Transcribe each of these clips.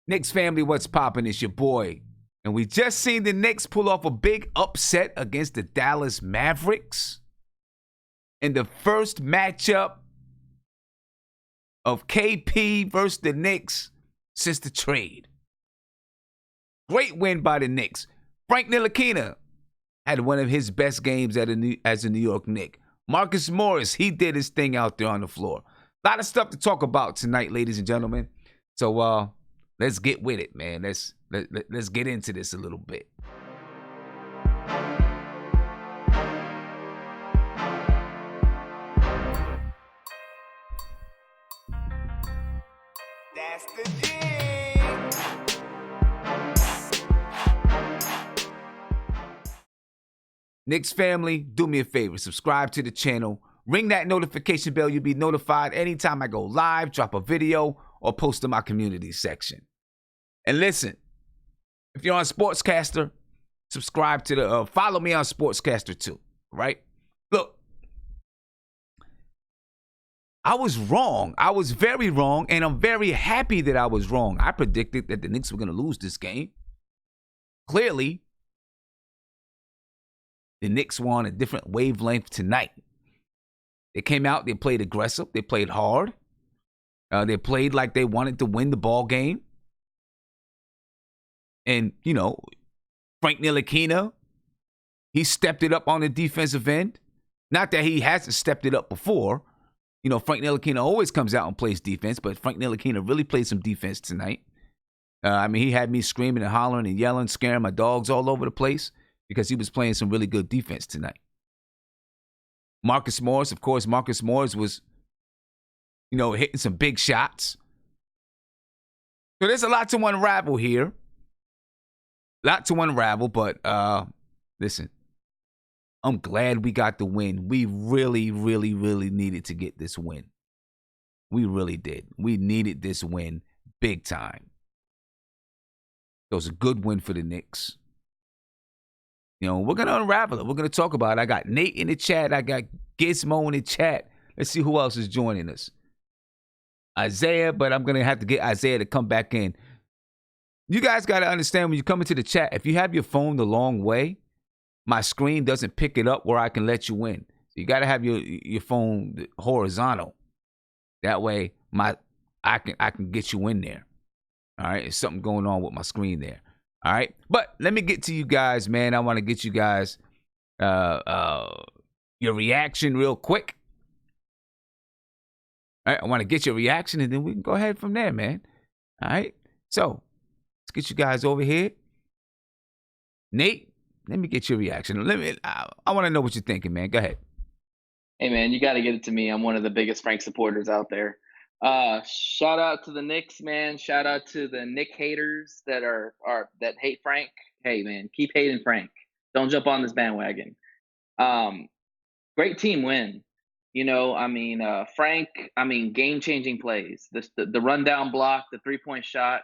Knicks family, what's poppin'? It's your boy. And we just seen the Knicks pull off a big upset against the Dallas Mavericks in the first matchup of KP versus the Knicks since the trade. Great win by the Knicks. Frank Ntilikina had one of his best games as a New York Knick. Marcus Morris, he did his thing out there on the floor. A lot of stuff to talk about tonight, ladies and gentlemen. So let's get with it, man. Let's get into this a little bit. That's the thing. Knicks family, do me a favor. Subscribe to the channel. Ring that notification bell. You'll be notified anytime I go live, drop a video, or post in my community section. And listen, if you're on Sportscaster, subscribe to the, follow me on Sportscaster too, right? Look, I was wrong. I was very wrong, and I'm very happy that I was wrong. I predicted that the Knicks were going to lose this game. Clearly, the Knicks were on a different wavelength tonight. They came out, they played aggressive, they played hard. They played like they wanted to win the ball game. And, you know, Frank Ntilikina, he stepped it up on the defensive end. Not that he hasn't stepped it up before. You know, Frank Ntilikina always comes out and plays defense, but Frank Ntilikina really played some defense tonight. I mean, he had me screaming and hollering and yelling, scaring my dogs all over the place because he was playing some really good defense tonight. Marcus Morris, of course, Marcus Morris was, you know, hitting some big shots. So there's a lot to unravel here. But listen, I'm glad we got the win. We really, really, really needed to get this win. We really did. We needed this win big time. It was a good win for the Knicks. You know, we're going to unravel it. We're going to talk about it. I got Nate in the chat. I got Gizmo in the chat. Let's see who else is joining us. Isaiah, but I'm going to have to get Isaiah to come back in. You guys got to understand when you come into the chat, if you have your phone the long way, my screen doesn't pick it up where I can let you in. So you got to have your phone horizontal. That way I can get you in there. All right, there's something going on with my screen there. All right, but let me get to you guys, man. I want to get you guys your reaction real quick. All right, I want to get your reaction, and then we can go ahead from there, man. All right, so let's get you guys over here. Nate, let me get your reaction. I want to know what you're thinking, man. Go ahead. Hey, man, you got to get it to me. I'm one of the biggest Frank supporters out there. Shout out to the Knicks, man. Shout out to the Knick haters that that hate Frank. Hey, man, keep hating Frank. Don't jump on this bandwagon. Great team win. You know, I mean, Frank, game-changing plays. The rundown block, the three-point shot.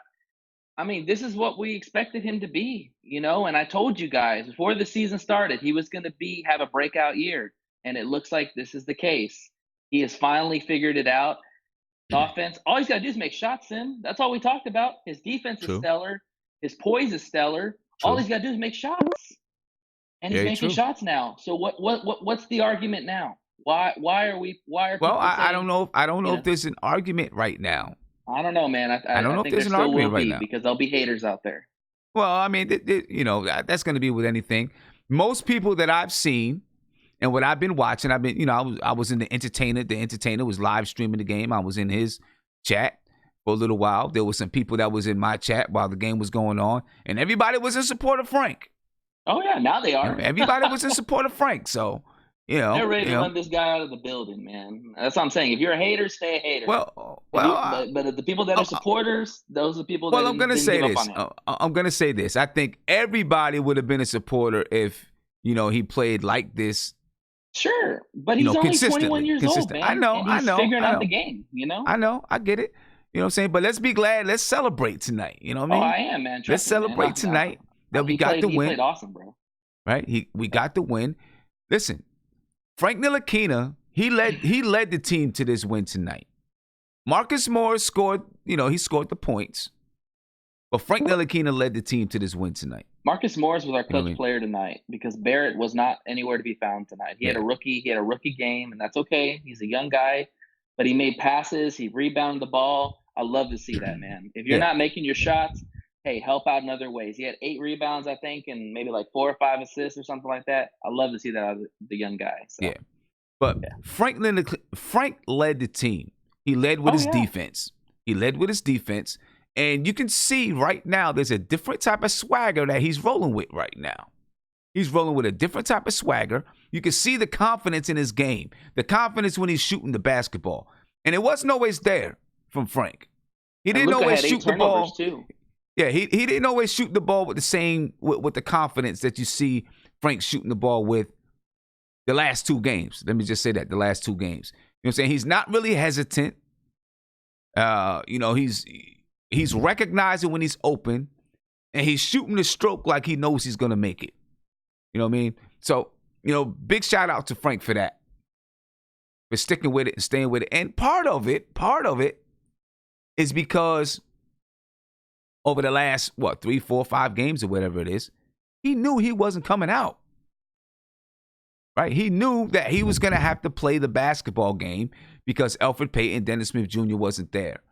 I mean, this is what we expected him to be, you know, and I told you guys before the season started, he was going to have a breakout year, and it looks like this is the case. He has finally figured it out. Offense, all he's got to do is make shots, Sim. That's all we talked about. His defense is stellar. His poise is stellar. All he's got to do is make shots. And he's making shots now. So what's the argument now? Why are Well, I don't know if there's an argument right now. I don't know, man. I don't know if there's an argument right now because there'll be haters out there. Well, I mean, you know, that's going to be with anything. Most people that I've seen and what I've been watching, I was in the Entertainer. The Entertainer was live streaming the game. I was in his chat for a little while. There were some people that was in my chat while the game was going on, and everybody was in support of Frank. Oh yeah, now they are. You know, everybody was in support of Frank. So, you know, they're ready to run this guy out of the building, man. That's what I'm saying. If you're a hater, stay a hater. But the people that are supporters, those are the people that. Well, I'm going to say this. I'm going to say this. I think everybody would have been a supporter if, you know, he played like this. Sure, but he's only 21 years old, man. I know. He's figuring out the game, you know? I know. I get it. You know what I'm saying? But let's be glad. Let's celebrate tonight. You know what I mean? Oh, I am, man. Let's celebrate tonight that we got the win. He played awesome, bro. Right? We got the win. Listen, Frank Ntilikina, he led the team to this win tonight. Marcus Morris scored, you know, he scored the points. But Frank Ntilikina led the team to this win tonight. Marcus Morris was our You know what I clutch mean? player tonight because Barrett was not anywhere to be found tonight. He had Yeah. a rookie game, and that's okay. He's a young guy, but he made passes, he rebounded the ball. I love to see that, man. If you're Yeah. not making your shots, hey, help out in other ways. He had 8 rebounds, I think, and maybe like 4 or 5 assists or something like that. I love to see that out of the young guy. So Yeah. But yeah. Frank led the team. He led with his yeah. defense. He led with his defense. And you can see right now there's a different type of swagger that he's rolling with right now. He's rolling with a different type of swagger. You can see the confidence in his game, the confidence when he's shooting the basketball. And it wasn't always there from Frank. He And didn't Luka always had 8 shoot the turnovers ball. too. Yeah, he didn't always shoot the ball with the same with the confidence that you see Frank shooting the ball with the last 2 games. Let me just say that, the last 2 games. You know what I'm saying? He's not really hesitant. He's recognizing when he's open, and he's shooting the stroke like he knows he's gonna make it. You know what I mean? So, big shout out to Frank for that. For sticking with it and staying with it. And part of it is because over the last, 3, 4, 5 games or whatever it is, he knew he wasn't coming out. Right? He knew that he was going to have to play the basketball game because Elfrid Payton, Dennis Smith Jr. wasn't there.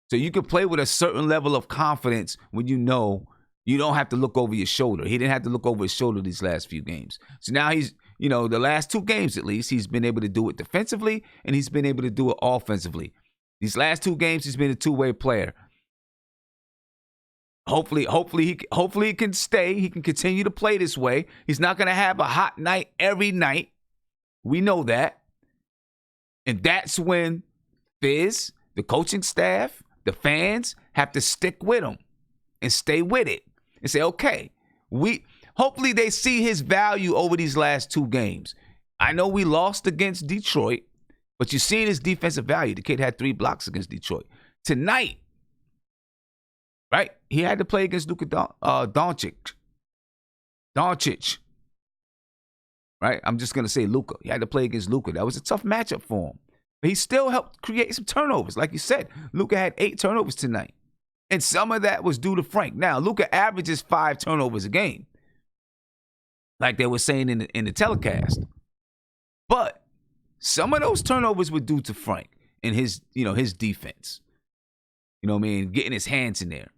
So you could play with a certain level of confidence when you know you don't have to look over your shoulder. He didn't have to look over his shoulder these last few games. So now he's, the last 2 games at least, he's been able to do it defensively and he's been able to do it offensively. These last 2 games, he's been a two-way player. Hopefully he can stay. He can continue to play this way. He's not going to have a hot night every night. We know that. And that's when Fizz, the coaching staff, the fans have to stick with him and stay with it and say, okay, hopefully they see his value over these last 2 games. I know we lost against Detroit, but you're seeing his defensive value. The kid had 3 blocks against Detroit. Tonight, right? He had to play against Luka Doncic. Right? I'm just going to say Luka. He had to play against Luka. That was a tough matchup for him. But he still helped create some turnovers. Like you said, Luka had 8 turnovers tonight. And some of that was due to Frank. Now, Luka averages 5 turnovers a game. Like they were saying in the telecast. But some of those turnovers were due to Frank and his defense. You know what I mean? Getting his hands in there.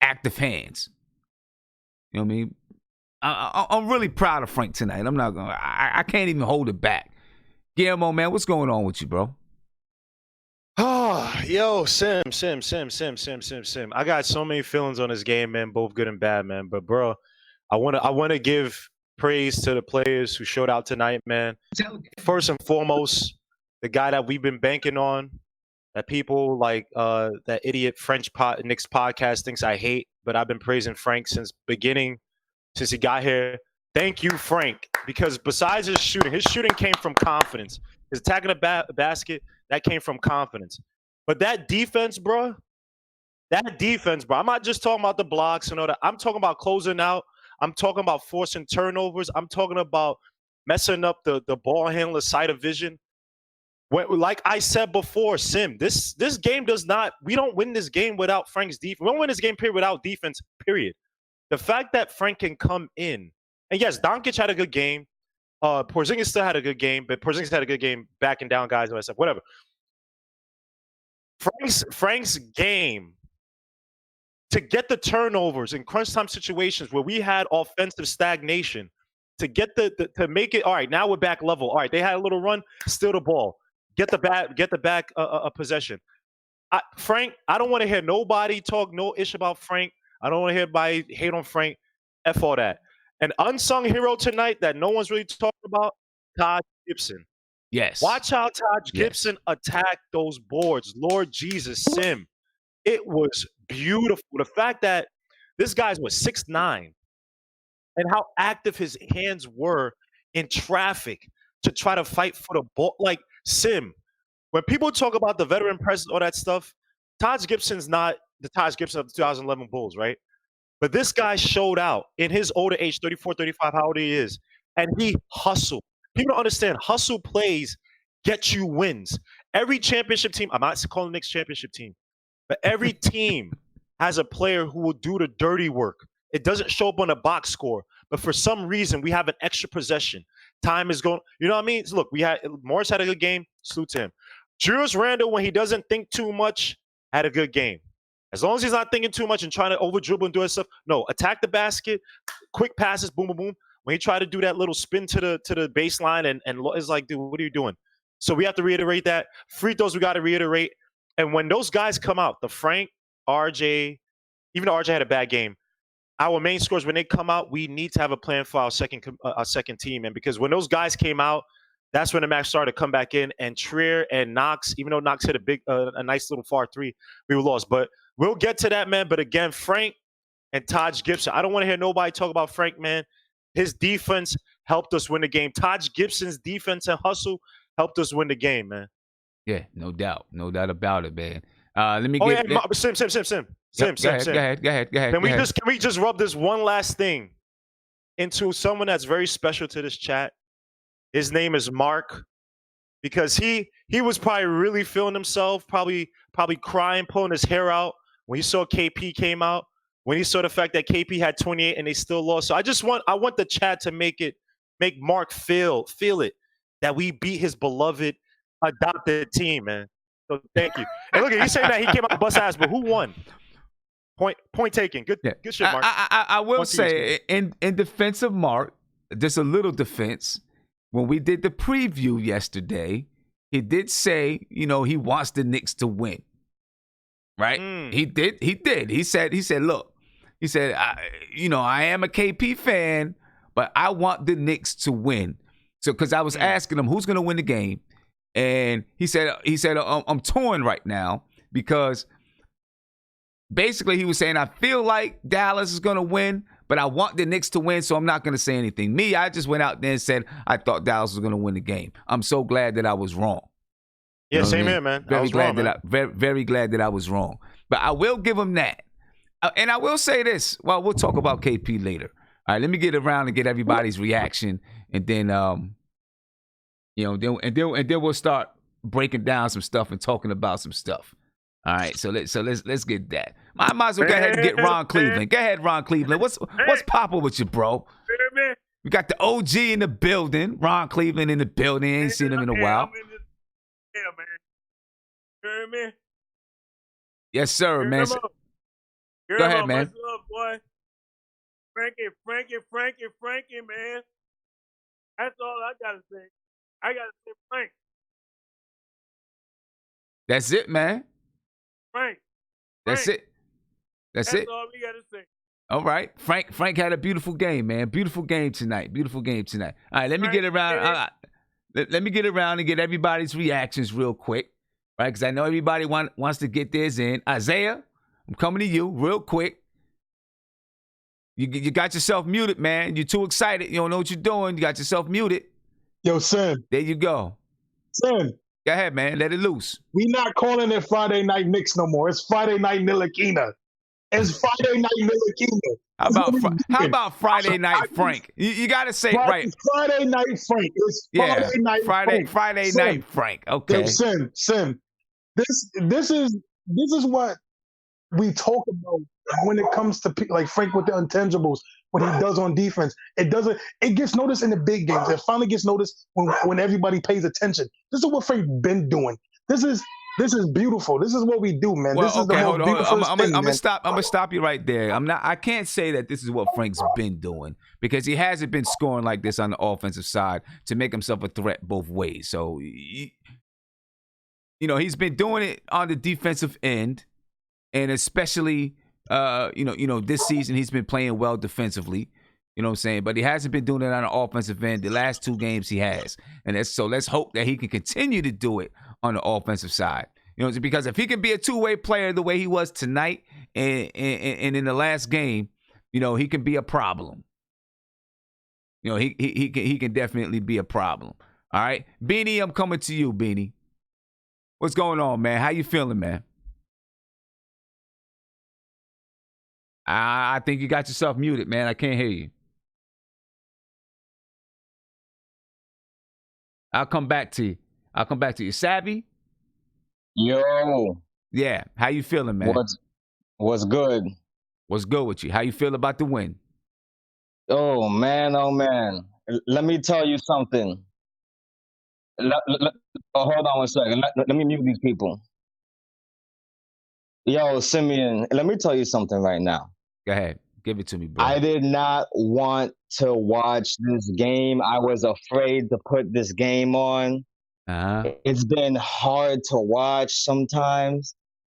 Active hands. You know what I mean? I'm really proud of Frank tonight. I'm not gonna. I can't even hold it back. Guillermo, man, what's going on with you, bro? Oh, yo, Sim. I got so many feelings on this game, man, both good and bad, man. But bro, I wanna give praise to the players who showed out tonight, man. First and foremost, the guy that we've been banking on, that people like that idiot Knicks podcast thinks I hate, but I've been praising Frank since he got here. Thank you, Frank, because besides his shooting came from confidence. His attacking the basket, that came from confidence. But that defense, bro, I'm not just talking about the blocks and all that. I'm talking about closing out. I'm talking about forcing turnovers. I'm talking about messing up the ball handler's sight of vision. Like I said before, Sim, this game we don't win this game without Frank's defense. We don't win this game period without defense, period. The fact that Frank can come in, and yes, Doncic had a good game. Porzingis still had a good game, but Porzingis had a good game backing down guys and stuff, whatever. Frank's game to get the turnovers in crunch time situations where we had offensive stagnation, to get to make it, all right, now we're back level. All right, they had a little run, steal the ball. Get the back possession. Frank, I don't want to hear nobody talk no ish about Frank. I don't want to hear anybody hate on Frank. F all that. An unsung hero tonight that no one's really talking about, Taj Gibson. Yes. Watch how Taj Gibson attacked those boards. Lord Jesus, Sim. It was beautiful. The fact that this guy's 6'9", and how active his hands were in traffic to try to fight for the ball. Like, Sim, when people talk about the veteran presence, all that stuff, Taj Gibson's not the Taj Gibson of the 2011 Bulls, right? But this guy showed out in his older age, 34, 35, how old he is, and he hustled. People don't understand. Hustle plays get you wins. Every championship team, I'm not calling the Knicks championship team, but every team has a player who will do the dirty work. It doesn't show up on a box score, but for some reason we have an extra possession. Time is going. You know what I mean? So look, Morris had a good game. Salute to him. Julius Randle, when he doesn't think too much, had a good game. As long as he's not thinking too much and trying to over dribble and do that stuff. No, attack the basket, quick passes, boom, boom, boom. When he tried to do that little spin to the baseline and it's like, dude, what are you doing? So we have to reiterate that. Free throws, we got to reiterate. And when those guys come out, the Frank, RJ, even though RJ had a bad game, our main scores, when they come out, we need to have a plan for our second team. And because when those guys came out, that's when the match started to come back in. And Trier and Knox, even though Knox hit a nice little far three, we were lost. But we'll get to that, man. But again, Frank and Taj Gibson, I don't want to hear nobody talk about Frank, man. His defense helped us win the game. Taj Gibson's defense and hustle helped us win the game, man. Yeah, no doubt. No doubt about it, man. Let me get Sim. Go ahead. Can we just rub this one last thing into someone that's very special to this chat? His name is Mark, because he was probably really feeling himself, probably crying, pulling his hair out when he saw KP came out, when he saw the fact that KP had 28 and they still lost. So I want the chat to make Mark feel it that we beat his beloved adopted team, man. So thank you. And look, you saying that he came out bust ass, but who won? Point taken. Good shit, Mark. I will say, in defense of Mark, just a little defense. When we did the preview yesterday, he did say, he wants the Knicks to win. Right? He did. He said, look, I am a KP fan, but I want the Knicks to win. So, because I was asking him who's going to win the game, and he said, I'm torn right now, because basically he was saying, I feel like Dallas is going to win, but I want the Knicks to win, so I'm not going to say anything. Me, I just went out there and said I thought Dallas was going to win the game. I'm so glad that I was wrong. Yeah, same here, man. Very glad that I was wrong. But I will give him that. And I will say this. Well, we'll talk about KP later. All right, let me get around and get everybody's reaction, and then then we'll start breaking down some stuff and talking about some stuff. All right, so let's get that. I might as well go ahead and get Ron Cleveland. Go ahead, Ron Cleveland. What's poppin' with you, bro? We got the OG in the building. Ron Cleveland in the building. Ain't seen him in a while. Man. Yes, sir, man. Go ahead, man. What's up, boy? Frankie, man. That's all I gotta say. I gotta say Frank. That's it, man. Frank. That's it. That's it. That's all we gotta say. All right. Frank had a beautiful game, man. Beautiful game tonight. All right, let me get around. Let me get around and get everybody's reactions real quick. Right? Because I know everybody wants to get theirs in. Isaiah, I'm coming to you real quick. You got yourself muted, man. You're too excited. You don't know what you're doing. You got yourself muted. Yo, Sim. There you go. Sim. Go ahead, man. Let it loose. We not calling it Friday Night Knicks no more. It's Friday Night Nilakina. It's Friday Night Nilakina. How about Friday Night Frank? You got to say it right. Friday Night Frank. It's Friday Night Frank. Friday Night Frank. Okay. Yo, Sim. This is what we talk about when it comes to like Frank with the intangibles, what he does on defense. It gets noticed in the big games. It finally gets noticed when everybody pays attention. This is what Frank been doing. This is beautiful. This is what we do, man. Well, this is the most beautiful thing, I'm gonna stop you right there. I can't say that this is what Frank's been doing, because he hasn't been scoring like this on the offensive side to make himself a threat both ways. So he's been doing it on the defensive end, and especially this season he's been playing well defensively. You know what I'm saying? But he hasn't been doing it on the offensive end. The last 2 games he has. And so let's hope that he can continue to do it on the offensive side. Because if he can be a two-way player the way he was tonight and in the last game, he can be a problem. He can definitely be a problem. All right? Beanie, I'm coming to you, Beanie. What's going on, man? How you feeling, man? I think you got yourself muted, man. I can't hear you. I'll come back to you. Savvy? Yo. Yeah. How you feeling, man? What's good? What's good with you? How you feel about the win? Oh man, oh man. Let me tell you something. Hold on one second. Let me mute these people. Yo, Simeon, let me tell you something right now. Go ahead. Give it to me, bro. I did not want to watch this game. I was afraid to put this game on. It's been hard to watch sometimes.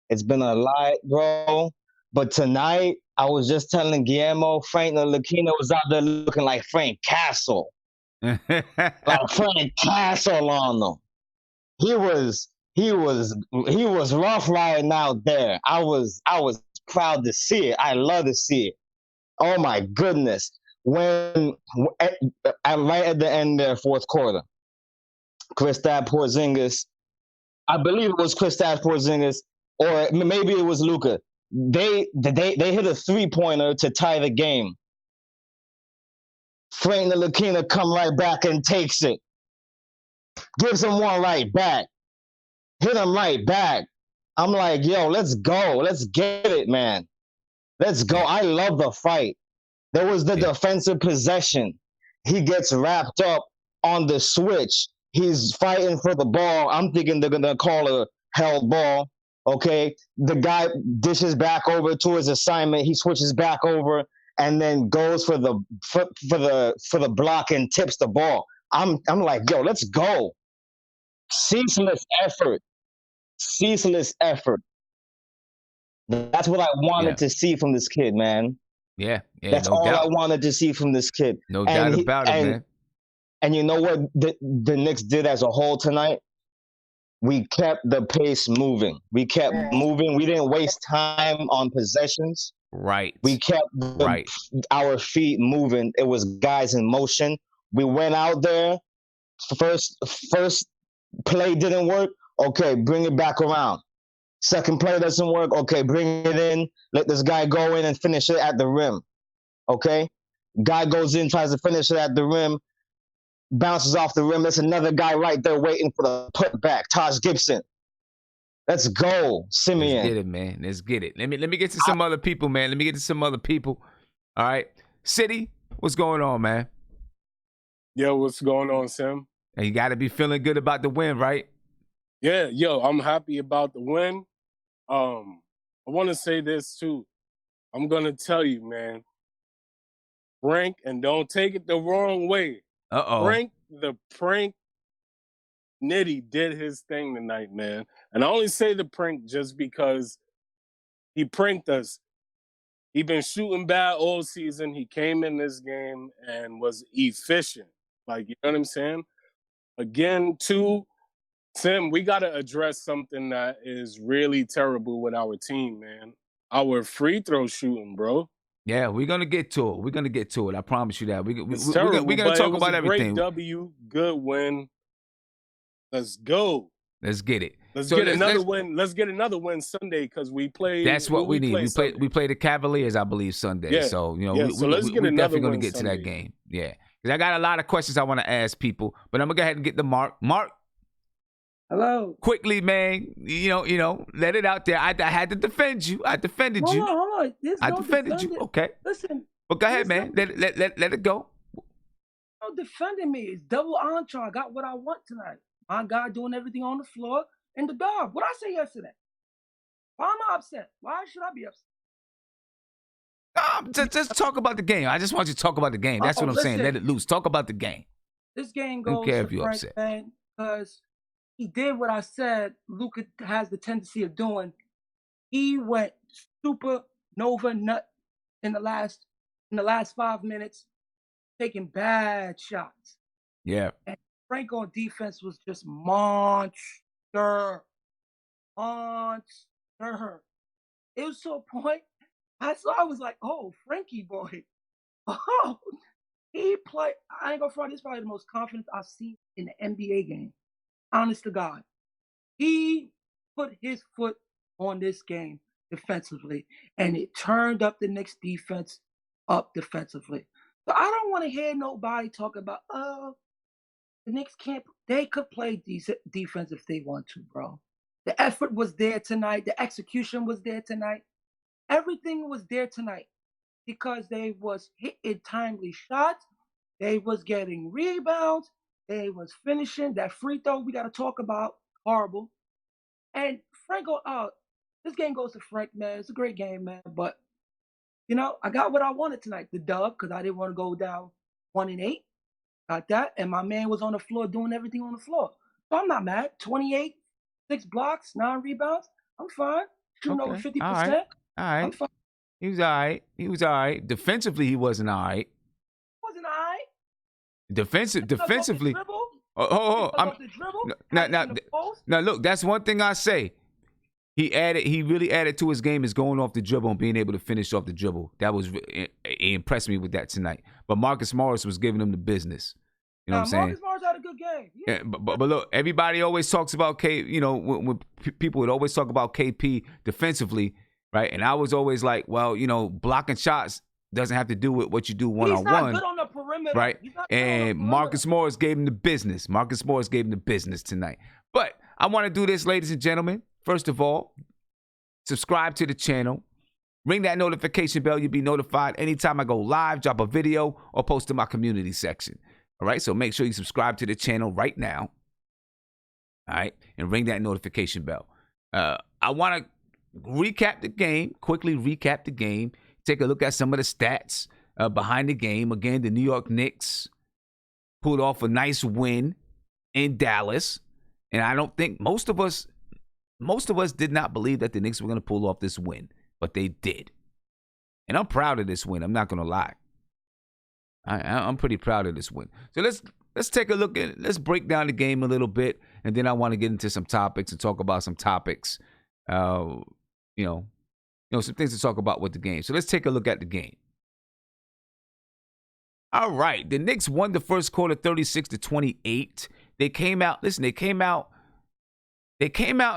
It's been a lot, bro. But tonight, I was just telling Guillermo, Frank Ntilikina was out there looking like Frank Castle. Like Frank Castle on them. He was rough riding out there. I was proud to see it. I love to see it. Oh my goodness. When right at the end there, fourth quarter, Kristaps Porzingis, I believe it was Kristaps Porzingis, or maybe it was Luka. They hit a 3-pointer to tie the game. Frank Ntilikina come right back and takes it. Gives him one right back. Hit him right back. I'm like, yo, let's go. Let's get it, man. Let's go. I love the fight. There was the defensive possession. He gets wrapped up on the switch. He's fighting for the ball. I'm thinking they're going to call a held ball. Okay. The guy dishes back over to his assignment. He switches back over and then goes for the block and tips the ball. I'm like, yo, let's go. Ceaseless effort. That's what I wanted to see from this kid, man. Yeah, that's no all doubt. I wanted to see from this kid. No doubt about it, man. And you know what the Knicks did as a whole tonight? We kept the pace moving. We kept moving. We didn't waste time on possessions. Right. We kept our feet moving. It was guys in motion. We went out there. First play didn't work. Okay, bring it back around. Second play doesn't work. Okay, bring it in. Let this guy go in and finish it at the rim. Okay? Guy goes in, tries to finish it at the rim, bounces off the rim. There's another guy right there waiting for the putback. Taj Gibson. Let's go, Simeon. Let's get it, man. Let's get it. Let me get to some other people, man. Let me get to some other people. All right. City, what's going on, man? Yo, what's going on, Sim? And you got to be feeling good about the win, right? Yeah, yo, I'm happy about the win. I want to say this too. I'm gonna tell you, man. Frank, and don't take it the wrong way. Frank the Prank Nitty did his thing tonight, man. And I only say the prank just because he pranked us. He been shooting bad all season. He came in this game and was efficient. Like, you know what I'm saying? Again, too, Tim, we got to address something that is really terrible with our team, man. Our free throw shooting, bro. Yeah, we're going to get to it. We're going to get to it. I promise you that. We're going to talk about everything. Great W, good win. Let's go. Let's get it. Let's get another win. Let's get another win Sunday because we play. That's what we need. We play the Cavaliers, I believe, Sunday. Yeah. So, you know, we're definitely going to get to that game. Yeah. Because I got a lot of questions I want to ask people, but I'm going to go ahead and get the Mark. Mark. Hello. Quickly, man. You know, let it out there. I had to defend you. I defended you. Hold on. I defended you. Okay. Listen. But go ahead, man. Let it go. No defending me. It's double entree. I got what I want tonight. My guy doing everything on the floor and the dog. What I say yesterday? Why am I upset? Why should I be upset? Just talk about the game. I just want you to talk about the game. That's what I'm saying. Let it loose. Talk about the game. This game goes to Frank, man, because he did what I said Luka has the tendency of doing. He went supernova nut in the last 5 minutes, taking bad shots. Yeah. And Frank on defense was just monster. It was to a point I was like, oh, Frankie boy. Oh, he played. I ain't gonna front. This is probably the most confidence I've seen in the NBA game. Honest to God. He put his foot on this game defensively, and it turned up the Knicks defense up defensively. So I don't want to hear nobody talk about, the Knicks can't. They could play defense if they want to, bro. The effort was there tonight. The execution was there tonight. Everything was there tonight because they was hitting timely shots. They was getting rebounds. They was finishing. That free throw we got to talk about. Horrible. And Franco, this game goes to Frank, man. It's a great game, man. But, I got what I wanted tonight, the dub, because I didn't want to go down 1-8. Got that. And my man was on the floor doing everything on the floor. So I'm not mad. 28, 6 blocks, 9 rebounds. I'm fine. Shooting over 50%. All right. I'm fine. He was all right. Defensively, he wasn't all right. Wasn't all right. Defensively. Now, look, that's one thing I say. He really added to his game is going off the dribble and being able to finish off the dribble. That was, he impressed me with that tonight. But Marcus Morris was giving him the business. You know what I'm saying? Marcus Morris had a good game. Yeah, but look, everybody always talks about when people would always talk about KP defensively, right? And I was always like, well, blocking shots doesn't have to do with what you do one-on-one. He's not good on the perimeter. Right? And Marcus Morris gave him the business. Marcus Morris gave him the business tonight. But I want to do this, ladies and gentlemen. First of all, subscribe to the channel. Ring that notification bell. You'll be notified anytime I go live, drop a video, or post in my community section. All right? So make sure you subscribe to the channel right now. All right? And ring that notification bell. I want to quickly recap the game, take a look at some of the stats behind the game. Again, the New York Knicks pulled off a nice win in Dallas. And I don't think most of us did not believe that the Knicks were going to pull off this win, but they did. And I'm proud of this win. I'm not going to lie. I'm pretty proud of this win. So let's take a look at let's break down the game a little bit, and then I want to get into some topics and talk about some topics. Some things to talk about with the game. So let's take a look at the game. All right, the Knicks won the first quarter 36-28. They came out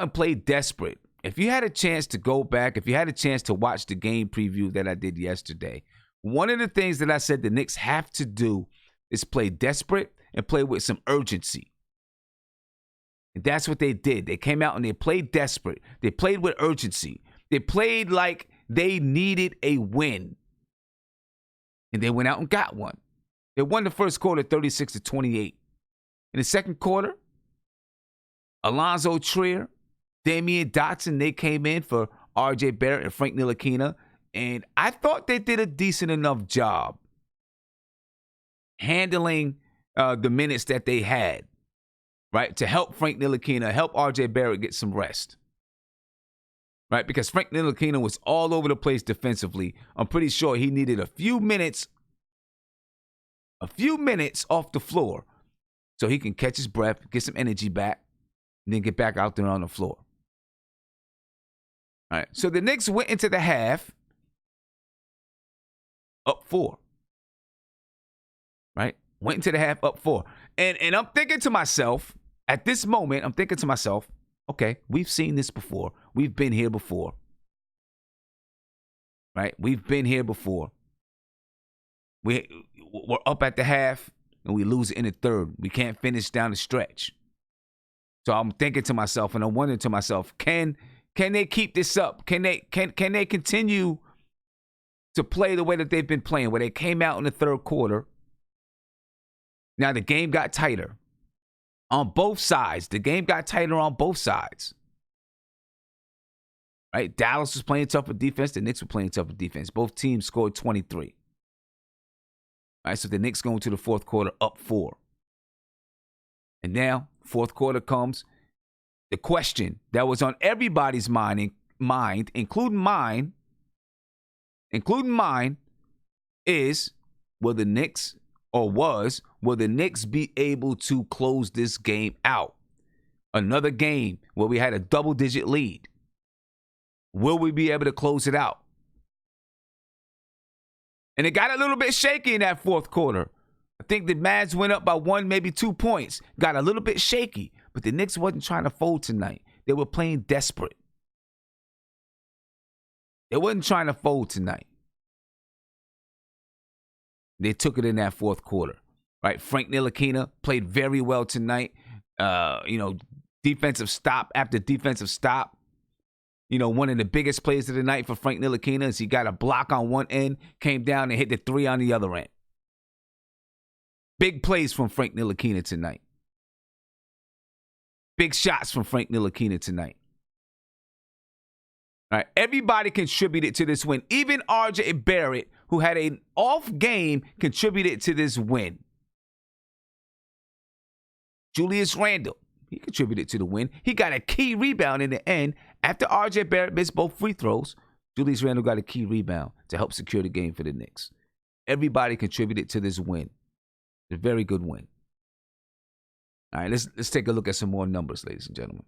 and played desperate. If you had a chance to go back, if you had a chance to watch the game preview that I did yesterday, one of the things that I said the Knicks have to do is play desperate and play with some urgency. And that's what they did. They came out and they played desperate. They played with urgency. They played like they needed a win. And they went out and got one. They won the first quarter 36-28. In the second quarter, Alonzo Trier, Damian Dotson, they came in for R.J. Barrett and Frank Ntilikina. And I thought they did a decent enough job handling the minutes that they had, right, to help Frank Ntilikina, help R.J. Barrett get some rest, right, because Frank Ntilikina was all over the place defensively. I'm pretty sure he needed a few minutes off the floor so he can catch his breath, get some energy back, and then get back out there on the floor. All right, so the Knicks went into the half up 4. Right? Went into the half up 4. And I'm thinking to myself, at this moment, okay, we've seen this before. We've been here before. Right? We've been here before. We're up at the half and we lose it in the third. We can't finish down the stretch. So I'm thinking to myself and I'm wondering to myself, can they keep this up? Can they continue to play the way that they've been playing, where they came out in the third quarter? Now the game got tighter on both sides. The game got tighter on both sides. Right? Dallas was playing tougher defense. The Knicks were playing tougher defense. Both teams scored 23. All right, so the Knicks going to the fourth quarter up 4. And now, fourth quarter comes. The question that was on everybody's mind, including mine, is, will the Knicks be able to close this game out? Another game where we had a double-digit lead. Will we be able to close it out? And it got a little bit shaky in that fourth quarter. I think the Mavs went up by 1, maybe 2 points. Got a little bit shaky. But the Knicks wasn't trying to fold tonight. They were playing desperate. They wasn't trying to fold tonight. They took it in that fourth quarter. Right? Frank Ntilikina played very well tonight. Defensive stop after defensive stop. one of the biggest plays of the night for Frank Ntilikina is he got a block on one end, came down and hit the three on the other end. Big plays from Frank Ntilikina tonight. Big shots from Frank Ntilikina tonight. All right, everybody contributed to this win. Even RJ Barrett, who had an off game, contributed to this win. Julius Randle, he contributed to the win. He got a key rebound in the end. After RJ Barrett missed both free throws, Julius Randle got a key rebound to help secure the game for the Knicks. Everybody contributed to this win. A very good win. All right, let's take a look at some more numbers, ladies and gentlemen.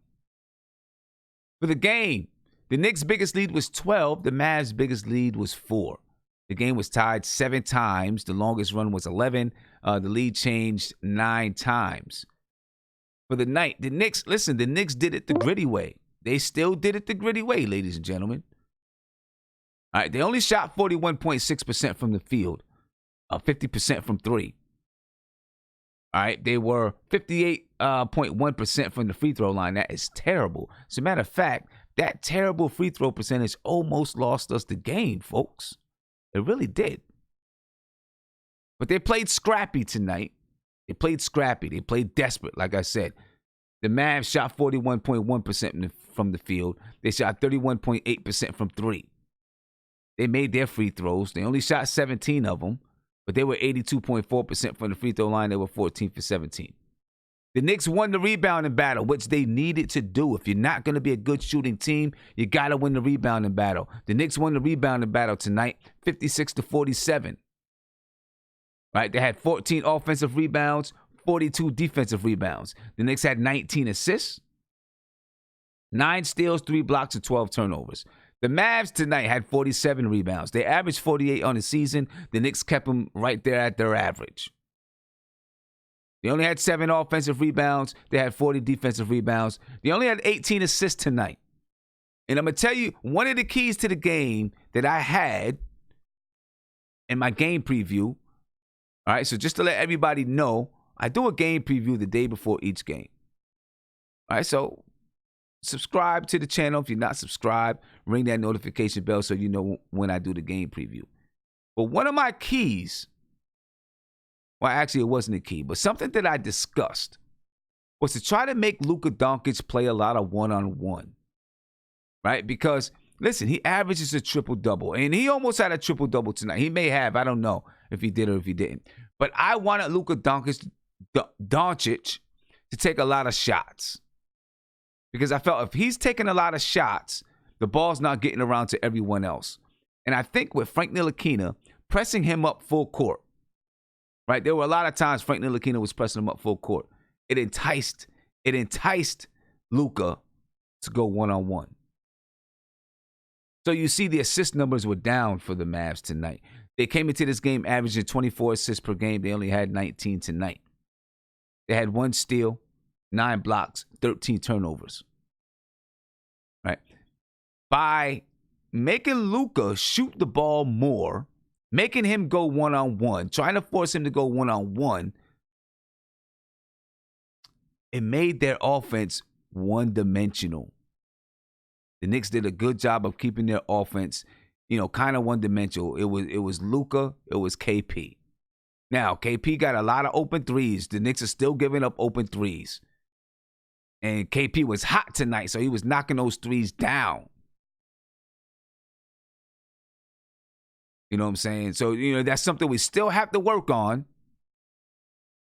For the game, the Knicks' biggest lead was 12. The Mavs' biggest lead was 4. The game was tied 7 times. The longest run was 11. The lead changed 9 times. For the night, the Knicks did it the gritty way. They still did it the gritty way, ladies and gentlemen. All right, they only shot 41.6% from the field, 50% from 3. All right, they were 58.1% from the free throw line. That is terrible. As a matter of fact, that terrible free throw percentage almost lost us the game, folks. It really did. But they played scrappy tonight. They played scrappy. They played desperate, like I said. The Mavs shot 41.1% from the field. They shot 31.8% from 3. They made their free throws. They only shot 17 of them, but they were 82.4% from the free throw line. They were 14 for 17. The Knicks won the rebounding battle, which they needed to do. If you're not going to be a good shooting team, you got to win the rebounding battle. The Knicks won the rebounding battle tonight, 56-47. Right? They had 14 offensive rebounds, 42 defensive rebounds. The Knicks had 19 assists, 9 steals, 3 blocks, and 12 turnovers. The Mavs tonight had 47 rebounds. They averaged 48 on the season. The Knicks kept them right there at their average. They only had 7 offensive rebounds. They had 40 defensive rebounds. They only had 18 assists tonight. And I'm going to tell you, one of the keys to the game that I had in my game preview, all right, so just to let everybody know, I do a game preview the day before each game. All right, so subscribe to the channel if you're not subscribed. Ring that notification bell so you know when I do the game preview. But one of my keys, well, actually, it wasn't a key, but something that I discussed was to try to make Luka Doncic play a lot of one-on-one, right? Because, listen, he averages a triple-double, and he almost had a triple-double tonight. He may have. I don't know if he did or if he didn't. But I wanted Luka Doncic to take a lot of shots because I felt if he's taking a lot of shots, the ball's not getting around to everyone else. And I think with Frank Ntilikina pressing him up full court, right? There were a lot of times Frank Ntilikina was pressing him up full court. It enticed Luka to go one-on-one. So you see the assist numbers were down for the Mavs tonight. They came into this game averaging 24 assists per game. They only had 19 tonight. They had 1 steal, 9 blocks, 13 turnovers. Right? By making Luka shoot the ball more, making him go one-on-one, trying to force him to go one-on-one, it made their offense one-dimensional. The Knicks did a good job of keeping their offense, kind of one-dimensional. It was Luka, it was KP. Now, KP got a lot of open threes. The Knicks are still giving up open threes. And KP was hot tonight, so he was knocking those threes down. You know what I'm saying? So, that's something we still have to work on.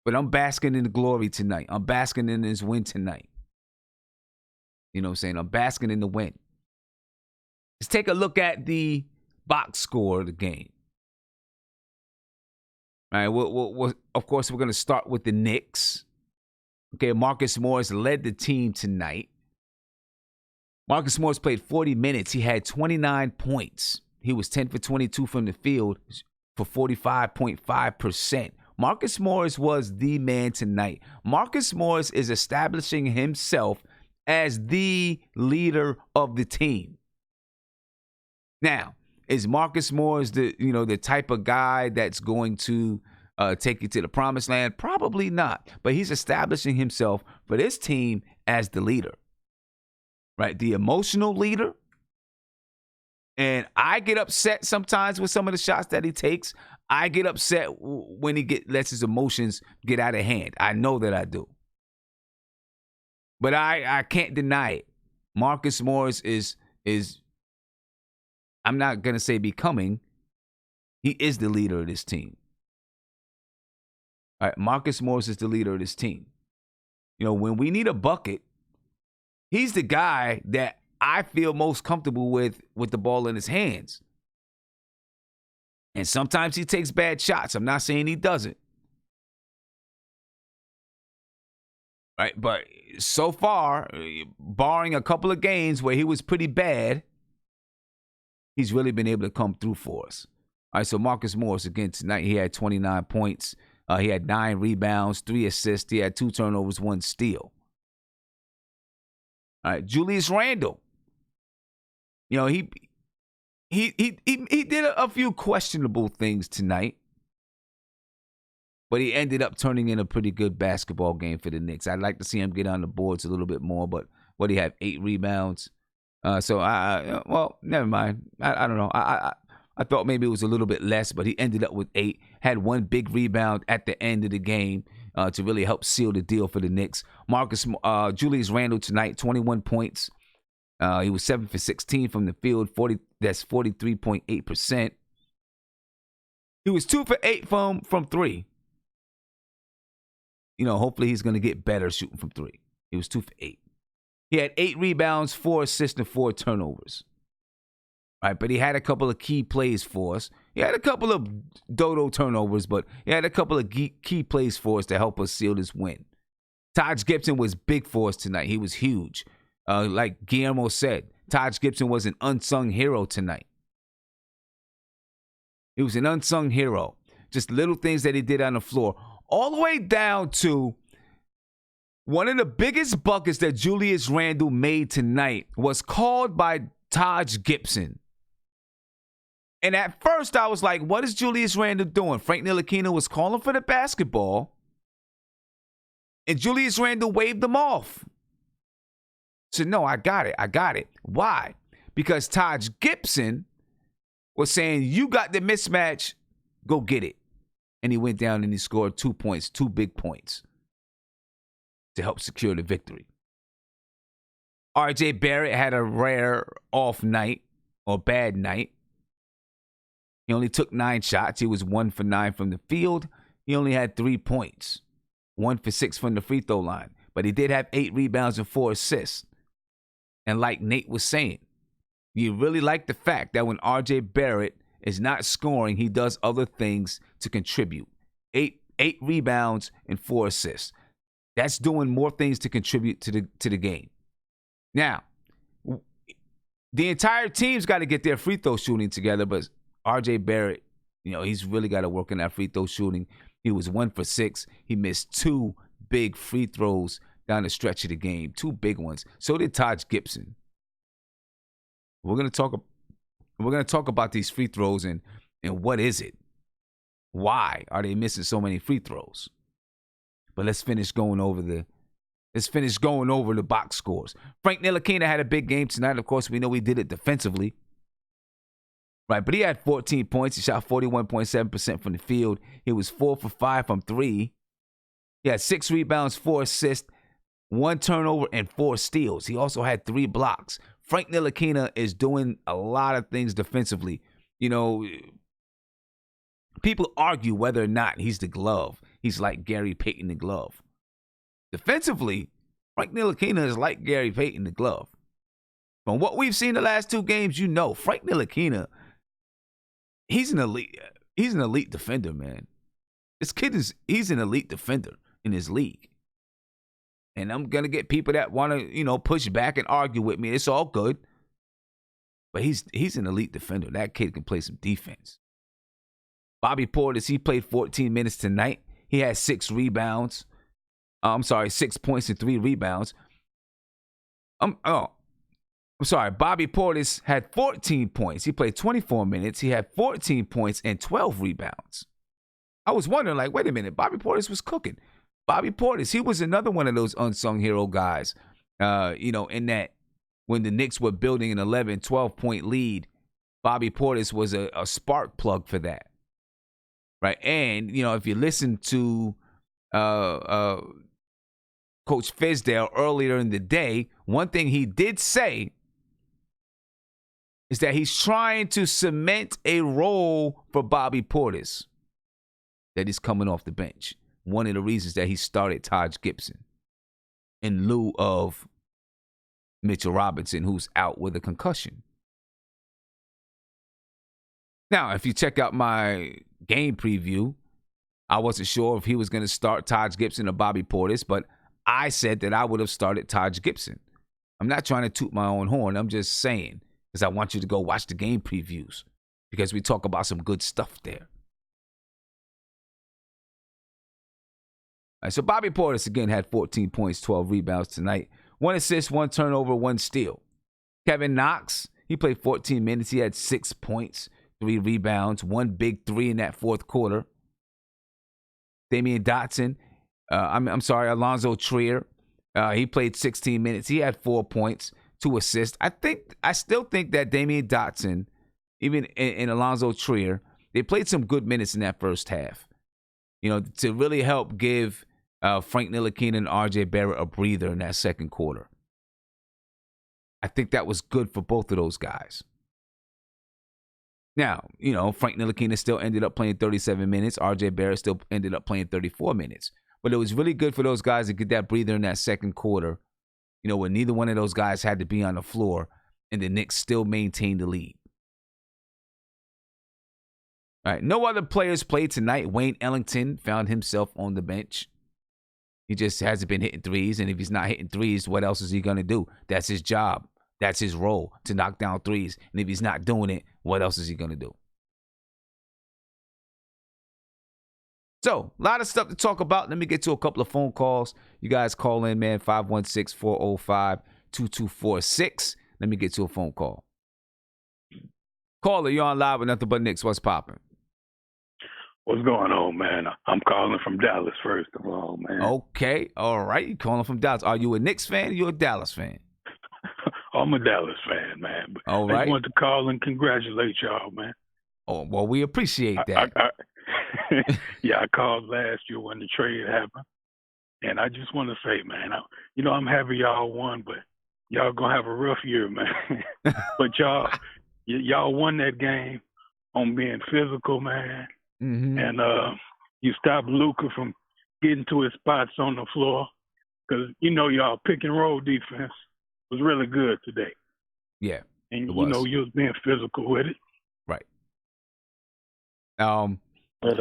But I'm basking in the glory tonight. I'm basking in this win tonight. You know what I'm saying? I'm basking in the win. Let's take a look at the box score of the game. All right, we'll of course, we're going to start with the Knicks. Okay, Marcus Morris led the team tonight. Marcus Morris played 40 minutes. He had 29 points. He was 10 for 22 from the field for 45.5%. Marcus Morris was the man tonight. Marcus Morris is establishing himself as the leader of the team. Now, is Marcus Morris the type of guy that's going to take you to the promised land? Probably not. But he's establishing himself for this team as the leader. Right? The emotional leader, And I get upset sometimes with some of the shots that he takes. I get upset when he lets his emotions get out of hand. I know that I do. But I can't deny it. Marcus Morris is I'm not going to say becoming. He is the leader of this team. All right, Marcus Morris is the leader of this team. You know, when we need a bucket, he's the guy that I feel most comfortable with the ball in his hands. And sometimes he takes bad shots. I'm not saying he doesn't. Right, but so far, barring a couple of games where he was pretty bad, he's really been able to come through for us. All right, so Marcus Morris, again, tonight he had 29 points. He had 9 rebounds, 3 assists. He had 2 turnovers, 1 steal. All right, Julius Randle. You know, he did a few questionable things tonight, but he ended up turning in a pretty good basketball game for the Knicks. I'd like to see him get on the boards a little bit more, but what, he had 8 rebounds. Well, never mind. I don't know. I thought maybe it was a little bit less, but he ended up with 8. Had 1 big rebound at the end of the game to really help seal the deal for the Knicks. Julius Randle tonight, 21 points. He was 7 for 16 from the field. That's 43.8%. He was 2 for 8 from 3. You know, hopefully he's going to get better shooting from 3. He was 2 for 8. He had 8 rebounds, 4 assists, and 4 turnovers. All right, but he had a couple of key plays for us. He had a couple of dodo turnovers, but he had a couple of key plays for us to help us seal this win. Taj Gibson was big for us tonight. He was huge. Like Guillermo said, Taj Gibson was an unsung hero tonight. He was an unsung hero. Just little things that he did on the floor. All the way down to one of the biggest buckets that Julius Randle made tonight was called by Taj Gibson. And at first I was like, what is Julius Randle doing? Frank Ntilikina was calling for the basketball, and Julius Randle waved them off. Said, no, I got it. Why? Because Taj Gibson was saying, you got the mismatch, go get it. And he went down and he scored 2 points, 2 big points to help secure the victory. RJ Barrett had a rare off night or bad night. He only took 9 shots. He was 1 for 9 from the field. He only had 3 points, 1 for 6 from the free throw line. But he did have 8 rebounds and 4 assists. And like Nate was saying, you really like the fact that when RJ Barrett is not scoring, he does other things to contribute. 8 rebounds and 4 assists. That's doing more things to contribute to the game. Now, the entire team's got to get their free throw shooting together, but RJ Barrett, you know, he's really got to work on that free throw shooting. He was 1 for 6. He missed 2 big free throws down the stretch of the game, 2 big ones. So did Taj Gibson. We're gonna talk about these free throws and what is it? Why are they missing so many free throws? But let's finish going over the box scores. Frank Ntilikina had a big game tonight. Of course, we know he did it defensively. Right, but he had 14 points. He shot 41.7% from the field. He was 4 for 5 from 3. He had 6 rebounds, 4 assists, 1 turnover, and 4 steals. He also had 3 blocks. Frank Ntilikina is doing a lot of things defensively. You know, people argue whether or not he's the glove. He's like Gary Payton the glove. Defensively, Frank Ntilikina is like Gary Payton the glove. From what we've seen the last 2 games, you know, Frank Ntilikina, he's an elite defender, man. This kid he's an elite defender in his league. And I'm going to get people that want to, you know, push back and argue with me. It's all good. But he's an elite defender. That kid can play some defense. Bobby Portis, he played 14 minutes tonight. He had 6 rebounds. 6 points and 3 rebounds. I'm sorry. Bobby Portis had 14 points. He played 24 minutes. He had 14 points and 12 rebounds. I was wondering, like, wait a minute. Bobby Portis was cooking. Bobby Portis, he was another one of those unsung hero guys, you know, in that when the Knicks were building an 11, 12-point lead, Bobby Portis was a spark plug for that, right? And, if you listen to Coach Fizdale earlier in the day, one thing he did say is that he's trying to cement a role for Bobby Portis, that he's coming off the bench. One of the reasons that he started Taj Gibson in lieu of Mitchell Robinson, who's out with a concussion. Now, if you check out my game preview, I wasn't sure if he was going to start Taj Gibson or Bobby Portis, but I said that I would have started Taj Gibson. I'm not trying to toot my own horn. I'm just saying, because I want you to go watch the game previews, because we talk about some good stuff there. All right, so Bobby Portis, again, had 14 points, 12 rebounds tonight. 1 assist, 1 turnover, 1 steal. Kevin Knox, he played 14 minutes. He had 6 points, 3 rebounds, 1 big 3 in that fourth quarter. Damian Dotson, Alonzo Trier, he played 16 minutes. He had 4 points, 2 assists. I still think that Damian Dotson, even in Alonzo Trier, they played some good minutes in that first half. To really help give Frank Ntilikina and RJ Barrett a breather in that second quarter. I think that was good for both of those guys. Now, Frank Ntilikina still ended up playing 37 minutes. RJ Barrett still ended up playing 34 minutes. But it was really good for those guys to get that breather in that second quarter, when neither one of those guys had to be on the floor, and the Knicks still maintained the lead. All right, no other players played tonight. Wayne Ellington found himself on the bench. He just hasn't been hitting threes, and if he's not hitting threes, what else is he going to do? That's his job. That's his role, to knock down threes. And if he's not doing it, what else is he going to do? So, a lot of stuff to talk about. Let me get to a couple of phone calls. You guys call in, man, 516-405-2246. Let me get to a phone call. Caller, you're on live with Nothing But Knicks. What's popping? What's going on, man? I'm calling from Dallas, first of all, man. Okay, all right. You're calling from Dallas. Are you a Knicks fan or you a Dallas fan? I'm a Dallas fan, man. But all right. I just wanted to call and congratulate y'all, man. Oh, well, we appreciate that. I called last year when the trade happened. And I just want to say, man, I'm happy y'all won, but y'all going to have a rough year, man. But y'all won that game on being physical, man. Mm-hmm. And you stopped Luka from getting to his spots on the floor because, y'all pick and roll defense was really good today. Yeah. And, you was being physical with it. Right. But,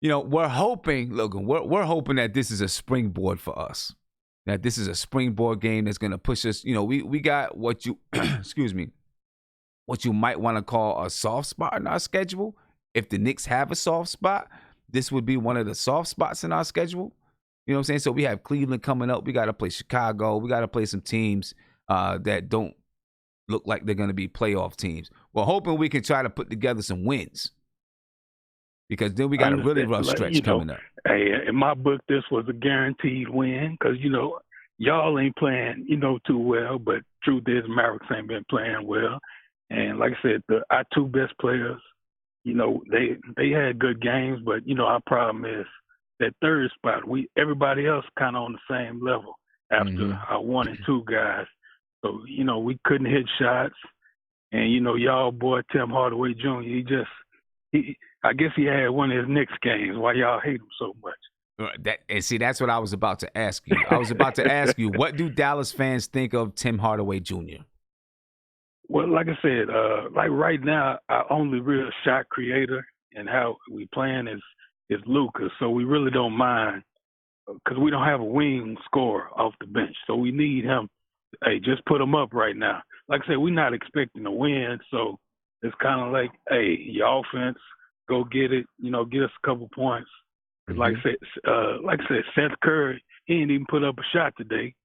we're hoping, Logan, we're hoping that this is a springboard for us. That this is a springboard game that's going to push us. We got what you, what you might want to call a soft spot in our schedule. If the Knicks have a soft spot, this would be one of the soft spots in our schedule. You know what I'm saying? So we have Cleveland coming up. We got to play Chicago. We got to play some teams that don't look like they're going to be playoff teams. We're hoping we can try to put together some wins, because then we got a really rough stretch coming up. Hey, in my book, this was a guaranteed win because, y'all ain't playing, too well. But truth is, Mavericks ain't been playing well. And like I said, our 2 best players, they had good games, but our problem is that third spot. Everybody else kind of on the same level after our 1 and 2 guys. So we couldn't hit shots, and y'all boy Tim Hardaway Jr. I guess he had one of his Knicks games. Why y'all hate him so much? That's what I was about to ask you. I was about to ask you, what do Dallas fans think of Tim Hardaway Jr.? Well, like I said, like right now, our only real shot creator and how we playing is Luka. So we really don't mind because we don't have a wing scorer off the bench. So we need him. Hey, just put him up right now. Like I said, we're not expecting a win. So it's kind of like, hey, your offense, go get it. Get us a couple points. Mm-hmm. Like I said, Seth Curry, he ain't even put up a shot today.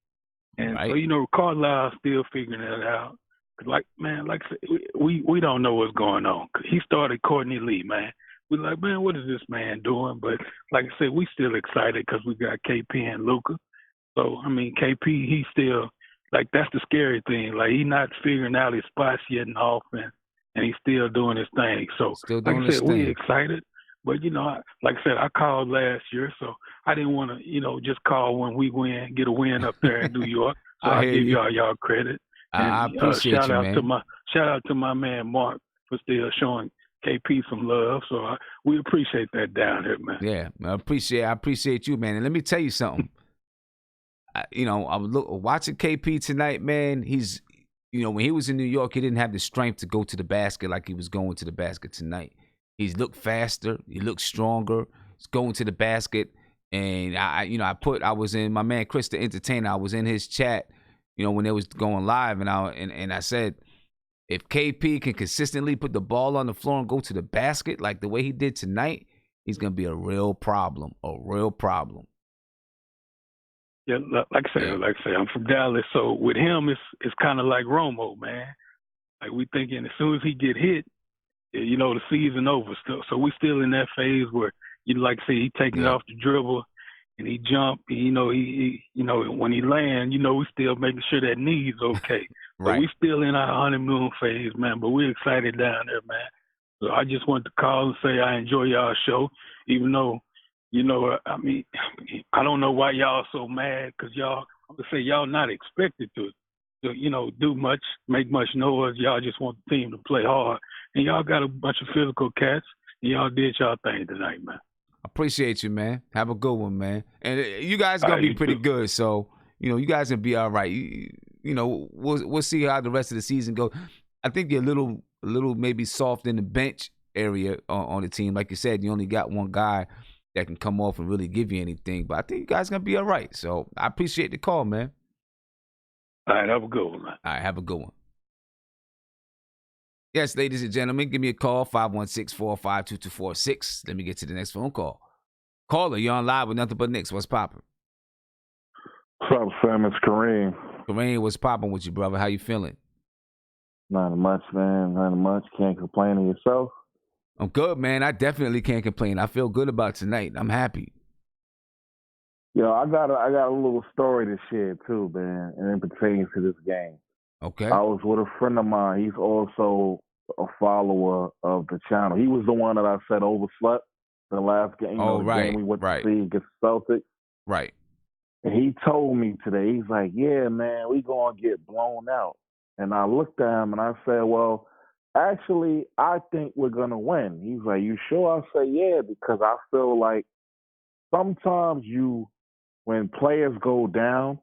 And right. So, Carlisle's still figuring it out. Like I said, we don't know what's going on. He started Courtney Lee, man. We're like, man, what is this man doing? But like I said, we still excited because we got KP and Luka. So, KP, he's still, that's the scary thing. Like, he's not figuring out his spots yet in offense. and he's still doing his thing. So, Still like doing I his said, we're thing. excited. But, like I said, I called last year, so I didn't want to, just call when we win, get a win up there in New York. So I hear give you. y'all credit. I And appreciate shout you, out man. to my man Mark for still showing KP some love. So we appreciate that down here, man. Yeah, I appreciate you, man. And let me tell you something. I was watching KP tonight, man. He's, when he was in New York, he didn't have the strength to go to the basket like he was going to the basket tonight. He's looked faster. He looked stronger. He's going to the basket. And I was in my man Chris the Entertainer. I was in his chat, when they was going live, and I said, if KP can consistently put the ball on the floor and go to the basket like the way he did tonight, he's gonna be a real problem. A real problem. Yeah, like I say, I'm from Dallas, so with him, it's kind of like Romo, man. Like we thinking as soon as he get hit, the season over. So we still in that phase where like I say, he taking it off the dribble and he jump. He when he land, we still making sure that knee's okay. Right. So we still in our honeymoon phase, man. But we're excited down there, man. So I just wanted to call and say I enjoy y'all show, even though. I don't know why y'all so mad because I'm gonna say y'all not expected to, do much, make much noise. Y'all just want the team to play hard, and y'all got a bunch of physical cats, and y'all did y'all thing tonight, man. Appreciate you, man. Have a good one, man. And you guys gonna be pretty good, so you guys gonna be all right. We'll see how the rest of the season goes. I think you're a little maybe soft in the bench area on the team, like you said. You only got one guy that can come off and really give you anything. But I think you guys are going to be all right. So I appreciate the call, man. All right, have a good one, man. All right, have a good one. Yes, ladies and gentlemen, give me a call, 516-405-2246. Let me get to the next phone call. Caller, you're on live with Nothing But Knicks. What's poppin'? What's up, Sam? It's Kareem. Kareem, what's poppin' with you, brother? How you feeling? Not much, man. Not much. Can't complain to yourself. I'm good, man. I definitely can't complain. I feel good about tonight. I'm happy. I got a little story to share too, man, and it pertains to this game. Okay. I was with a friend of mine. He's also a follower of the channel. He was the one that I said overslept the last game. The game we went to see against the Celtics. Right. And he told me today, he's like, "Yeah, man, we gonna get blown out." And I looked at him and I said, "Well, actually, I think we're going to win." He's like, "You sure?" I say, "Yeah, because I feel like sometimes when players go down,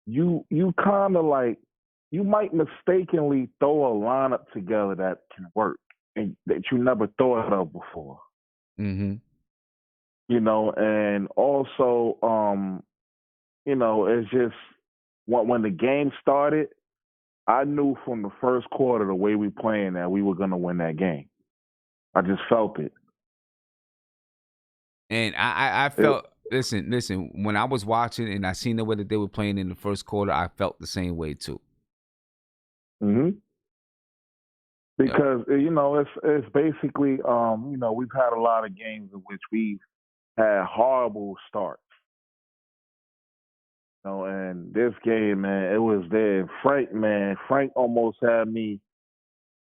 you kind of like, you might mistakenly throw a lineup together that can work and that you never thought of before." Mm-hmm. And also, it's just when the game started, I knew from the first quarter, the way we playing, that we were going to win that game. I just felt it. And I felt, listen, when I was watching and I seen the way that they were playing in the first quarter, I felt the same way too. Mm-hmm. Because, it's basically, we've had a lot of games in which we've had horrible starts. And this game, man, it was there. Frank almost had me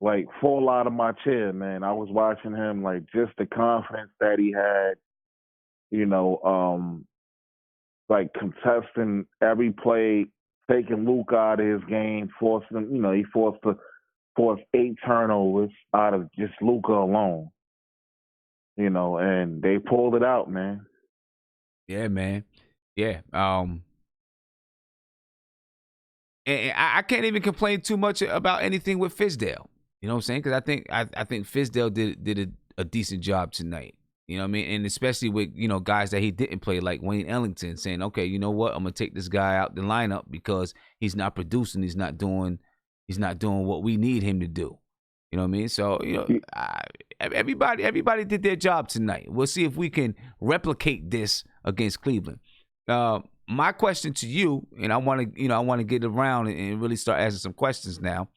like fall out of my chair, man. I was watching him, like, just the confidence that he had, like contesting every play, taking Luke out of his game, forcing him, he forced 8 turnovers out of just Luka alone. And they pulled it out, man. Yeah, man. Yeah. And I can't even complain too much about anything with Fizdale. You know what I'm saying? Because I think Fizdale did a decent job tonight. You know what I mean? And especially with, guys that he didn't play, like Wayne Ellington, saying, okay, you know what? I'm going to take this guy out the lineup because he's not producing. He's not doing what we need him to do. You know what I mean? So, everybody did their job tonight. We'll see if we can replicate this against Cleveland. My question to you, and I want to get around and really start asking some questions now.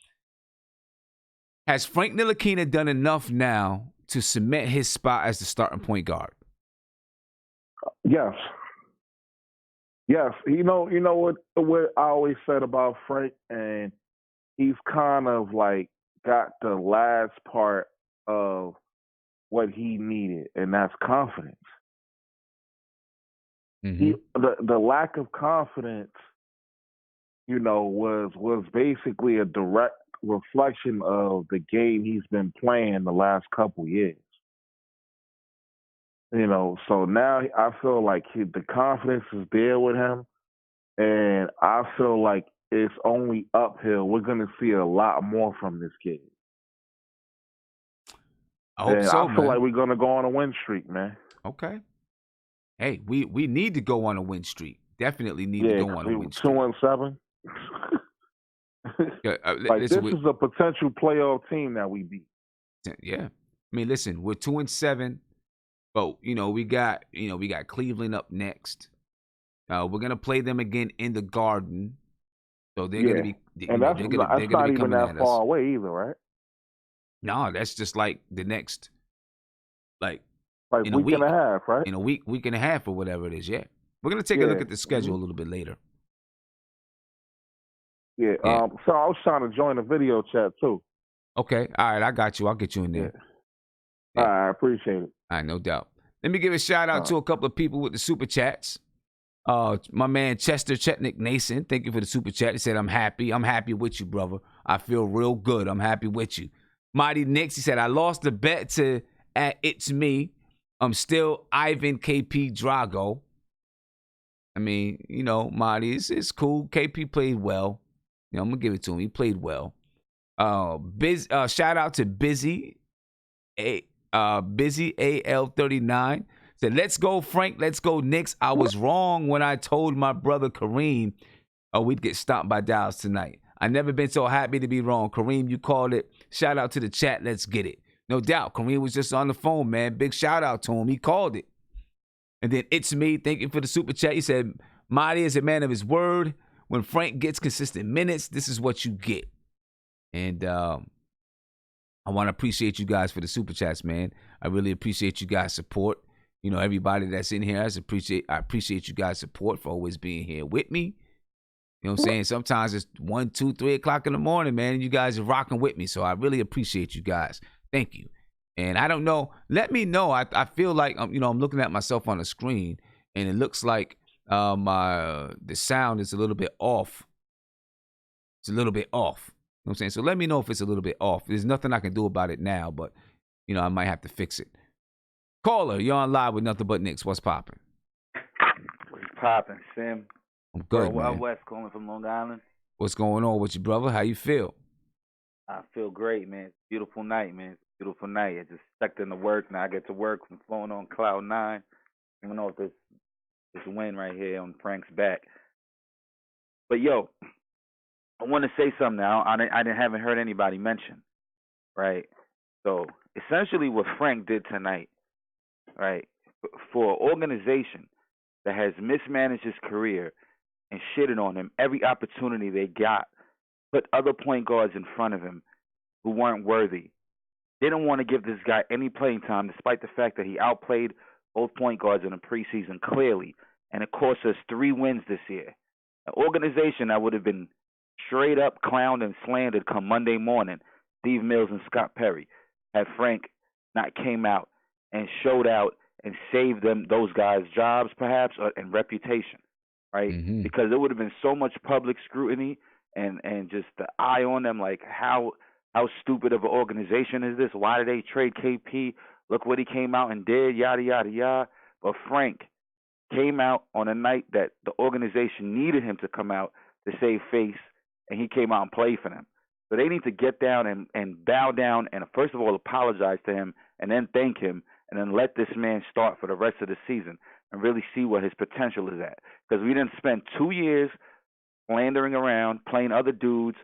Has Frank Ntilikina done enough now to cement his spot as the starting point guard? Yes. Yes. You know what I always said about Frank, and he's kind of like got the last part of what he needed, and that's confidence. Mm-hmm. The lack of confidence, was basically a direct reflection of the game he's been playing the last couple years. So now I feel like the confidence is there with him, and I feel like it's only uphill. We're going to see a lot more from this kid. I hope so, I feel man. like we're going to go on a win streak, man. Okay. Hey, we need to go on a win streak. Definitely need to go on a win streak. 2-7. Yeah, this is a potential playoff team that we beat. Yeah. I mean, listen, we're 2-7, but we got Cleveland up next. We're gonna play them again in the Garden, so they're gonna be. And that's not even that far away either, right? No, that's just like the next, week and a half, right? In a week and a half or whatever it is. Yeah, we're gonna take a look at the schedule a little bit later. Yeah. So I was trying to join the video chat too. Okay. All right. I got you. I'll get you in there. Yeah. All right. I appreciate it. All right. No doubt. Let me give a shout out to a couple of people with the super chats. My man Chester Chetnick Nason, thank you for the super chat. He said, I'm happy. I'm happy with you, brother. I feel real good. I'm happy with you. Mighty Knicks, he said, I lost the bet to It's Me. I'm still Ivan KP Drago. I mean, Mighty, it's cool. KP played well. I'm going to give it to him. He played well. Shout out to Busy AL39. Said, let's go, Frank. Let's go, Knicks. I was wrong when I told my brother Kareem we'd get stomped by Dallas tonight. I never been so happy to be wrong. Kareem, you called it. Shout out to the chat. Let's get it. No doubt. Kareem was just on the phone, man. Big shout out to him. He called it. And then It's Me. Thank you for the super chat. He said, Marty is a man of his word. When Frank gets consistent minutes, this is what you get. And I want to appreciate you guys for the super chats, man. I really appreciate you guys' support. Everybody that's in here, I appreciate you guys' support for always being here with me. You know what I'm saying? Sometimes it's 1, 2, 3 o'clock in the morning, man, and you guys are rocking with me. So I really appreciate you guys. Thank you. And I don't know. Let me know. I feel like I'm looking at myself on the screen, and it looks like the sound is a little bit off. It's a little bit off. You know what I'm saying? So let me know if it's a little bit off. There's nothing I can do about it now, but I might have to fix it. Caller, you're on live with Nothing But Knicks. What's popping? What's popping, Sim? I'm good, man. West calling from Long Island. What's going on with you, brother? How you feel? I feel great, man. It's a beautiful night, man. It's a beautiful night. I just stuck into work. Now I get to work. I'm flowing on cloud 9. Coming off this win right here on Frank's back. But, yo, I want to say something now. I haven't heard anybody mention, right? So, essentially what Frank did tonight, right, for an organization that has mismanaged his career and shitted on him every opportunity they got, put other point guards in front of him who weren't worthy. They didn't want to give this guy any playing time, despite the fact that he outplayed both point guards in the preseason clearly, and it cost us 3 wins this year. An organization that would have been straight up clowned and slandered come Monday morning, Steve Mills and Scott Perry, had Frank not came out and showed out and saved those guys' jobs perhaps and reputation, right? Mm-hmm. Because there would have been so much public scrutiny and just the eye on them, like how stupid of an organization is this? Why did they trade KP? Look what he came out and did, yada, yada, yada. But Frank came out on a night that the organization needed him to come out to save face, and he came out and played for them. So they need to get down and bow down and first of all apologize to him and then thank him and then let this man start for the rest of the season and really see what his potential is at. Because we didn't spend 2 years slandering around, playing other dudes,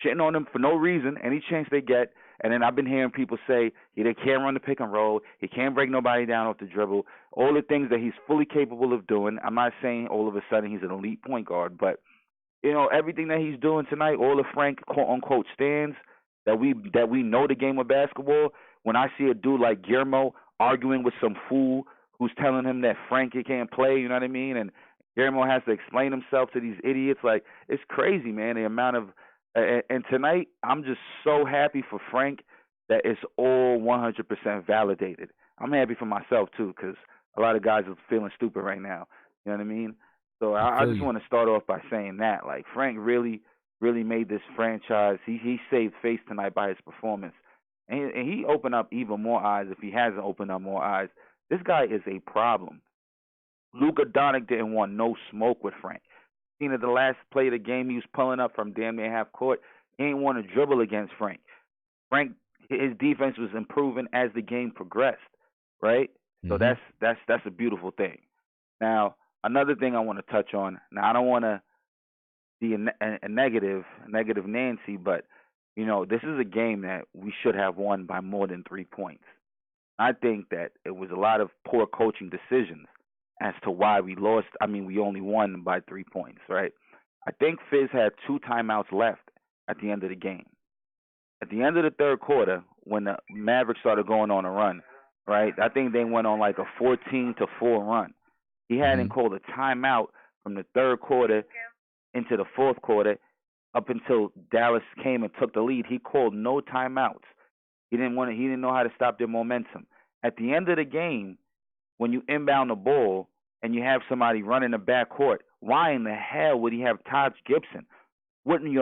shitting on them for no reason, any chance they get. And then I've been hearing people say he can't run the pick and roll, he can't break nobody down off the dribble, all the things that he's fully capable of doing. I'm not saying all of a sudden he's an elite point guard, but everything that he's doing tonight, all the Frank quote unquote stands that we know the game of basketball. When I see a dude like Guillermo arguing with some fool who's telling him that Frank can't play, you know what I mean? And Guillermo has to explain himself to these idiots. Like, it's crazy, man, the amount of And tonight, I'm just so happy for Frank that it's all 100% validated. I'm happy for myself too, because a lot of guys are feeling stupid right now. You know what I mean? So I I feel just you. want to start off by saying that, like, Frank really made this franchise. He saved face tonight by his performance, and he opened up even more eyes if he hasn't opened up more eyes. This guy is a problem. Luka Doncic didn't want no smoke with Frank. Seen at the last play of the game, he was pulling up from damn near half court. He ain't want to dribble against Frank. Frank, his defense was improving as the game progressed, right? So Hmm. that's a beautiful thing. Now, another thing I want to touch on. Now, I don't want to be a negative Nancy, but this is a game that we should have won by more than 3 points. I think that it was a lot of poor coaching decisions as to why we lost. I mean, we only won by 3 points, right? I think Fizz had 2 timeouts left at the end of the game. At the end of the third quarter, when the Mavericks started going on a run, right? I think they went on like a 14-4 run. He hadn't Hmm. called a timeout from the third quarter into the fourth quarter up until Dallas came and took the lead. He called no timeouts. He didn't know how to stop their momentum. At the end of the game, when you inbound the ball and you have somebody running the backcourt, why in the hell would he have Taj Gibson? What in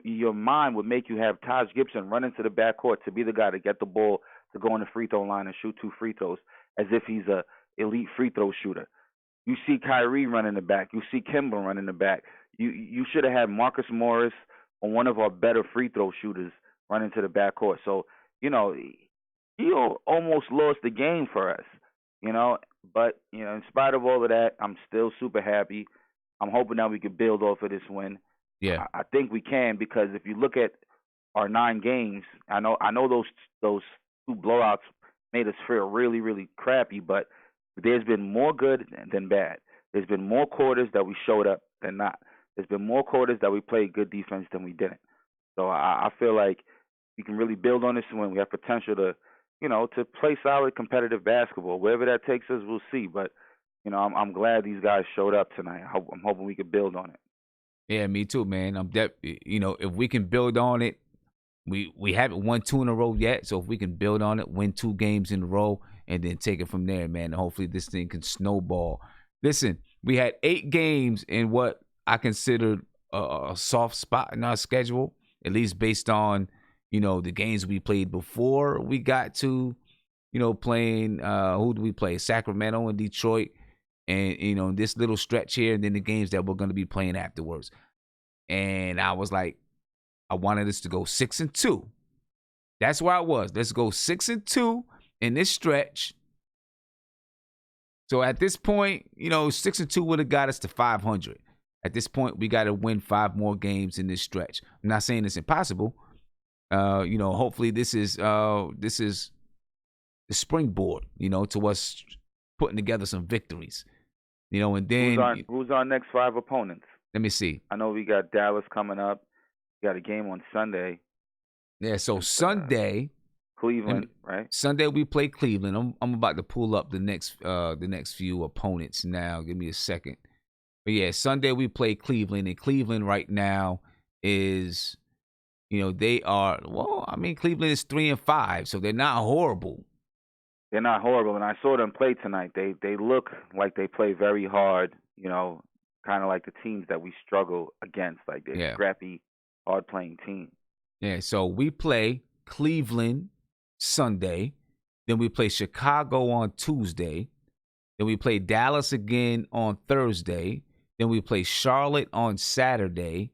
your mind would make you have Taj Gibson run into the backcourt to be the guy to get the ball to go on the free throw line and shoot 2 free throws as if he's a elite free throw shooter? You see Kyrie running the back. You see Kimber running the back. You should have had Marcus Morris or one of our better free throw shooters running to the backcourt. So he almost lost the game for us. But in spite of all of that, I'm still super happy. I'm hoping that we could build off of this win. Yeah. I think we can, because if you look at our 9 games, I know those 2 blowouts made us feel really, really crappy, but there's been more good than bad. There's been more quarters that we showed up than not. There's been more quarters that we played good defense than we didn't. So I feel like we can really build on this win. We have potential to play solid competitive basketball. Wherever that takes us, we'll see. But I'm glad these guys showed up tonight. I'm hoping we could build on it. Yeah, me too, man. If we can build on it, we haven't won 2 in a row yet. So if we can build on it, win 2 games in a row, and then take it from there, man. And hopefully this thing can snowball. Listen, we had 8 games in what I considered a soft spot in our schedule, at least based on the games we played before we got to playing. Who do we play? Sacramento and Detroit. And this little stretch here, and then the games that we're going to be playing afterwards. And I was like, I wanted us to go 6-2. That's where I was. Let's go 6-2 in this stretch. So at this point, 6-2 would have got us to 500. At this point, we got to win 5 more games in this stretch. I'm not saying it's impossible. Hopefully this is the springboard, to us putting together some victories. And then Who's our next 5 opponents? Let me see. I know we got Dallas coming up. We got a game on Sunday. Yeah, so Sunday, Cleveland, right? Sunday we play Cleveland. I'm about to pull up the next few opponents now. Give me a second. But yeah, Sunday we play Cleveland, and Cleveland right now is, they are Cleveland is 3-5, so they're not horrible. They're not horrible, and I saw them play tonight. They look like they play very hard, kind of like the teams that we struggle against, like they're scrappy, hard-playing teams. Yeah, so we play Cleveland Sunday, then we play Chicago on Tuesday, then we play Dallas again on Thursday, then we play Charlotte on Saturday,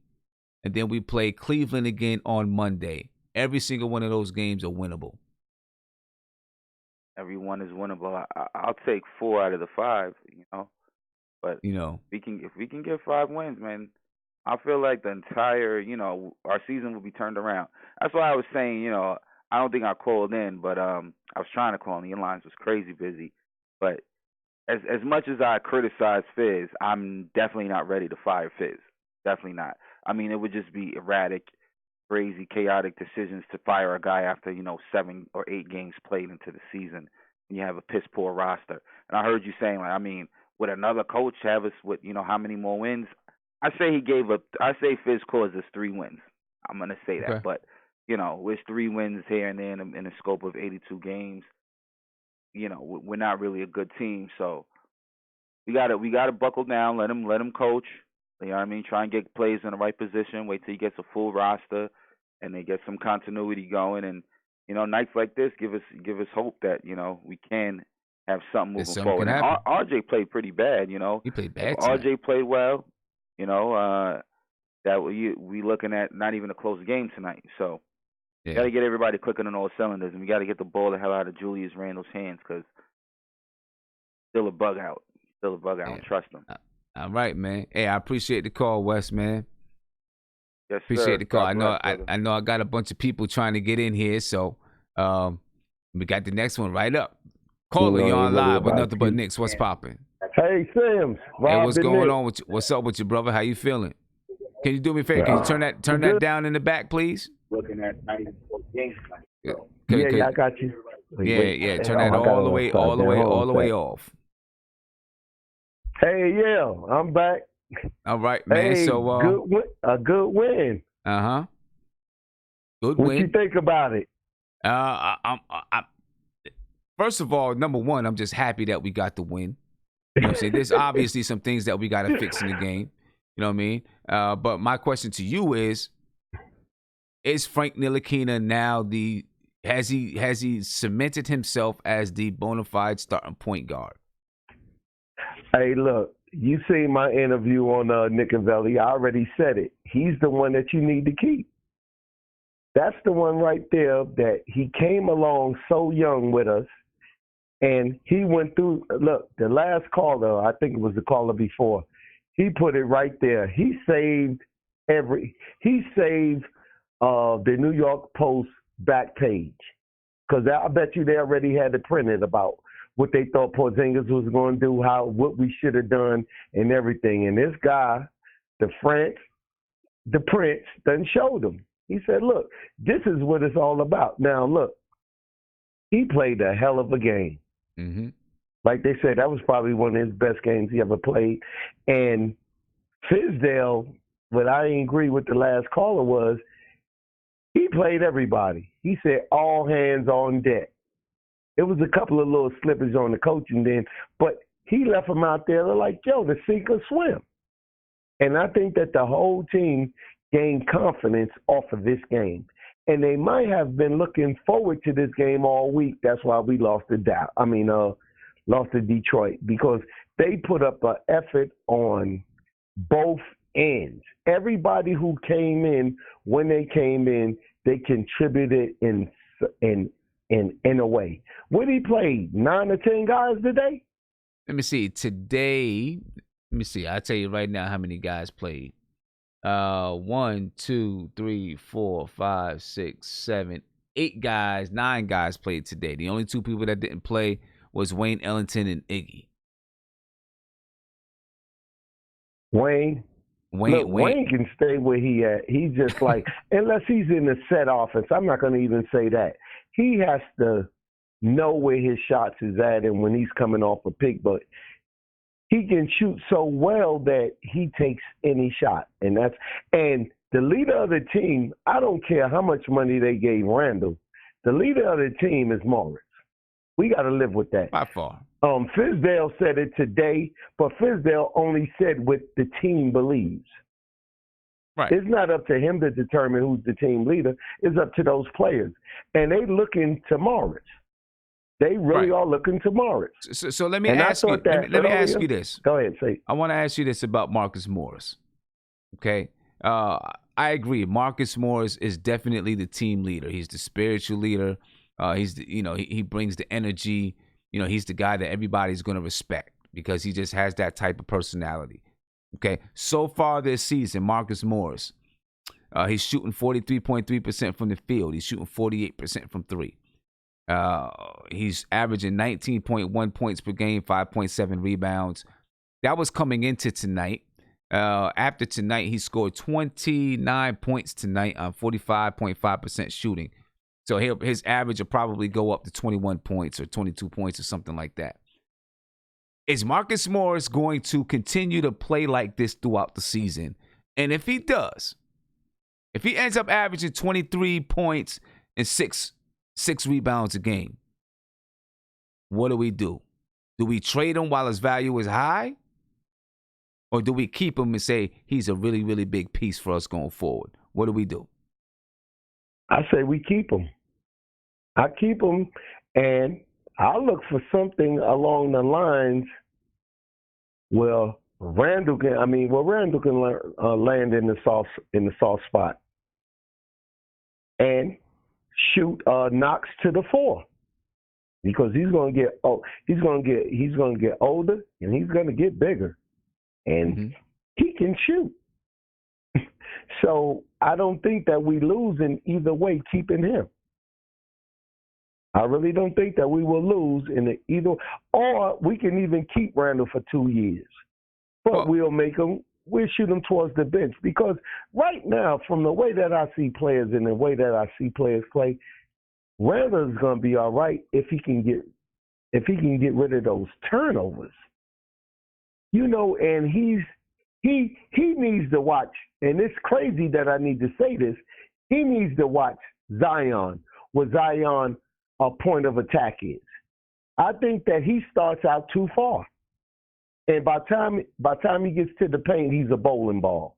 and then we play Cleveland again on Monday. Every single one of those games are winnable. Everyone is winnable. I'll take 4 out of the 5, But if we can get 5 wins, man, I feel like the entire, our season will be turned around. That's why I was saying, I don't think I called in, but I was trying to call in. The lines was crazy busy. But as much as I criticize Fizz, I'm definitely not ready to fire Fizz. Definitely not. I mean, it would just be erratic, crazy, chaotic decisions to fire a guy after 7 or 8 games played into the season, and you have a piss poor roster. And I heard you saying, would another coach have us with how many more wins? I say Fizz caused us 3 wins. I'm gonna say that. Okay. But with 3 wins here and there in a scope of 82 games, we're not really a good team. So we gotta buckle down. Let him coach. You know what I mean? Try and get players in the right position. Wait till he gets a full roster, and they get some continuity going. And nights like this give us hope that we can have something moving something forward. can And happen. RJ played pretty bad. He played If bad tonight. RJ played well, that we looking at not even a close game tonight. So Yeah. got to get everybody clicking on all cylinders, and we got to get the ball the hell out of Julius Randle's hands because still a bug out. Still a bug out. I don't trust him. All right, man. Hey, I appreciate the call, Wes, man. Yes, Appreciate sir. the call. God bless, I know I got a bunch of people trying to get in here, so we got the next one right up. Caller, you on live with Nothing But Knicks. What's popping? Hey, Sims. Hey, what's going on with you? What's up with you, brother? How you feeling? Can you do me a favor? Can you turn that down in the back, please? Looking at 94 games. Yeah, I got you. Yeah. Turn that all the way off. Hey, yeah, I'm back. All right, man. Hey, So a good win. Good what win. You think about it? First of all, number one, I'm just happy that we got the win. You know what I'm saying? There's obviously some things that we got to fix in the game. You know what I mean? But my question to you is Frank Ntilikina now has he cemented himself as the bona fide starting point guard? Hey, look, you seen my interview on Nick and Velli. I already said it. He's the one that you need to keep. That's the one right there that he came along so young with us, and he went through. Look, the last caller, I think it was the caller before, he put it right there. He saved the New York Post back page, because I bet you they already had it printed about what they thought Porzingis was going to do, what we should have done, and everything. And this guy, the Prince, done showed him. He said, look, this is what it's all about. Now, look, he played a hell of a game. Mm-hmm. Like they said, that was probably one of his best games he ever played. And Fizdale, what I agree with the last caller was, he played everybody. He said all hands on deck. It was a couple of little slippage on the coaching then, but he left them out there like, yo, to sink or swim. And I think that the whole team gained confidence off of this game. And they might have been looking forward to this game all week. That's why we lost to Detroit, because they put up an effort on both ends. Everybody who came in, when they came in, they contributed in a way. What he played, 9 or 10 guys today? Let me see. Today, I'll tell you right now how many guys played. 1, 2, 3, 4, 5, 6, 7, 8 guys, 9 guys played today. The only 2 people that didn't play was Wayne Ellington and Iggy. Wayne can stay where he at. He's just like, unless he's in the set offense, I'm not going to even say that. He has to know where his shots is at and when he's coming off a pick, but he can shoot so well that he takes any shot. And the leader of the team, I don't care how much money they gave Randall, the leader of the team is Morris. We got to live with that. By far. Fizdale said it today, but Fizdale only said what the team believes. Right. It's not up to him to determine who's the team leader. It's up to those players. And they looking to Morris. They really are looking to Morris. So let me ask you. Let me ask you this. Go ahead, say. I want to ask you this about Marcus Morris. Okay. I agree. Marcus Morris is definitely the team leader. He's the spiritual leader. He brings the energy. He's the guy that everybody's going to respect because he just has that type of personality. Okay. So far this season, Marcus Morris, he's shooting 43.3% from the field. He's shooting 48% from 3. He's averaging 19.1 points per game, 5.7 rebounds. That was coming into tonight. After tonight, he scored 29 points tonight on 45.5% shooting. So his average will probably go up to 21 points or 22 points or something like that. Is Marcus Morris going to continue to play like this throughout the season? And if he does, If he ends up averaging 23 points and six rebounds a game, what do we do? Do we trade him while his value is high? Or do we keep him and say he's a really, really big piece for us going forward? What do we do? I say we keep him. I keep him, and I'll look for something along the lines where Randall can land in the soft spot and shoot Knox to the 4, because he's going to get older and he's going to get bigger, and he can shoot. So I don't think that we lose in either way keeping him. I really don't think that we will lose in either, or we can even keep Randall for 2 years. But we'll shoot him towards the bench, because right now, from the way that I see players and the way that I see players play, Randall is going to be all right if he can get rid of those turnovers. And he needs to watch, and it's crazy that I need to say this, he needs to watch Zion, what Zion a point of attack is. I think that he starts out too far. And by the time he gets to the paint, he's a bowling ball.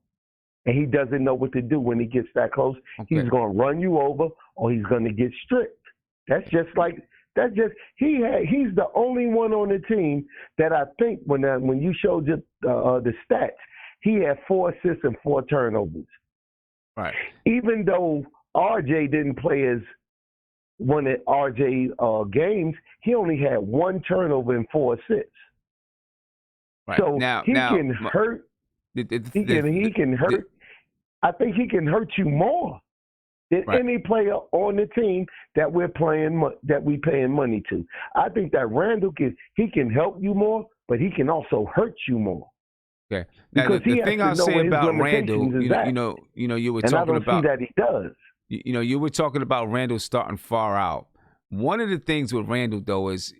And he doesn't know what to do when he gets that close. Okay. He's going to run you over, or he's going to get stripped. He's the only one on the team that I think when you showed the stats, he had 4 assists and 4 turnovers. Right. Even though RJ didn't play as one of RJ games, he only had 1 turnover and 4 assists. Right. So he can hurt. He can hurt. I think he can hurt you more than any player on the team that we're paying money to. I think that Randall can help you more, but he can also hurt you more. Okay. Now the thing I'll say about Randall, you were talking about that he does. You were talking about Randall starting far out. One of the things with Randall though is,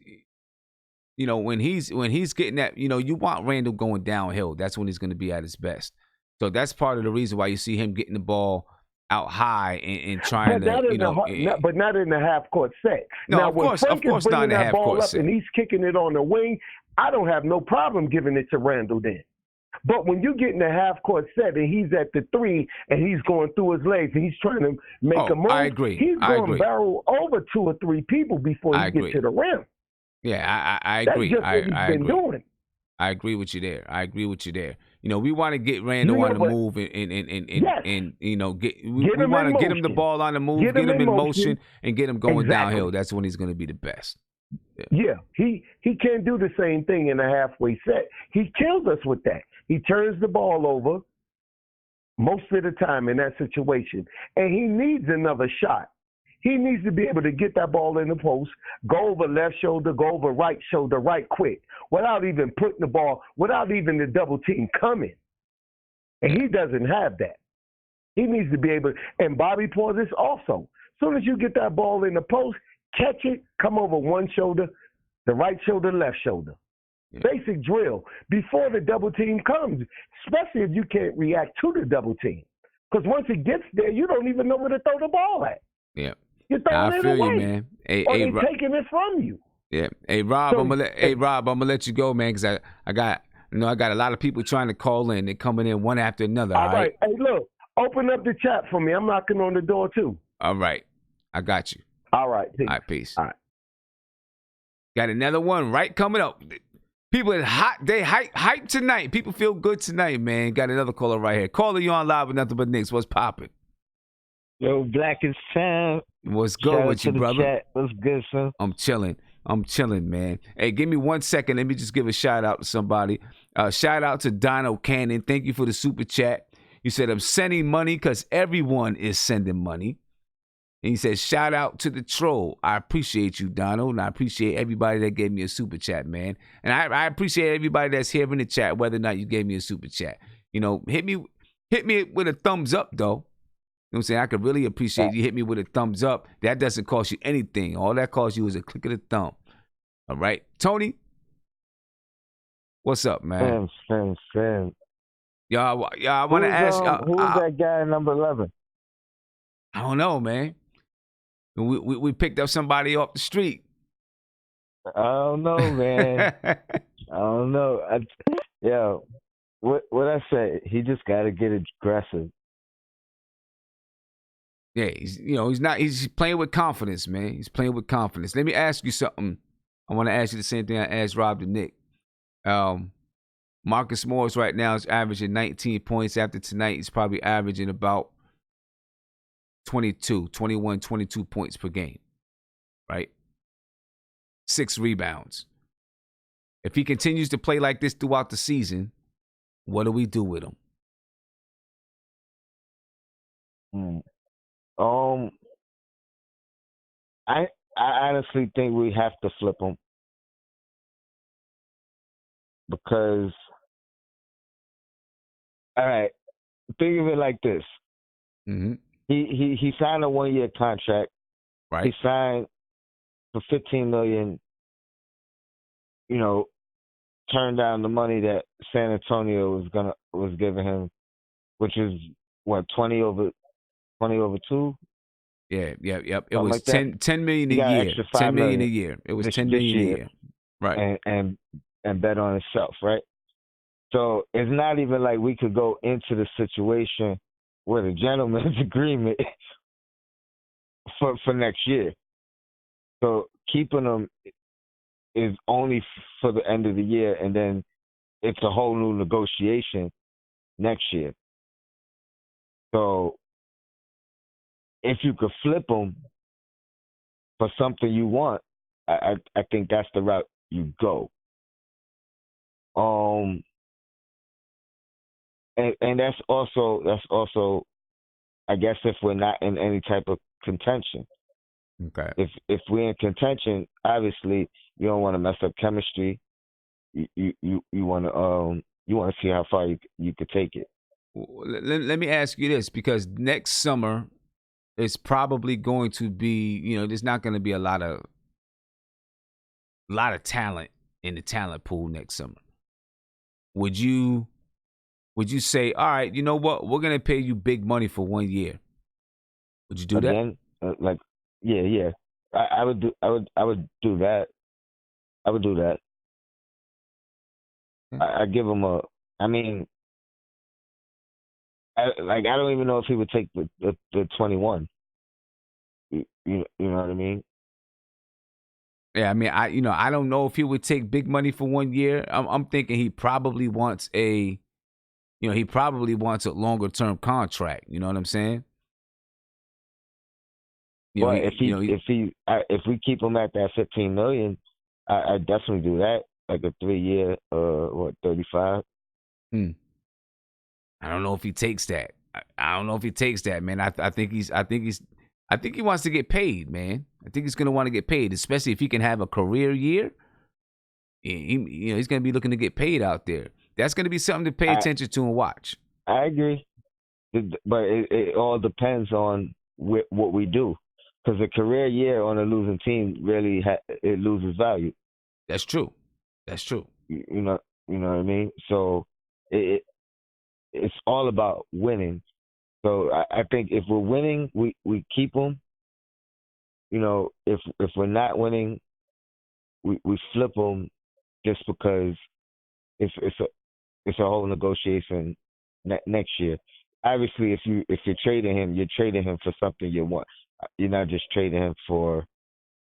when he's getting that, you want Randall going downhill. That's when he's going to be at his best. So that's part of the reason why you see him getting the ball out high and trying but not in the half court set. No, now, of course not in the half court set. And he's kicking it on the wing, I don't have no problem giving it to Randall then. But when you get in the half court set and he's at the 3 and he's going through his legs and he's trying to make a move, I agree. He's going to barrel over 2 or 3 people before he gets to the rim. Yeah, I agree. That's just what he's been doing. I agree with you there. We want to get Randall on the move and we want to get him the ball on the move, get him in motion, and get him going downhill. That's when he's going to be the best. Yeah, he can't do the same thing in a halfway set. He kills us with that. He turns the ball over most of the time in that situation, and he needs another shot. He needs to be able to get that ball in the post, go over left shoulder, go over right shoulder right quick, without even putting the ball, without even the double team coming. And he doesn't have that. He needs to be able, and Bobby Portis also. As soon as you get that ball in the post, catch it, come over one shoulder, the right shoulder, left shoulder. Yeah. Basic drill before the double team comes, especially if you can't react to the double team. Because once it gets there, you don't even know where to throw the ball at. Yeah. You're throwing it away. You, man. Or they're taking it from you. Yeah. Hey, Rob, I'm gonna let you go, man, because I got a lot of people trying to call in. They're coming in one after another. All right. Hey, look, open up the chat for me. I'm knocking on the door too. All right. I got you. All right. Peace. All right, peace. All right. Got another one coming up. People are hot. They hype tonight. People feel good tonight, man. Got another caller right here. Caller, you on live with nothing but Knicks. What's popping? Yo, Black is champ. What's good with you, brother? Chat. What's good, son? I'm chilling, man. Hey, give me 1 second. Let me just give a shout out to somebody. Shout out to Dono Cannon. Thank you for the super chat. You said I'm sending money because everyone is sending money. And he said, shout out to the troll. I appreciate you, Donald, and I appreciate everybody that gave me a super chat, man. And I appreciate everybody that's here in the chat, whether or not you gave me a super chat. Hit me with a thumbs up, though. You know what I'm saying? I could really appreciate you hit me with a thumbs up. That doesn't cost you anything. All that costs you is a click of the thumb. All right? Tony? What's up, man? Sam. Y'all I want to ask. Who's that guy at number 11? I don't know, man. We picked up somebody off the street. I don't know, man. I don't know. What I say? He just got to get aggressive. Yeah, he's playing with confidence, man. He's playing with confidence. Let me ask you something. I want to ask you the same thing I asked Rob the Nick. Marcus Morris right now is averaging 19 points. After tonight, he's probably averaging about 22 points per game, right? 6 rebounds. If he continues to play like this throughout the season, what do we do with him? I honestly think we have to flip him because, all right, think of it like this. Mm-hmm. He signed a 1-year contract. Right. He signed for $15 million. You know, turned down the money that San Antonio was giving him, which is what, 20 over 2. Yeah. It Something was like that. 10 million a He got year. extra $5 $10 million a million year. It was this 10 million a year. year. Right. And bet on himself, right? So it's not even like we could go into the situation with a gentleman's agreement for next year. So keeping him is only for the end of the year, and then it's a whole new negotiation next year. So if you could flip them for something you want, I think that's the route you go. And that's also, I guess, if we're not in any type of contention. Okay. If we're in contention, obviously you don't want to mess up chemistry. You want to see how far you could take it. Let me ask you this, because next summer is probably going to be, there's not going to be a lot of talent in the talent pool next summer. Would you say, all right, you know what, we're going to pay you big money for 1 year? Would you do Again, that? Yeah. I would do that. I would do that. I give him I don't even know if he would take the 21. You know what I mean? Yeah, I don't know if he would take big money for 1 year. I'm thinking he probably wants a longer term contract. You know what I'm saying? Well, if we keep him at that $15 million, I definitely do that. Like a 3-year, 35. I don't know if he takes that. I don't know if he takes that, man. I think he wants to get paid, man. I think he's gonna want to get paid, especially if he can have a career year. He's gonna be looking to get paid out there. That's gonna be something to pay attention to and watch. I agree, but it all depends on what we do, because a career year on a losing team really it loses value. That's true. You know what I mean? So it's all about winning. So I think if we're winning, we keep them. If we're not winning, we flip them, just because it's a whole negotiation next year. Obviously, if you're trading him, you're trading him for something you want. You're not just trading him for,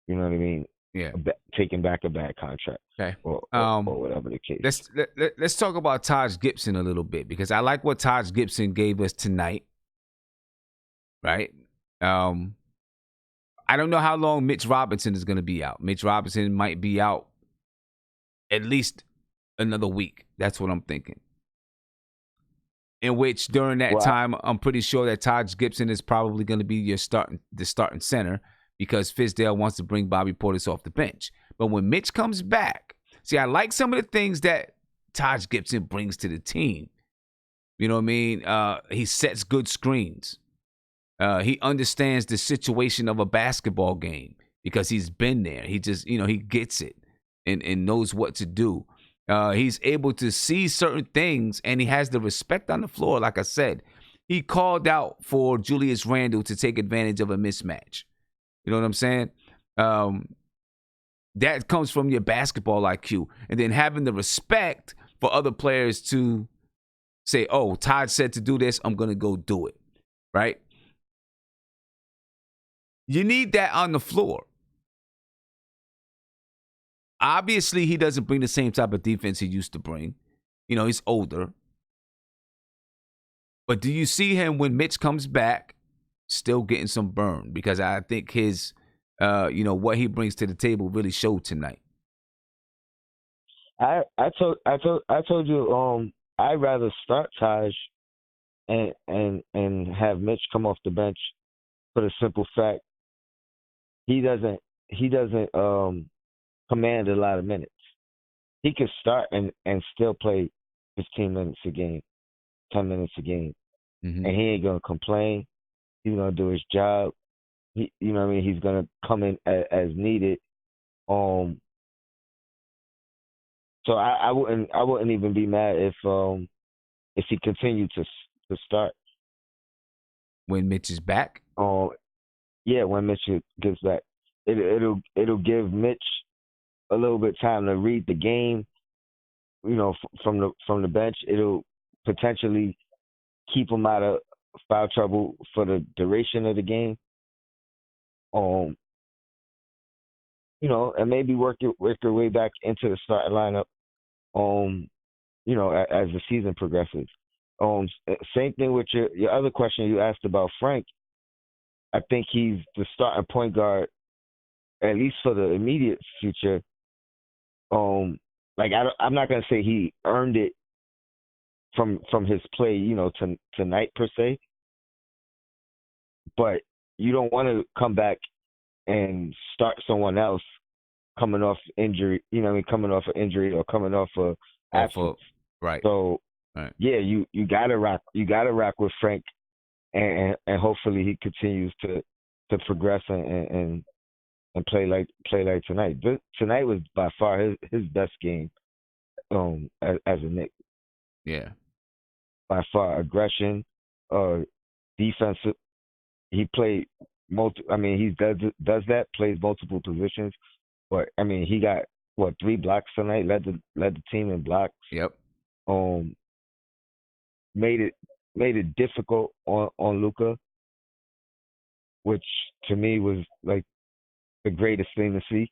you know what I mean? Yeah. Taking back a bad contract. Okay. Or whatever the case. Let's talk about Taj Gibson a little bit, because I like what Taj Gibson gave us tonight. Right. I don't know how long Mitch Robinson is going to be out. Mitch Robinson might be out at least another week. That's what I'm thinking. In which, during that time, I'm pretty sure that Taj Gibson is probably going to be the starting center, because Fizdale wants to bring Bobby Portis off the bench. But when Mitch comes back, see, I like some of the things that Taj Gibson brings to the team. You know what I mean? He sets good screens. He understands the situation of a basketball game because he's been there. He just, he gets it and knows what to do. He's able to see certain things, and he has the respect on the floor. Like I said, He called out for Julius Randle to take advantage of a mismatch. You know what I'm saying? That comes from your basketball IQ. And then having the respect for other players to say, oh, Todd said to do this, I'm going to go do it, right? You need that on the floor. Obviously, he doesn't bring the same type of defense he used to bring. You know, he's older. But do you see him when Mitch comes back still getting some burn? Because I think his, what he brings to the table really showed tonight. I told you I'd rather start Taj and have Mitch come off the bench for the simple fact he doesn't command a lot of minutes. He can start and still play 15 minutes a game, 10 minutes a game, and he ain't gonna complain. He's gonna do his job. He's gonna come in as needed. So I wouldn't even be mad if he continued to start when Mitch is back. Yeah, when Mitch gets back, it'll give Mitch a little bit of time to read the game. You know, from the bench, it'll potentially keep him out of foul trouble for the duration of the game. And maybe work your way back into the starting lineup. As the season progresses. Same thing with your other question you asked about Frank. I think he's the starting point guard, at least for the immediate future. I'm not gonna say he earned it from his play, tonight per se. But you don't want to come back and start someone else coming off injury, coming off an injury or coming off a absence. Right. So yeah, you gotta rock with Frank, and hopefully he continues to progress and play like tonight. Tonight was by far his best game as a Knick. Yeah. By far, aggression, defensive. He played he does that, plays multiple positions. But he got 3 blocks tonight. Led the team in blocks. Yep. Made it difficult on Luka, which to me was like the greatest thing to see.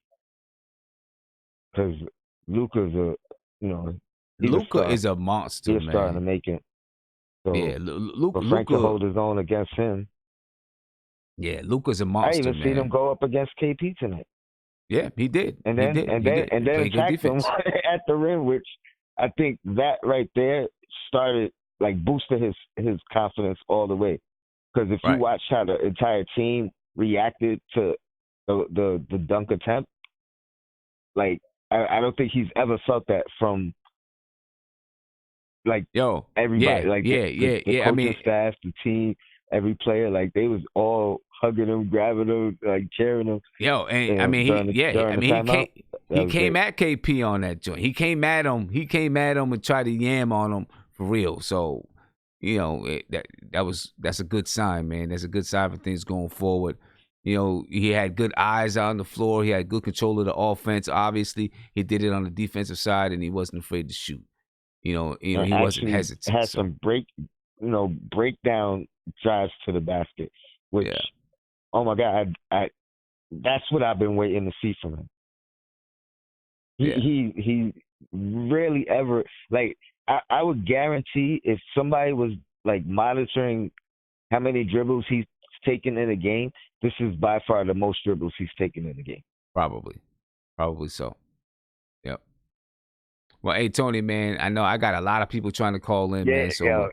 Because Luka's Luka is a monster, he's starting to make it. So yeah, for Frank to hold his own against him. Yeah, Luka's a monster. I even seen him go up against KP tonight. Yeah, he did. And then attacked him at the rim, which I think that right there started boosted his confidence all the way. Because if you watch how the entire team reacted to the dunk attempt, I don't think he's ever felt that from everybody. The coaching staff, the team, every player, they was all hugging him, grabbing him, cheering him. He came at KP on that joint. He came at him and tried to yam on him for real. So, that's a good sign, man. That's a good sign for things going forward. He had good eyes on the floor. He had good control of the offense. Obviously, he did it on the defensive side, and he wasn't afraid to shoot. He wasn't hesitant. Had some breakdown drives to the basket, which, oh my God, that's what I've been waiting to see from him. He rarely ever I would guarantee if somebody was monitoring how many dribbles he's taken in a game, this is by far the most dribbles he's taken in a game. Probably so. Yep. Well, hey Tony, man, I know I got a lot of people trying to call in, man. So your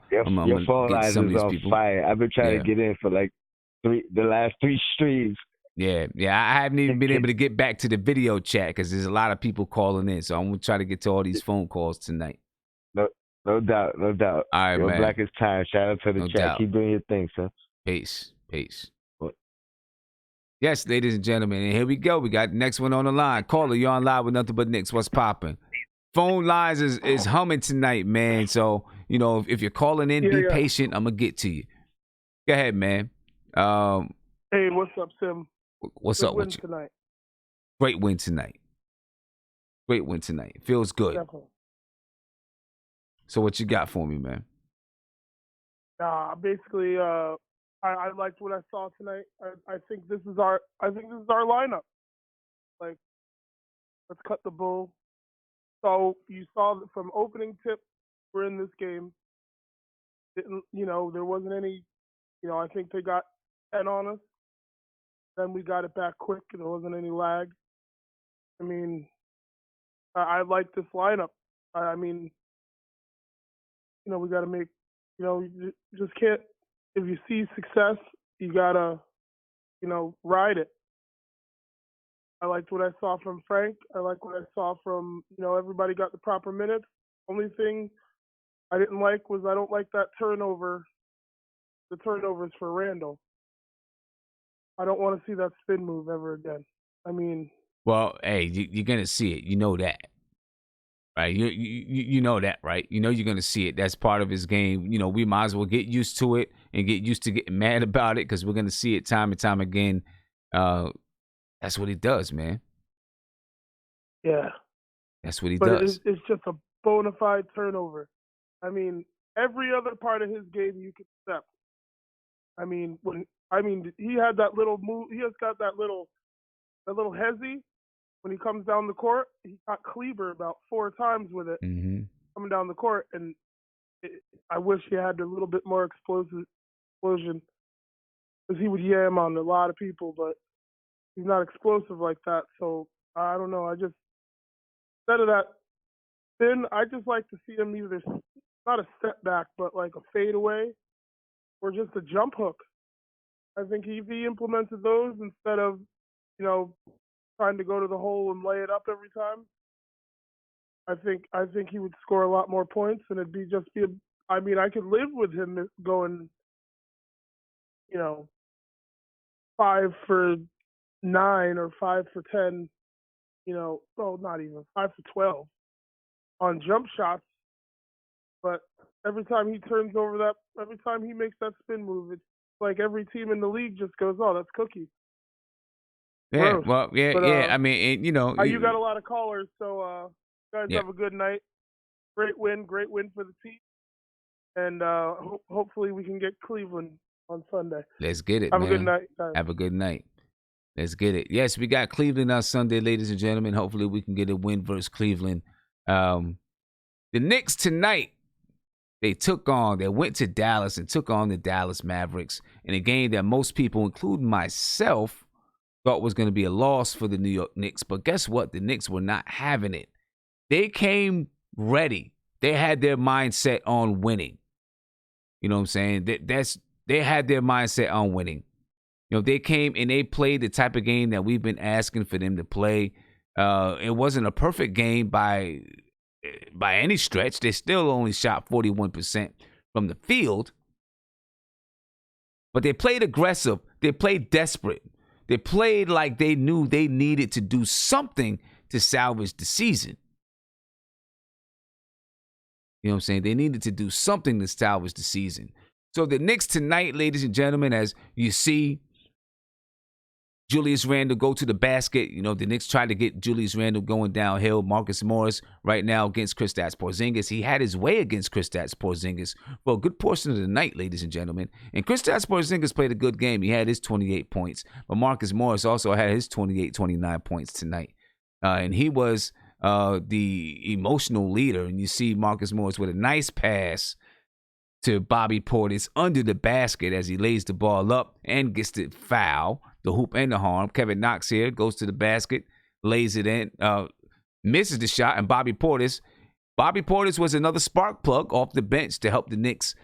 phone line is on fire. I've been trying to get in for the last 3 streams. Yeah. I haven't even been able to get back to the video chat because there's a lot of people calling in. So I'm gonna try to get to all these phone calls tonight. No doubt. All right, man. Blackest time. Shout out to the chat. Keep doing your thing, son. Peace. Yes, ladies and gentlemen, and here we go. We got the next one on the line. Caller, you're on live with Nothing But Knicks. What's popping? Phone lines is humming tonight, man. So, if you're calling in, be patient. I'm going to get to you. Go ahead, man. Hey, what's up, Sim? What's Good up win with you? tonight. Great win tonight. Great win tonight. Feels good. Definitely. So what you got for me, man? Basically, I liked what I saw tonight. I think this is our lineup. Like, let's cut the bull. So you saw that from opening tip, we're in this game. There wasn't any. I think they got 10 on us. Then we got it back quick. There wasn't any lag. I mean, I like this lineup. I mean, we got to make. You just can't. If you see success, you gotta, ride it. I liked what I saw from Frank. I like what I saw from, everybody got the proper minutes. Only thing I didn't like was I don't like that turnover. The turnovers for Randall. I don't want to see that spin move ever again. I mean. Well, hey, you're gonna see it. You know that, right? You know that, right? You know you're gonna see it. That's part of his game. We might as well get used to it and get used to getting mad about it because we're gonna see it time and time again. That's what he does, man. Yeah. That's what he does. It's just a bona fide turnover. I mean, every other part of his game you can accept. I mean, he had that little move. He has got that little hezzy when he comes down the court. He got Kleber about 4 times with it coming down the court, and I wish he had a little bit more explosion because he would yam on a lot of people, but he's not explosive like that. So I don't know. I just instead of that spin, I just like to see him either not a step back, but like a fadeaway or just a jump hook. I think if he implemented those instead of, trying to go to the hole and lay it up every time, I think he would score a lot more points, and it'd be. I mean, I could live with him going, 5 for 9 or 5 for 10. Not even 5 for 12 on jump shots. But every time he every time he makes that spin move, it's like every team in the league just goes, "Oh, that's cookie." Yeah, Gross. well, yeah, But, yeah. I mean, you got a lot of callers, so guys have a good night. Great win for the team, and hopefully we can get Cleveland on Sunday. Let's get it, Have man. a good night, guys. Have a good night. Let's get it. Yes, we got Cleveland on Sunday, ladies and gentlemen. Hopefully we can get a win versus Cleveland. The Knicks tonight, they went to Dallas and took on the Dallas Mavericks in a game that most people, including myself, thought was going to be a loss for the New York Knicks. But guess what? The Knicks were not having it. They came ready. They had their mindset on winning. You know what I'm saying? They had their mindset on winning. They came and they played the type of game that we've been asking for them to play. It wasn't a perfect game by any stretch. They still only shot 41% from the field. But they played aggressive. They played desperate. They played like they knew they needed to do something to salvage the season. You know what I'm saying? They needed to do something to salvage the season. So the Knicks tonight, ladies and gentlemen, as you see Julius Randle go to the basket. The Knicks tried to get Julius Randle going downhill. Marcus Morris right now against Kristaps Porzingis. He had his way against Kristaps Porzingis for a good portion of the night, ladies and gentlemen. And Kristaps Porzingis played a good game. He had his 28 points. But Marcus Morris also had his 28, 29 points tonight. And he was the emotional leader. And you see Marcus Morris with a nice pass to Bobby Portis under the basket as he lays the ball up and gets the foul, the hoop and the harm. Kevin Knox here goes to the basket, lays it in, misses the shot, and Bobby Portis was another spark plug off the bench to help the Knicks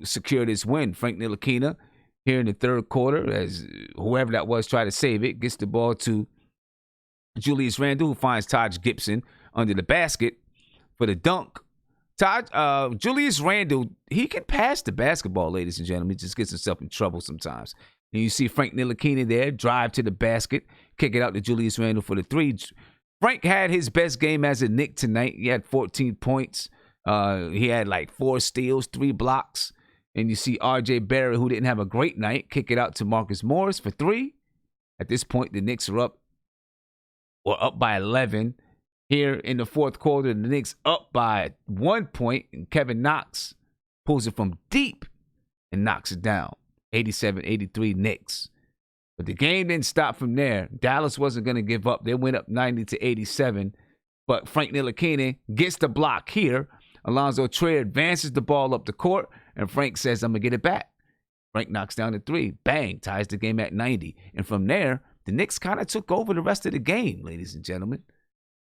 secure this win. Frank Ntilikina here in the third quarter, as whoever that was tried to save it, gets the ball to Julius Randle, who finds Taj Gibson under the basket for the dunk. Julius Randle, he can pass the basketball, ladies and gentlemen. He just gets himself in trouble sometimes. And you see Frank Ntilikina there, drive to the basket, kick it out to Julius Randle for the three. Frank had his best game as a Knick tonight. He had 14 points. He had like 4 steals, 3 blocks. And you see R.J. Barrett, who didn't have a great night, kick it out to Marcus Morris for 3. At this point, the Knicks are up by 11. Here in the fourth quarter, the Knicks up by 1 point, and Kevin Knox pulls it from deep and knocks it down. 87-83 Knicks. But the game didn't stop from there. Dallas wasn't going to give up. They went up 90-87. But Frank Ntilikina gets the block here. Alonzo Trier advances the ball up the court, and Frank says, I'm going to get it back. Frank knocks down the 3. Bang, ties the game at 90. And from there, the Knicks kind of took over the rest of the game, ladies and gentlemen,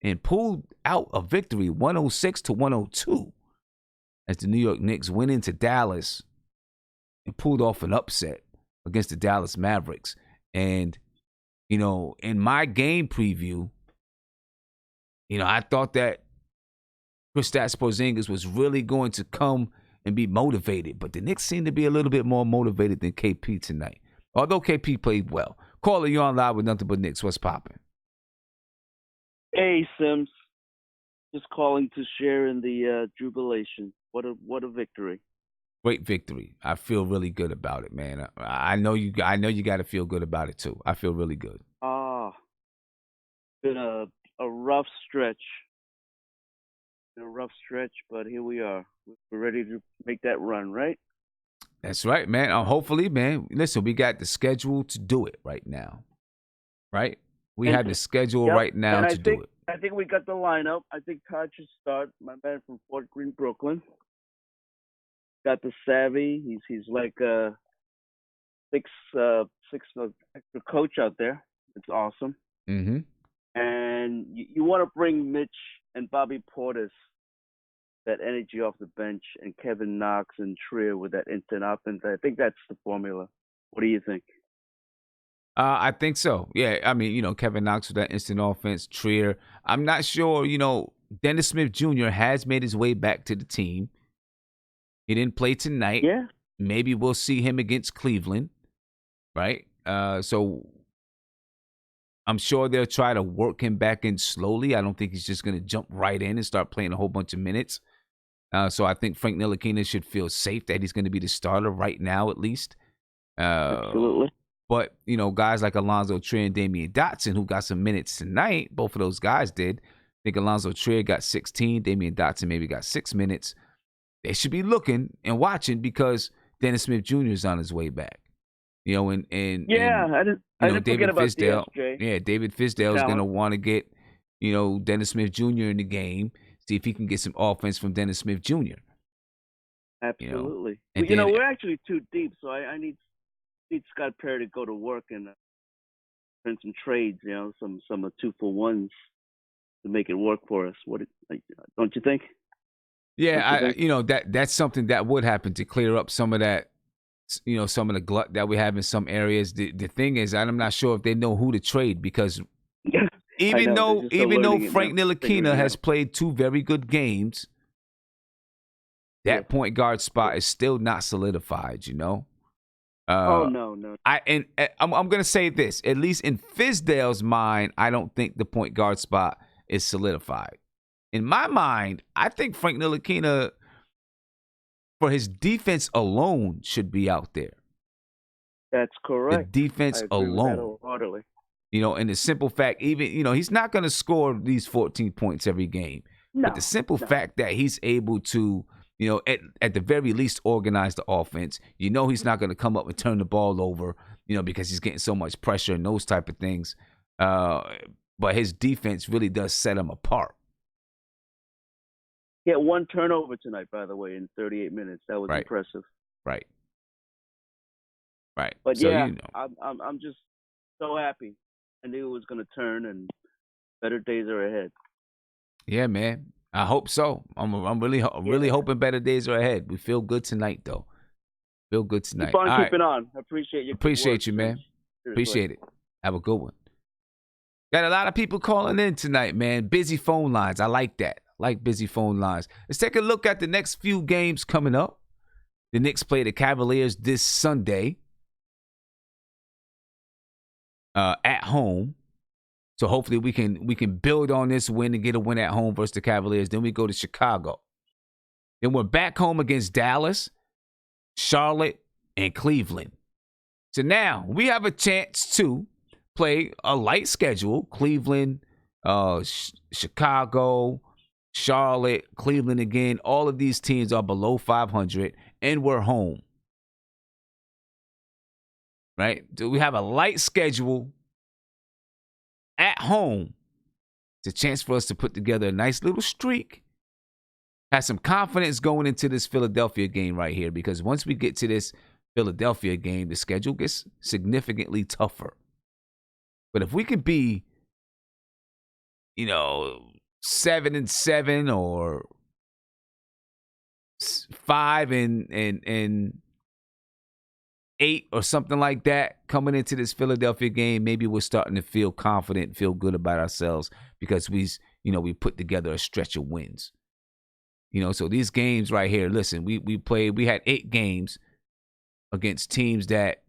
and pulled out a victory 106-102 as the New York Knicks went into Dallas and pulled off an upset against the Dallas Mavericks. And, you know, in my game preview, you know, I thought that Kristaps Porzingis was really going to come and be motivated, but the Knicks seem to be a little bit more motivated than KP tonight. Although KP played well. Caller, you're on live with Nothing But Knicks. What's popping? Hey, Sims. Just calling to share in the jubilation. What a victory. Great victory. I feel really good about it, man. I know you got to feel good about it too. I feel really good. Been a rough stretch. But here we are. We're ready to make that run, right? That's right, man. Hopefully, man. Listen, we got the schedule to do it right now. Right? We have the schedule right now to do it. I think we got the lineup. I think Todd should start. My man from Fort Greene, Brooklyn. Got the savvy. He's like a six extra coach out there. It's awesome. Mm-hmm. And you want to bring Mitch and Bobby Portis, that energy off the bench, and Kevin Knox and Trier with that instant offense. I think that's the formula. What do you think? I think so. Yeah, I mean, you know, Kevin Knox with that instant offense, Trier. I'm not sure, you know, Dennis Smith Jr. has made his way back to the team. He didn't play tonight. Yeah. Maybe we'll see him against Cleveland, right? So I'm sure they'll try to work him back in slowly. I don't think he's just going to jump right in and start playing a whole bunch of minutes. So I think Frank Ntilikina should feel safe that he's going to be the starter right now, at least. Absolutely. But, you know, guys like Alonzo Trier and Damian Dotson, who got some minutes tonight, both of those guys did. I think Alonzo Trier got 16. Damian Dotson maybe got 6 minutes. They should be looking and watching because Dennis Smith Jr. is on his way back. You know, and I didn't forget about DSJ. Yeah, David Fisdale is going to want to get, you know, Dennis Smith Jr. in the game, see if he can get some offense from Dennis Smith Jr. Absolutely. You know, we're actually too deep, so I need Scott Perry to go to work and print some trades, you know, some 2-for-1s to make it work for us. Don't you think? Yeah, you know, that's something that would happen to clear up some of that, you know, some of the glut that we have in some areas. The thing is, I'm not sure if they know who to trade because even though Frank Ntilikina has played 2 very good games, that point guard spot is still not solidified, you know. No. I'm gonna say this, at least in Fizdale's mind, I don't think the point guard spot is solidified. In my mind, I think Frank Ntilikina, for his defense alone, should be out there. That's correct. The defense alone. You know, and the simple fact, even, you know, he's not going to score these 14 points every game. No, but the simple fact that he's able to, you know, at the very least organize the offense, you know, he's not going to come up and turn the ball over, you know, because he's getting so much pressure and those type of things. But his defense really does set him apart. He had 1 turnover tonight, by the way, in 38 minutes. That was impressive. Right. But so, yeah, you know. I'm just so happy. I knew it was going to turn, and better days are ahead. Yeah, man. I hope so. I'm really hoping better days are ahead. We feel good tonight, though. Feel good tonight. Keep on keeping on. I appreciate you. Appreciate you, man. Appreciate it. Have a good one. Got a lot of people calling in tonight, man. Busy phone lines. I like that. Like busy phone lines. Let's take a look at the next few games coming up. The Knicks play the Cavaliers this Sunday at home. So hopefully we can build on this win and get a win at home versus the Cavaliers. Then we go to Chicago. Then we're back home against Dallas. Charlotte, and Cleveland. So now we have a chance to play a light schedule. Cleveland, Chicago, Charlotte, Cleveland again. All of these teams are below 500, and we're home. Right? So we have a light schedule at home. It's a chance for us to put together a nice little streak. Have some confidence going into this Philadelphia game right here, because once we get to this Philadelphia game, the schedule gets significantly tougher. But if we could be, 7-7 or 5-8 or something like that coming into this Philadelphia game, maybe we're starting to feel confident, feel good about ourselves because we put together a stretch of wins. So these games right here, listen, we had 8 games against teams that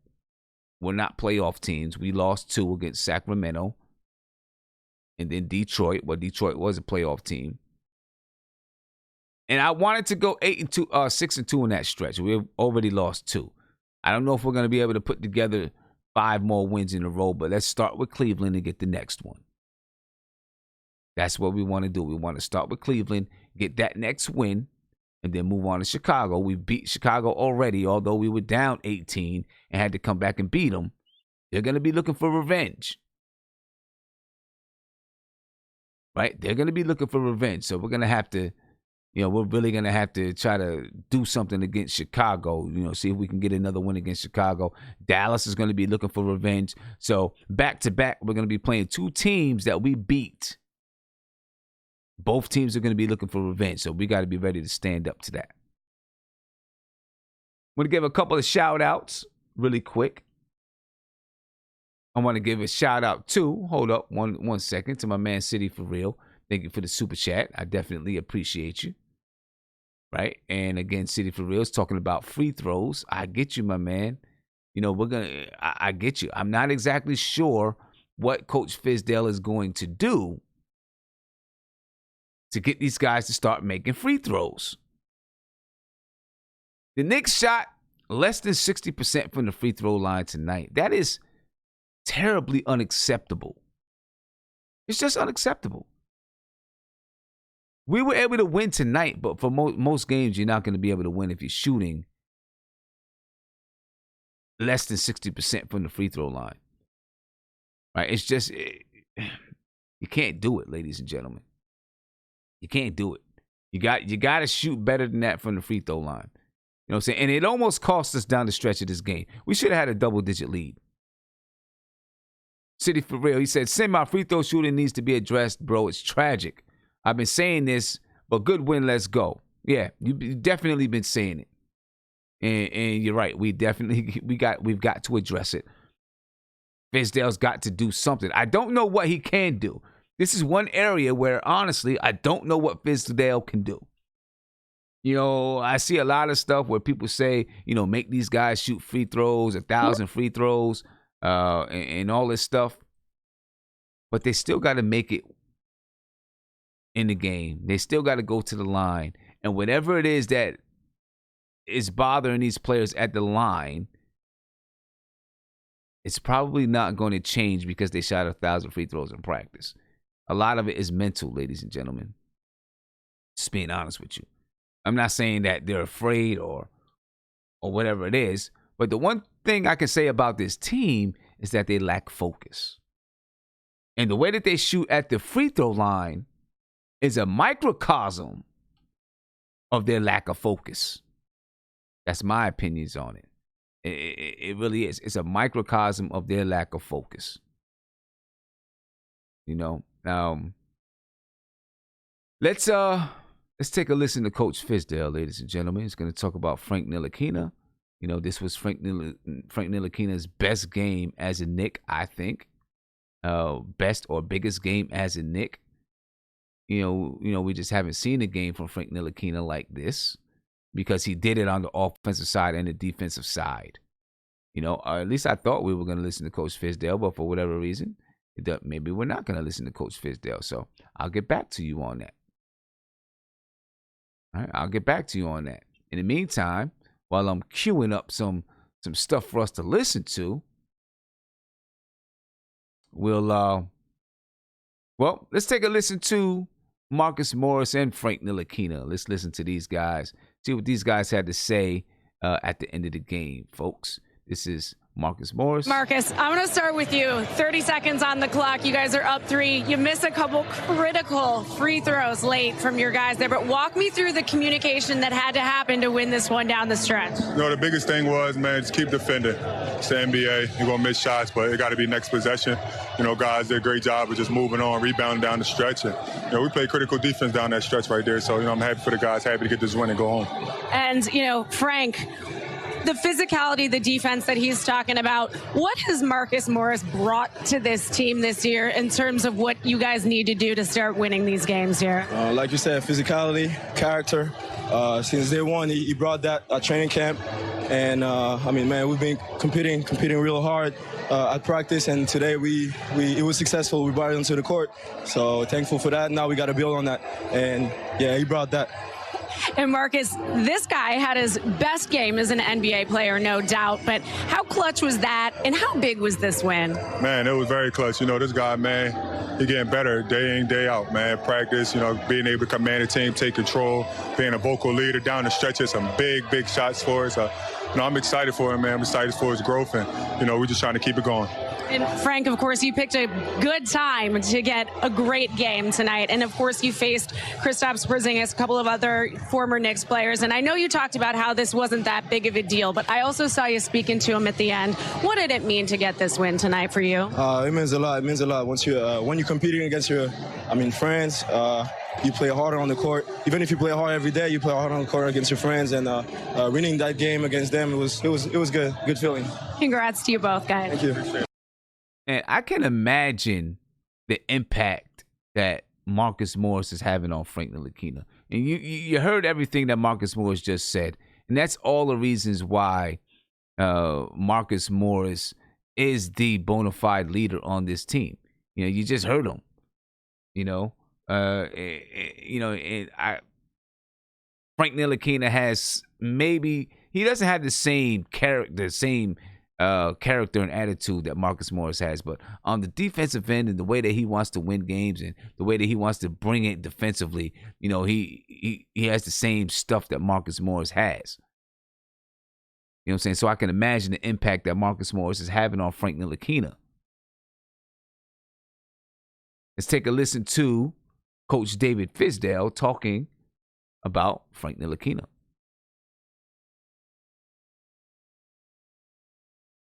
were not playoff teams. We lost 2 against Sacramento and then Detroit. Well, Detroit was a playoff team. And I wanted to go 6-2 in that stretch. We've already lost 2. I don't know if we're going to be able to put together 5 more wins in a row, but let's start with Cleveland and get the next one. That's what we want to do. We want to start with Cleveland, get that next win, and then move on to Chicago. We beat Chicago already, although we were down 18 and had to come back and beat them. They're going to be looking for revenge. Right? They're going to be looking for revenge. So we're going to have to, we're really going to have to try to do something against Chicago, see if we can get another win against Chicago. Dallas is going to be looking for revenge. So back to back, we're going to be playing 2 teams that we beat. Both teams are going to be looking for revenge, so we got to be ready to stand up to that. I'm going to give a couple of shout-outs really quick. I want to give a shout-out to, hold up one second, to my man City For Real. Thank you for the super chat. I definitely appreciate you. Right? And again, City For Real is talking about free throws. I get you, my man. I get you. I'm not exactly sure what Coach Fizdale is going to do to get these guys to start making free throws. The Knicks shot less than 60% from the free throw line tonight. That is terribly unacceptable. It's just unacceptable. We were able to win tonight, but for most games, you're not going to be able to win if you're shooting less than 60% from the free throw line. Right? It's just, you can't do it, ladies and gentlemen. You can't do it. You got to shoot better than that from the free throw line. You know what I'm saying? And it almost cost us down the stretch of this game. We should have had a double-digit lead. City For Real, he said, my free throw shooting needs to be addressed, bro. It's tragic. I've been saying this, but good win, let's go. Yeah, you've definitely been saying it. And you're right. We've got to address it. Fizdale's got to do something. I don't know what he can do. This is one area where, honestly, I don't know what Fizdale can do. I see a lot of stuff where people say, make these guys shoot free throws, 1,000 free throws, and all this stuff. But they still got to make it in the game. They still got to go to the line. And whatever it is that is bothering these players at the line, it's probably not going to change because they shot 1,000 free throws in practice. A lot of it is mental, ladies and gentlemen. Just being honest with you. I'm not saying that they're afraid or whatever it is, but the one thing I can say about this team is that they lack focus. And the way that they shoot at the free throw line is a microcosm of their lack of focus. That's my opinions on it. It really is. It's a microcosm of their lack of focus. Let's take a listen to Coach Fizdale, ladies and gentlemen. He's going to talk about Frank Ntilikina. This was Frank Ntilikina's best game as a Knick, I think. Best or biggest game as a Knick. We just haven't seen a game from Frank Ntilikina like this because he did it on the offensive side and the defensive side. Or at least I thought we were going to listen to Coach Fizdale, but for whatever reason, maybe we're not going to listen to Coach Fizdale. So I'll get back to you on that. All right, I'll get back to you on that. In the meantime, while I'm queuing up some stuff for us to listen to, well, let's take a listen to Marcus Morris and Frank Ntilikina. Let's listen to these guys, see what these guys had to say at the end of the game, folks. This is Marcus Morris. Marcus, I'm going to start with you. 30 seconds on the clock. You guys are up 3. You missed a couple critical free throws late from your guys there, but walk me through the communication that had to happen to win this one down the stretch. The biggest thing was, man, just keep defending. It's the NBA. You're going to miss shots, but it got to be next possession. Guys did a great job of just moving on, rebounding down the stretch. And, we played critical defense down that stretch right there. So, I'm happy for the guys, happy to get this win and go home. And, Frank, the physicality, the defense that he's talking about, what has Marcus Morris brought to this team this year in terms of what you guys need to do to start winning these games here? Like you said, physicality, character. Since day one, he brought that at training camp. And, we've been competing real hard at practice. And today it was successful. We brought it onto the court. So thankful for that. Now we got to build on that. And, yeah, he brought that. And Marcus, this guy had his best game as an NBA player, no doubt. But how clutch was that, and how big was this win? Man, it was very clutch. This guy, man, he getting better day in, day out, man. Practice, being able to command the team, take control, being a vocal leader down the stretches, some big shots for us. I'm excited for him, man. I'm excited for his growth, and, we're just trying to keep it going. And Frank, of course, you picked a good time to get a great game tonight. And of course, you faced Kristaps Porzingis, a couple of other former Knicks players. And I know you talked about how this wasn't that big of a deal, but I also saw you speaking to him at the end. What did it mean to get this win tonight for you? It means a lot. It means a lot. Once when you're competing against your, friends, you play harder on the court. Even if you play hard every day, you play hard on the court against your friends. And winning that game against them, it was good. Good feeling. Congrats to you both, guys. Thank you. And I can imagine the impact that Marcus Morris is having on Frank Ntilikina. And you heard everything that Marcus Morris just said. And that's all the reasons why Marcus Morris is the bona fide leader on this team. You just heard him. Frank Ntilikina has he doesn't have the same character and attitude that Marcus Morris has, but on the defensive end and the way that he wants to win games and the way that he wants to bring it defensively, he has the same stuff that Marcus Morris has. You know what I'm saying? So I can imagine the impact that Marcus Morris is having on Frank Ntilikina. Let's take a listen to Coach David Fizdale talking about Frank Ntilikina.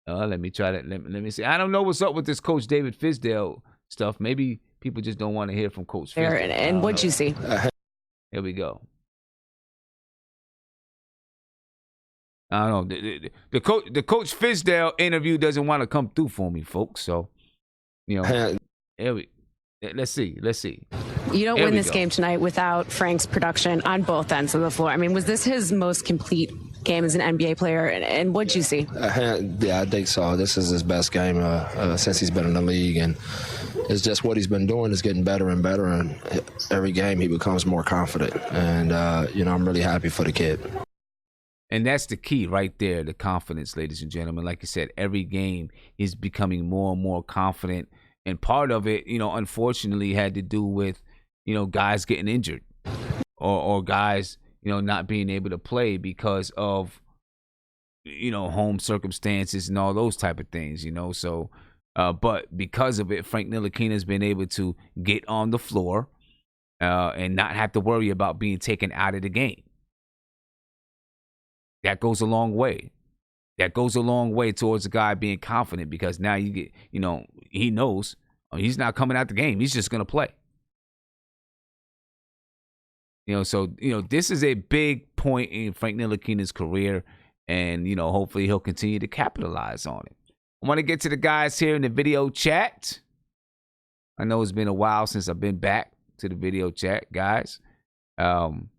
Let me try that. Let me see. I don't know what's up with this Coach David Fizdale stuff. Maybe people just don't want to hear from Coach Fizdale. And what'd you see? Here we go. I don't know. The Coach Fizdale interview doesn't want to come through for me, folks. So, let's see. You don't win this game tonight without Frank's production on both ends of the floor. Was this his most complete game as an NBA player, and what'd you see? Yeah, I think so. This is his best game since he's been in the league, and it's just what he's been doing is getting better and better, and every game he becomes more confident, and I'm really happy for the kid. And that's the key right there, the confidence, ladies and gentlemen. Like I said, every game he's becoming more and more confident, and part of it, unfortunately had to do with, guys getting injured or guys, not being able to play because of, home circumstances and all those type of things, So, but because of it, Frank Ntilikina has been able to get on the floor and not have to worry about being taken out of the game. That goes a long way. That goes a long way towards a guy being confident because now you get, he knows he's not coming out the game. He's just going to play. So, this is a big point in Frank Ntilikina's career, and, hopefully he'll continue to capitalize on it. I want to get to the guys here in the video chat. I know it's been a while since I've been back to the video chat, guys. I'm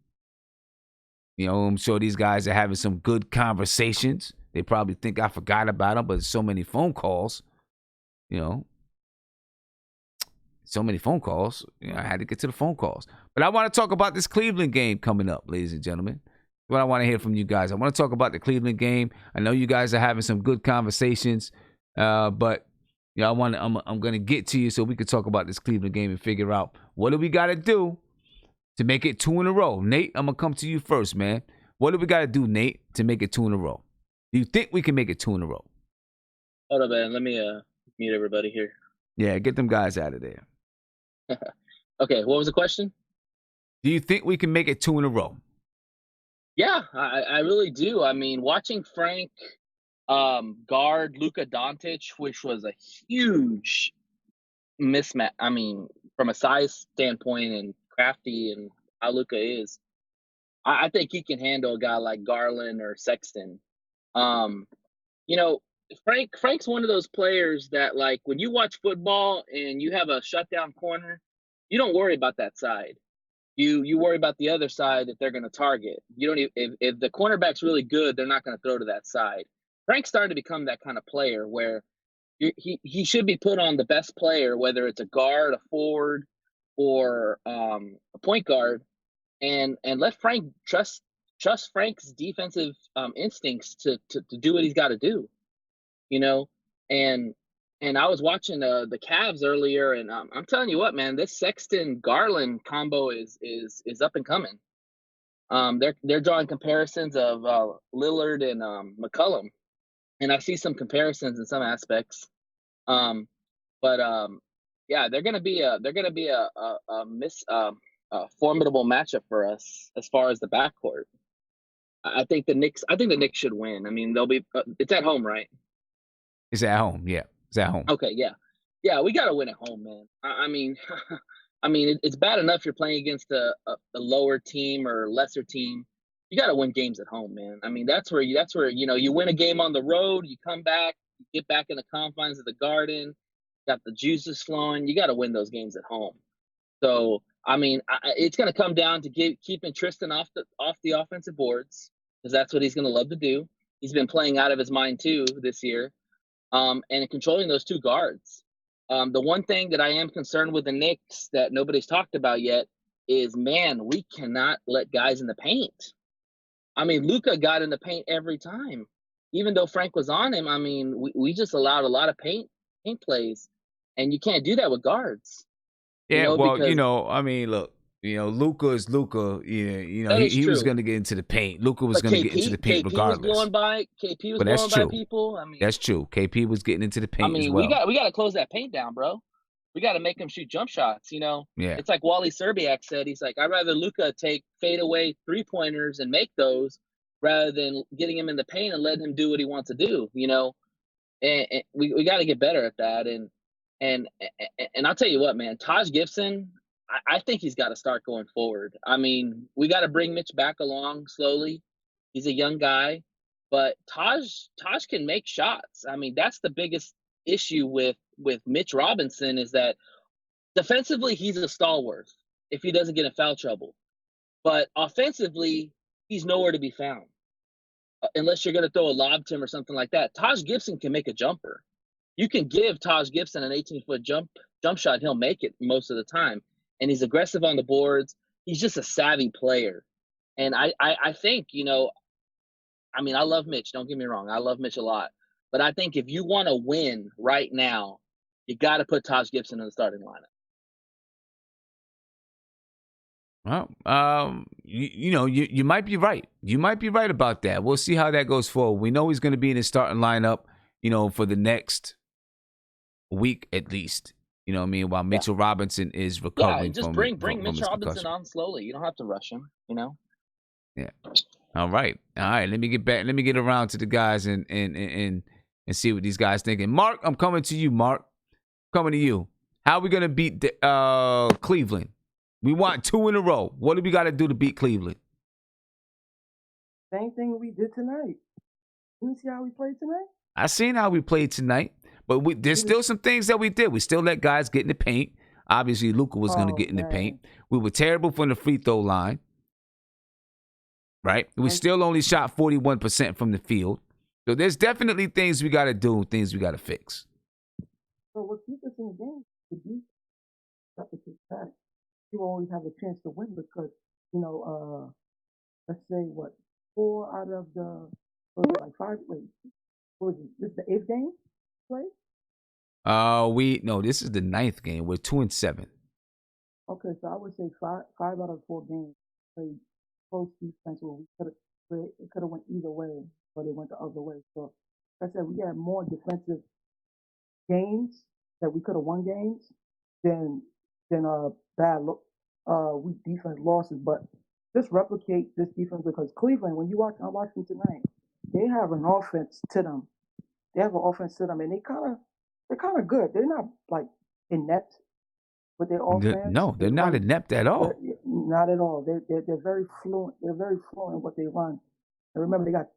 sure these guys are having some good conversations. They probably think I forgot about them, but there's so many phone calls, so many phone calls. I had to get to the phone calls. But I want to talk about this Cleveland game coming up, ladies and gentlemen. what I want to hear from you guys. I want to talk about the Cleveland game. I know you guys are having some good conversations, but I'm going to get to you so we can talk about this Cleveland game and figure out what do we got to do to make it 2 in a row. Nate, I'm going to come to you first, man. What do we got to do, Nate, to make it 2 in a row? Do you think we can make it 2 in a row? Hold on, man. Let me mute everybody here. Yeah, get them guys out of there. Okay, what was the question? Do you think we can make it 2 in a row? Yeah, I really do. I mean, watching Frank guard Luka Doncic, which was a huge mismatch. I mean, from a size standpoint and crafty and how Luka is, I think he can handle a guy like Garland or Sexton. You know, Frank's one of those players that, like, when you watch football and you have a shutdown corner, you don't worry about that side. You worry about the other side that they're going to target. You don't if the cornerback's really good, they're not going to throw to that side. Frank's starting to become that kind of player where he should be put on the best player, whether it's a guard, a forward, or a point guard, and let Frank trust Frank's defensive instincts to do what he's got to do. You know, and I was watching the Cavs earlier, and I'm telling you what, man, this Sexton Garland combo is up and coming. They're drawing comparisons of Lillard and McCollum, and I see some comparisons in some aspects. Yeah, they're gonna be a formidable matchup for us as far as the backcourt. I think the Knicks should win. I mean, they'll be. It's at home, right? It's at home. Yeah, it's at home. Okay, yeah, we gotta win at home, man. I mean, it's bad enough you're playing against a lower team or lesser team. You gotta win games at home, man. I mean, that's where you win a game on the road, you come back, you get back in the confines of the Garden, got the juices flowing. You gotta win those games at home. So, I mean, it's gonna come down to keeping Tristan off the offensive boards, because that's what he's gonna love to do. He's been playing out of his mind too this year. And controlling those two guards. The one thing that I am concerned with the Knicks that nobody's talked about yet is, man, we cannot let guys in the paint. I mean, Luka got in the paint every time. Even though Frank was on him, I mean, we just allowed a lot of paint plays. And you can't do that with guards. Yeah, I mean, look, Luka is Luka. He was going to get into the paint. Luka was going to get into the paint regardless. KP was blowing by people. I mean, that's true. KP was getting into the paint as well. we got to close that paint down, bro. We got to make him shoot jump shots. Yeah. It's like Wally Serbiak said. He's like, I'd rather Luka take fadeaway 3-pointers and make those rather than getting him in the paint and letting him do what he wants to do. And we got to get better at that. And I'll tell you what, man, Taj Gibson, I think he's got to start going forward. I mean, we got to bring Mitch back along slowly. He's a young guy, but Taj can make shots. I mean, that's the biggest issue with Mitch Robinson, is that defensively he's a stalwart if he doesn't get in foul trouble. But offensively, he's nowhere to be found unless you're going to throw a lob to him or something like that. Taj Gibson can make a jumper. You can give Taj Gibson an 18-foot jump shot, he'll make it most of the time. And he's aggressive on the boards. He's just a savvy player. And I think, I mean, I love Mitch. Don't get me wrong. I love Mitch a lot. But I think if you want to win right now, you got to put Taj Gibson in the starting lineup. Well, you might be right. You might be right about that. We'll see how that goes forward. We know he's going to be in the starting lineup, for the next week at least. You know what I mean? While Mitchell Robinson is recovering just from bring from Mitch his Robinson concussion. on slowly. You don't have to rush him, Yeah. All right. Let me get back. Let me get around to the guys and see what these guys thinking. Mark, I'm coming to you. Mark, coming to you. How are we gonna beat Cleveland? We want 2 in a row. What do we got to do to beat Cleveland? Same thing we did tonight. You see how we played tonight? I seen how we played tonight, but there's still some things that we did. We still let guys get in the paint. Obviously, Luka was going to get in the paint. We were terrible from the free throw line, right? We still only shot 41% from the field. So there's definitely things we got to do, things we got to fix. So what keeps us in the game? You always have a chance to win because, let's say 4 out of the what was it, like 5. Wait, what was it? This is the 8th game play. No, this is the 9th game. We're 2-7. Okay, so I would say 5 out of 4 games played close defense where it could have went either way, but it went the other way. So like I said, we had more defensive games that we could have won games than weak defense losses. But just replicate this defense because Cleveland, when I watched them tonight, they have an offense to them. They have an offense to them, and they're kind of good. They're not like inept with their offense. No, they're not inept at all. Not at all. They're very fluent. They're very fluent in what they run. And remember, they got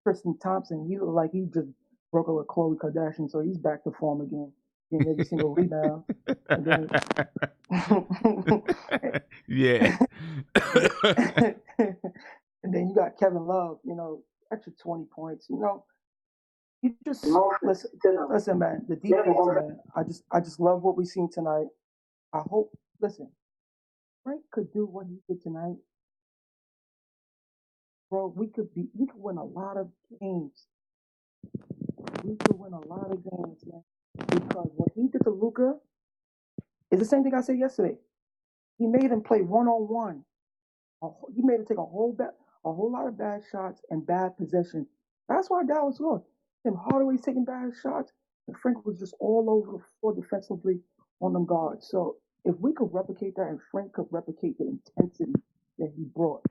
Tristan Thompson. He looked like he just broke up with Khloe Kardashian, so he's back to form again. Getting every single rebound. And then, yeah. and then you got Kevin Love. Extra 20 points. You just listen, man. The defense, man. I just love what we seen tonight. I hope. Listen, Frank could do what he did tonight, bro. We could win a lot of games. We could win a lot of games, man. Because what he did to Luka is the same thing I said yesterday. He made him play one-on-one. He made him take a whole lot of bad shots and bad possessions. That's why Dallas lost. Tim Hardaway's taking bad shots, and Frank was just all over the floor defensively on them guards. So if we could replicate that, and Frank could replicate the intensity that he brought,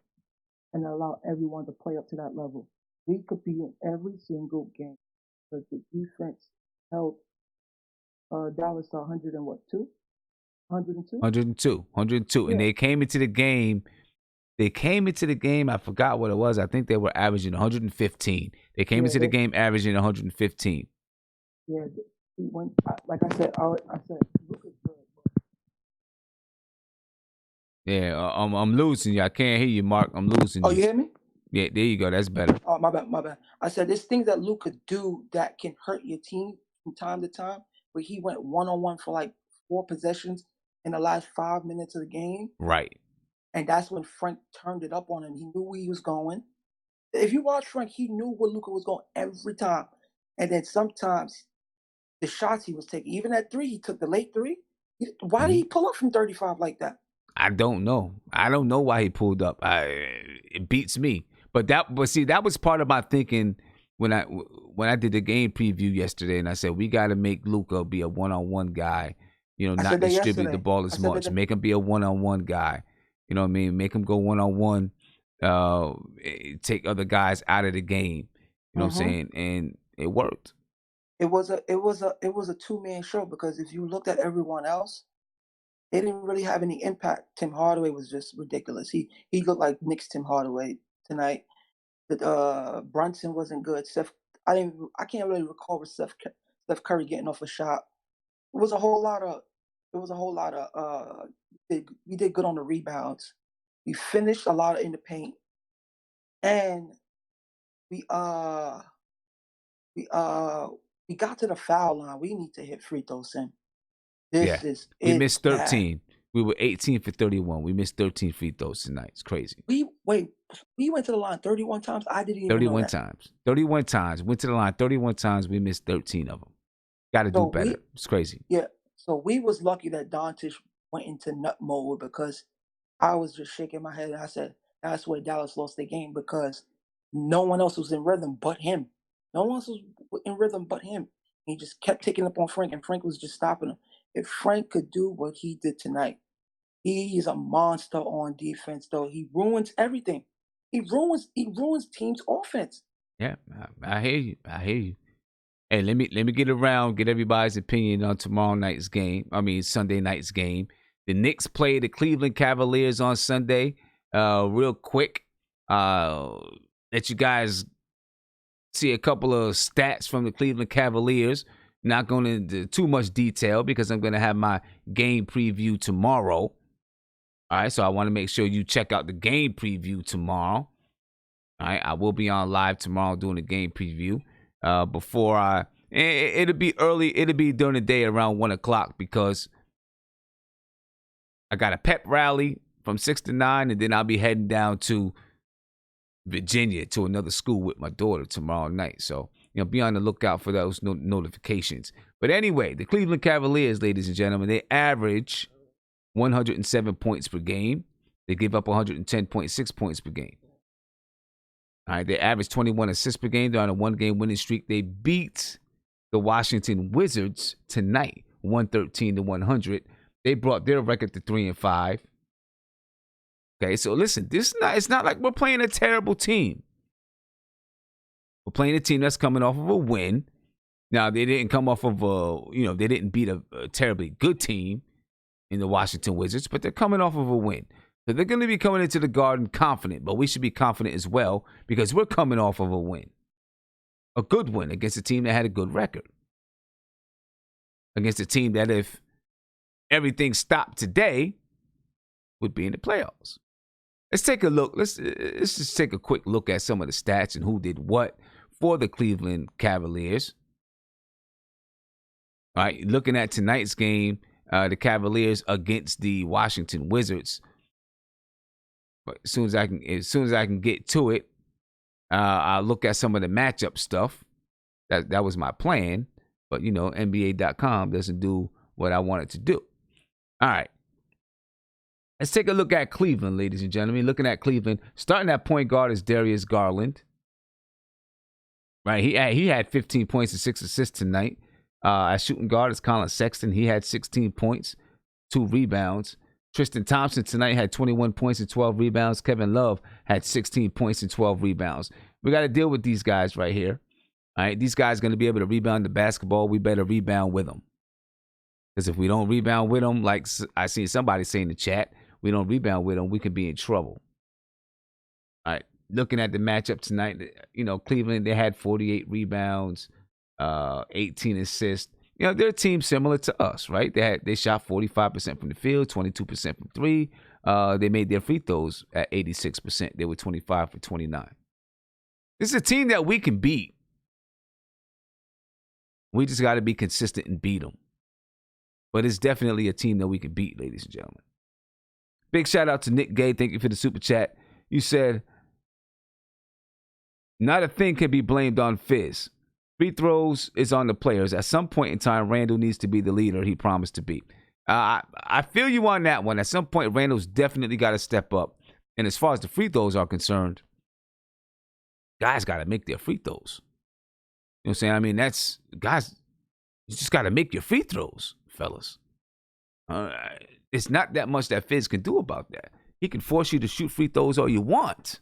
and allow everyone to play up to that level, we could be in every single game because the defense held Dallas to 102. 102. Yeah. And they came into the game. I forgot what it was. I think they were averaging 115. They came into the game averaging 115. Yeah, like I said, Luka's good. Yeah, I'm losing you. I can't hear you, Mark. I'm losing you. Oh, you hear me? Yeah, there you go. That's better. Oh, my bad. I said there's things that Luka could do that can hurt your team from time to time. Where he went one-on-one for like 4 possessions in the last 5 minutes of the game. Right. And that's when Frank turned it up on him. He knew where he was going. If you watch Frank, he knew where Luka was going every time. And then sometimes the shots he was taking, even at 3, he took the late 3. Why did he pull up from 35 like that? I don't know. I don't know why he pulled up. It beats me. But see, that was part of my thinking when I did the game preview yesterday, and I said we got to make Luka be a one-on-one guy. Not distribute the ball as much. Make him be a one-on-one guy. You know what I mean? Make him go one-on-one. Take other guys out of the game. You know what I'm saying? And it worked. It was a 2-man show because if you looked at everyone else, they didn't really have any impact. Tim Hardaway was just ridiculous. He looked like Knicks Tim Hardaway tonight. Brunson wasn't good. I can't really recall with Steph Curry getting off a shot. It was a whole lot of. We did good on the rebounds. We finished a lot in the paint, and we got to the foul line. We need to hit free throws, Sam. We missed 13. Bad. We were 18 for 31. We missed 13 free throws tonight. It's crazy. We went to the line 31 times. I didn't even know that. 31 times. Went to the line 31 times. We missed 13 of them. Got to do better. It's crazy. Yeah. So we was lucky that Doncic went into nut mode because I was just shaking my head and I said, that's where Dallas lost their game because no one else was in rhythm but him. No one else was in rhythm but him. He just kept taking up on Frank, and Frank was just stopping him. If Frank could do what he did tonight, he is a monster on defense, though. He ruins everything. He ruins teams' offense. Yeah, I hear you. Hey, let me get everybody's opinion on Sunday night's game. The Knicks play the Cleveland Cavaliers on Sunday. Real quick, let you guys see a couple of stats from the Cleveland Cavaliers. Not going into too much detail because I'm going to have my game preview tomorrow. All right, so I want to make sure you check out the game preview tomorrow. All right, I will be on live tomorrow doing the game preview. It'll be early. It'll be during the day around 1 o'clock because I got a pep rally from 6 to 9, and then I'll be heading down to Virginia to another school with my daughter tomorrow night. So, be on the lookout for those notifications. But anyway, the Cleveland Cavaliers, ladies and gentlemen, they average 107 points per game. They give up 110.6 points per game. All right, they average 21 assists per game. They're on a one-game winning streak. They beat the Washington Wizards tonight, 113-100. They brought their record to 3-5. Okay, so listen, it's not like we're playing a terrible team. We're playing a team that's coming off of a win. Now, they didn't come off of they didn't beat a terribly good team in the Washington Wizards, but they're coming off of a win. So they're going to be coming into the Garden confident, but we should be confident as well because we're coming off of a win. A good win against a team that had a good record. Against a team that if everything stopped today would be in the playoffs. Let's take a look. Let's just take a quick look at some of the stats and who did what for the Cleveland Cavaliers. All right, looking at tonight's game, the Cavaliers against the Washington Wizards. But as soon as I can get to it, I'll look at some of the matchup stuff. That was my plan, but NBA.com doesn't do what I want it to do. All right. Let's take a look at Cleveland, ladies and gentlemen. Looking at Cleveland, starting at point guard is Darius Garland. Right, he had 15 points and 6 assists tonight. At shooting guard is Colin Sexton. He had 16 points, 2 rebounds. Tristan Thompson tonight had 21 points and 12 rebounds. Kevin Love had 16 points and 12 rebounds. We got to deal with these guys right here. All right, these guys are going to be able to rebound the basketball. We better rebound with them. Because if we don't rebound with them, like I seen somebody say in the chat, we don't rebound with them, we could be in trouble. All right, looking at the matchup tonight, Cleveland, they had 48 rebounds, 18 assists. They're a team similar to us, right? They shot 45% from the field, 22% from three. They made their free throws at 86%. They were 25 for 29. This is a team that we can beat. We just got to be consistent and beat them. But it's definitely a team that we can beat, ladies and gentlemen. Big shout out to Nick Gay. Thank you for the super chat. You said, not a thing can be blamed on Fizz. Free throws is on the players. At some point in time, Randall needs to be the leader he promised to be. I feel you on that one. At some point, Randall's definitely got to step up. And as far as the free throws are concerned, guys got to make their free throws. You know what I'm saying? I mean, that's, guys, you just got to make your free throws, fellas. It's not that much that Fizz can do about that. He can force you to shoot free throws all you want.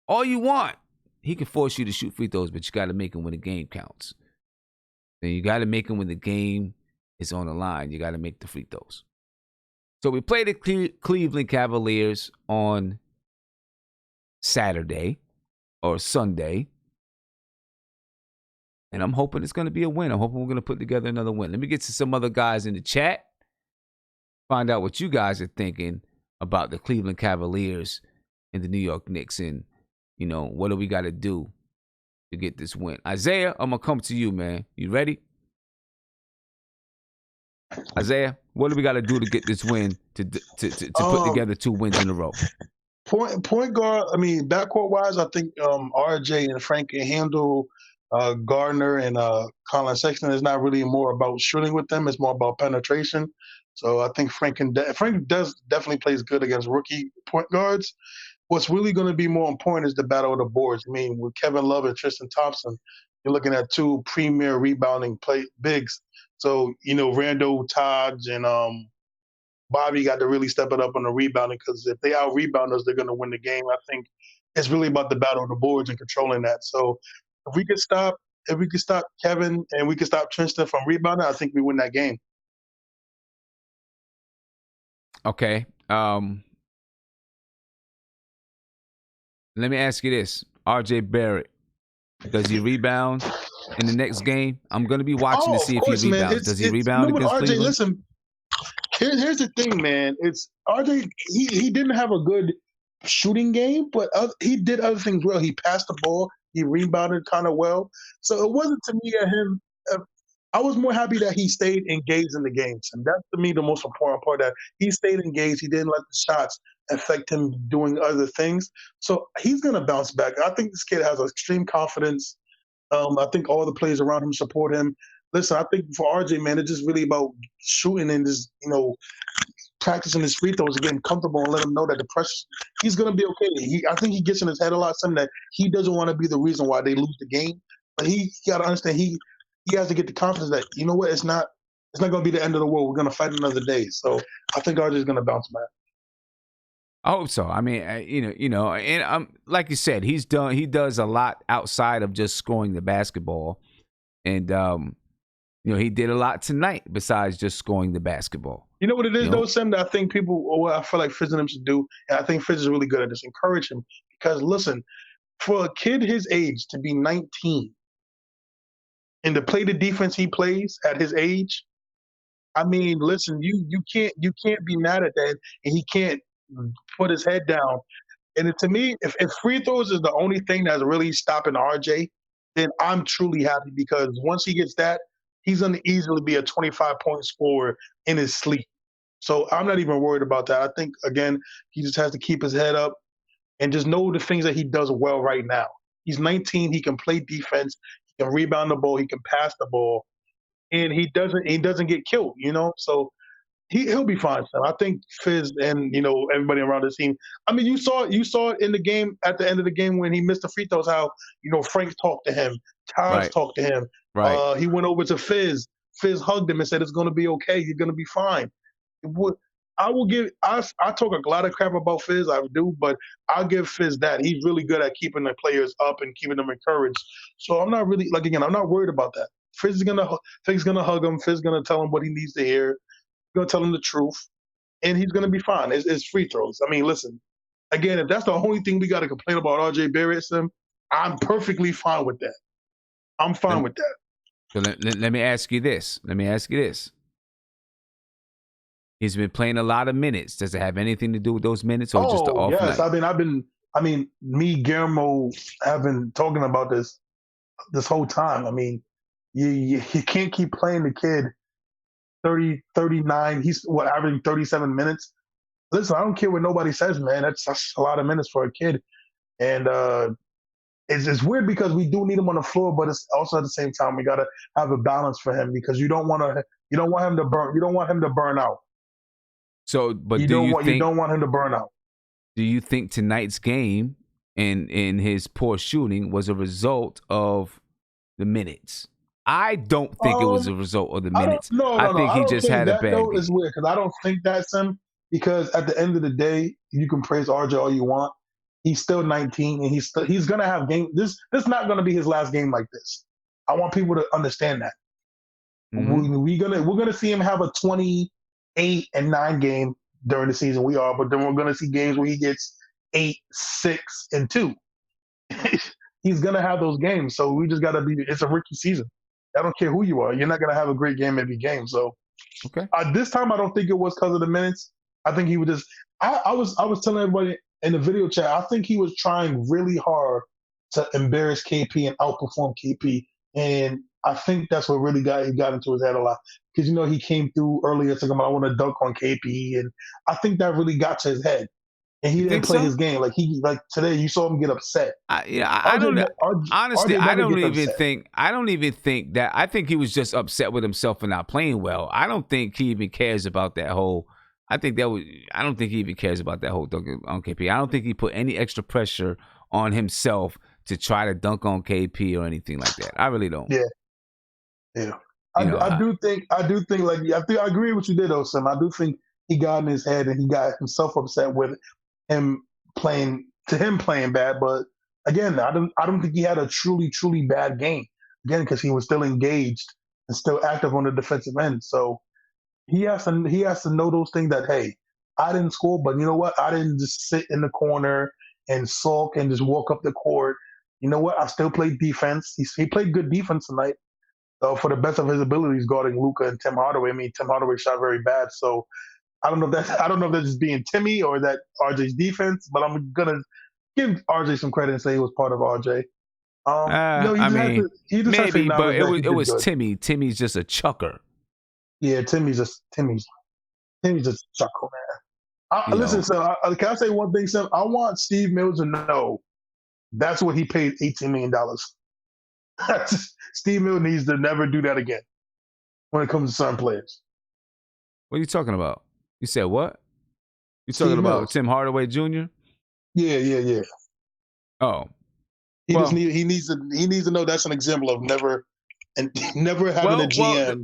All you want. He can force you to shoot free throws, but you got to make them when the game counts. Then you got to make them when the game is on the line. You got to make the free throws. So we play the Cleveland Cavaliers on Saturday or Sunday. And I'm hoping it's going to be a win. I'm hoping we're going to put together another win. Let me get to some other guys in the chat. Find out what you guys are thinking about the Cleveland Cavaliers and the New York Knicks. And, what do we got to do to get this win? Isaiah, I'm going to come to you, man. You ready? Isaiah, what do we got to do to get this win to put together 2 wins in a row? Point guard, backcourt wise, I think RJ and Frank can handle Gardner and Colin Sexton. Is not really more about shooting with them. It's more about penetration. So I think Frank does definitely plays good against rookie point guards. What's really going to be more important is the battle of the boards. With Kevin Love and Tristan Thompson, you're looking at 2 premier rebounding bigs. So, Randall, Taj, and Bobby got to really step it up on the rebounding because if they out-rebound us, they're going to win the game. I think it's really about the battle of the boards and controlling that. So if we could stop Kevin and we could stop Tristan from rebounding, I think we win that game. Okay. Let me ask you this. RJ Barrett, does he rebound in the next game? I'm going to be watching to see if he rebounds. Does he rebound against RJ, Cleveland? Listen, here's the thing, man. It's RJ, he didn't have a good shooting game, but he did other things well. He passed the ball. He rebounded kind of well. So it wasn't to me at him. I was more happy that he stayed engaged in the games. And that's, to me, the most important part, that he stayed engaged. He didn't let the shots affect him doing other things. So he's going to bounce back. I think this kid has extreme confidence. I think all the players around him support him. Listen, I think for RJ, man, it's just really about shooting and just, practicing his free throws and getting comfortable and let him know that the pressure, he's going to be okay. I think he gets in his head a lot, something that he doesn't want to be the reason why they lose the game. But he got to understand he has to get the confidence that, you know what, it's not going to be the end of the world. We're going to fight another day. So I think RJ is going to bounce back. I hope so. I mean, and like you said, he does a lot outside of just scoring the basketball, and he did a lot tonight besides just scoring the basketball. You know what it is, though, Sam, that I think people, or what I feel like Fizz and them should do, and I think Fizz is really good at this, encourage him. Because, listen, for a kid his age to be 19 and to play the defense he plays at his age, I mean, listen, you can't be mad at that, and he can't put his head down. And to me, if free throws is the only thing that's really stopping RJ, then I'm truly happy because once he gets that, he's going to easily be a 25-point scorer in his sleep. So I'm not even worried about that. I think, again, he just has to keep his head up and just know the things that he does well right now. He's 19. He can play defense. He can rebound the ball. He can pass the ball. And he doesn't get killed, So he'll be fine, son. I think Fizz and, everybody around the team. I mean, you saw it in the game at the end of the game when he missed the free throws, how, Frank talked to him. Towns talked to him. Right. He went over to Fizz. Fizz hugged him and said, it's going to be okay. You're going to be fine. I talk a lot of crap about Fizz, I do, but I'll give Fizz that. He's really good at keeping the players up and keeping them encouraged. So I'm not really, I'm not worried about that. Fizz is going to hug him. Fizz is going to tell him what he needs to hear. He's going to tell him the truth. And he's going to be fine. It's free throws. I mean, listen, again, if that's the only thing we got to complain about RJ Barrett, I'm perfectly fine with that. I'm fine with that. So let me ask you this. He's been playing a lot of minutes. Does it have anything to do with those minutes or just the off yes. night? Me, Guillermo, have been talking about this whole time. I mean, you can't keep playing the kid 30, 39. He's averaging 37 minutes. Listen, I don't care what nobody says, man. That's a lot of minutes for a kid. And it's weird because we do need him on the floor, but it's also at the same time we gotta have a balance for him because you don't want him to burn out. So, but you don't want him to burn out. Do you think tonight's game and his poor shooting was a result of the minutes? I don't think it was a result of the minutes. I think he just had a bad game. It's weird because I don't think that's him. Because at the end of the day, you can praise RJ all you want. He's still 19, and he's gonna have game. This is not gonna be his last game like this. I want people to understand that. Mm-hmm. We're gonna see him have a 28 and 9 game during the season. But then we're gonna see games where he gets 8, 6, and 2. He's gonna have those games. So we just gotta be. It's a rookie season. I don't care who you are. You're not gonna have a great game every game. So okay. This time I don't think it was because of the minutes. I think he would just. I was telling everybody in the video chat. I think he was trying really hard to embarrass KP and outperform KP, and I think that's what really got into his head a lot because he came through earlier talking about I want to dunk on KP, and I think that really got to his head. And he didn't play his game like today. You saw him get upset. I don't even think that. I think he was just upset with himself for not playing well. I don't think he even cares about that whole. I don't think he even cares about that whole dunk on KP. I don't think he put any extra pressure on himself to try to dunk on KP or anything like that. I really don't. Yeah. I do think I agree with what you did, though, Sam. I do think he got in his head and he got himself upset with him playing bad. But again, I don't think he had a truly, truly bad game. Again, because he was still engaged and still active on the defensive end. So he has to know those things that, hey, I didn't score, but you know what? I didn't just sit in the corner and sulk and just walk up the court. You know what? I still played defense. He played good defense tonight for the best of his abilities guarding Luka and Tim Hardaway. I mean, Tim Hardaway shot very bad, so I don't know if that's just being Timmy or that RJ's defense, but I'm gonna give RJ some credit and say he was part of RJ. Maybe, but it was Timmy. Timmy's just a chucker. Yeah, Timmy's just a chuckle, man. You Listen, know, so can I say one thing, Sam? I want Steve Mills to know that's what he paid $18 million. Steve Mills needs to never do that again when it comes to certain players. what are you talking about? You said what? You Steve talking about Mills. Tim Hardaway Jr.? Yeah. Oh, He well, needs to know that's an example of never having a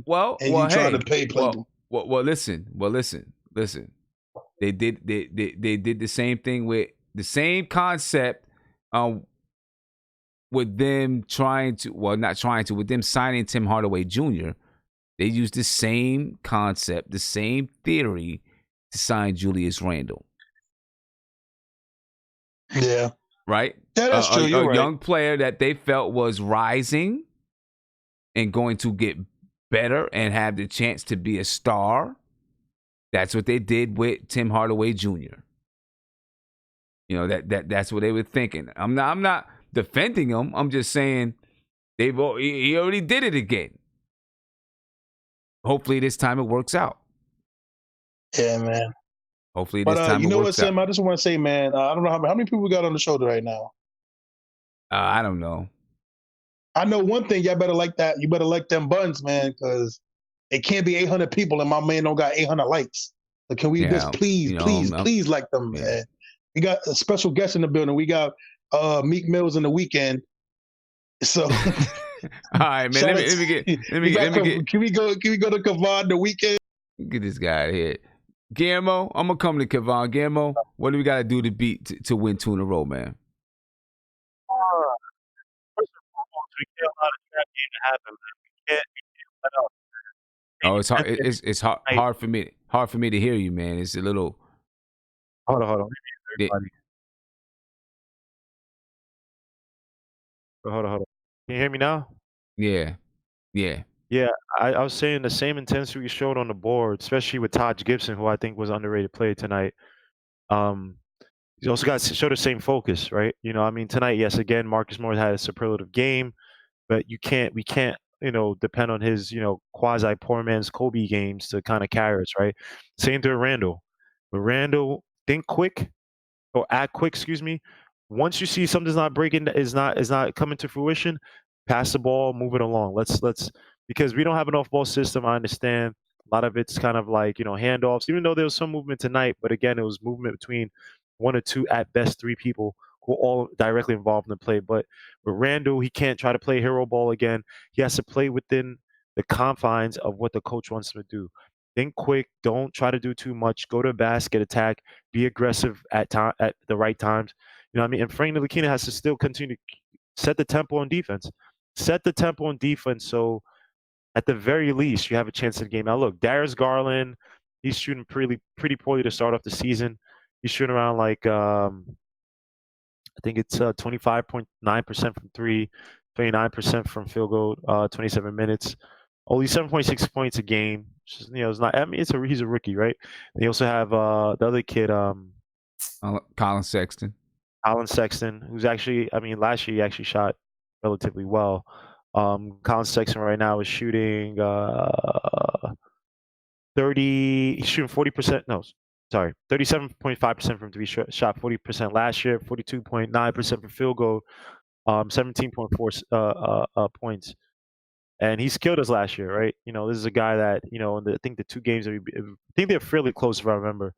well, GM and you trying hey, to pay people. listen. They did the same thing with the same concept with them with them signing Tim Hardaway Jr. They used the same concept, the same theory to sign Julius Randle. Yeah. Right? Yeah, that's true. You're right. Young player that they felt was rising and going to get better and have the chance to be a star. That's what they did with Tim Hardaway Jr. You know, that's what they were thinking. I'm not defending him. I'm just saying he already did it again. Hopefully this time it works out. Yeah, man. Hopefully this time you it know what, works out. Sam? I just want to say, man, I don't know how many people we got on the show right now. I don't know. I know one thing. Y'all better like that. You better like them buns, man, because it can't be 800 people and my man don't got 800 likes. So can we just please like them, man? We got a special guest in the building. We got Meek Mills in the weekend. So, all right, man. Let me get. Can we go to Kavon the weekend? Get this guy out of here. Guillermo, I'm gonna come to Kavon. Guillermo, what do we gotta do to win 2 in a row, man? First and foremost, we can't allow the trap game to happen, man. We can't let up. Oh, it's hard. It's hard for me to hear you, man. It's a little. Hold on. Everybody. Hold on. Can you hear me now? Yeah. Yeah, I was saying the same intensity we showed on the board, especially with Taj Gibson, who I think was underrated player tonight. You also got to show the same focus, right? You know, I mean, tonight, yes, again, Marcus Morris had a superlative game, but we can't, depend on his, quasi poor man's Kobe games to kind of carry us, right? Same to Randall. But Randall, think quick or act quick, excuse me. Once you see something's not breaking, is not coming to fruition, pass the ball, move it along. Let's because we don't have an off-ball system. I understand a lot of it's kind of like handoffs. Even though there was some movement tonight, but again, it was movement between 1 or 2 at best 3 people who are all directly involved in the play. But with Randall, he can't try to play hero ball again. He has to play within the confines of what the coach wants him to do. Think quick. Don't try to do too much. Go to the basket, attack. Be aggressive at the right times. You know what I mean? And Frank Ntilikina has to still continue to set the tempo on defense. Set the tempo on defense so at the very least you have a chance in the game. Now look, Darius Garland, he's shooting pretty poorly to start off the season. He's shooting around like I think it's 25.9% from 3, 29% from field goal, 27 minutes. Only 7.6 points a game. Which is, it's not. I mean, he's a rookie, right? And they also have the other kid, Colin Sexton. Who's actually, I mean, last year he actually shot relatively well. Colin Sexton right now is shooting 30. He's shooting 40%. No, sorry, 37.5% from 3. Shot 40% last year. 42.9% from field goal. 17.4 points. And he's killed us last year, right? This is a guy that I think the 2 games I think they're fairly close if I remember.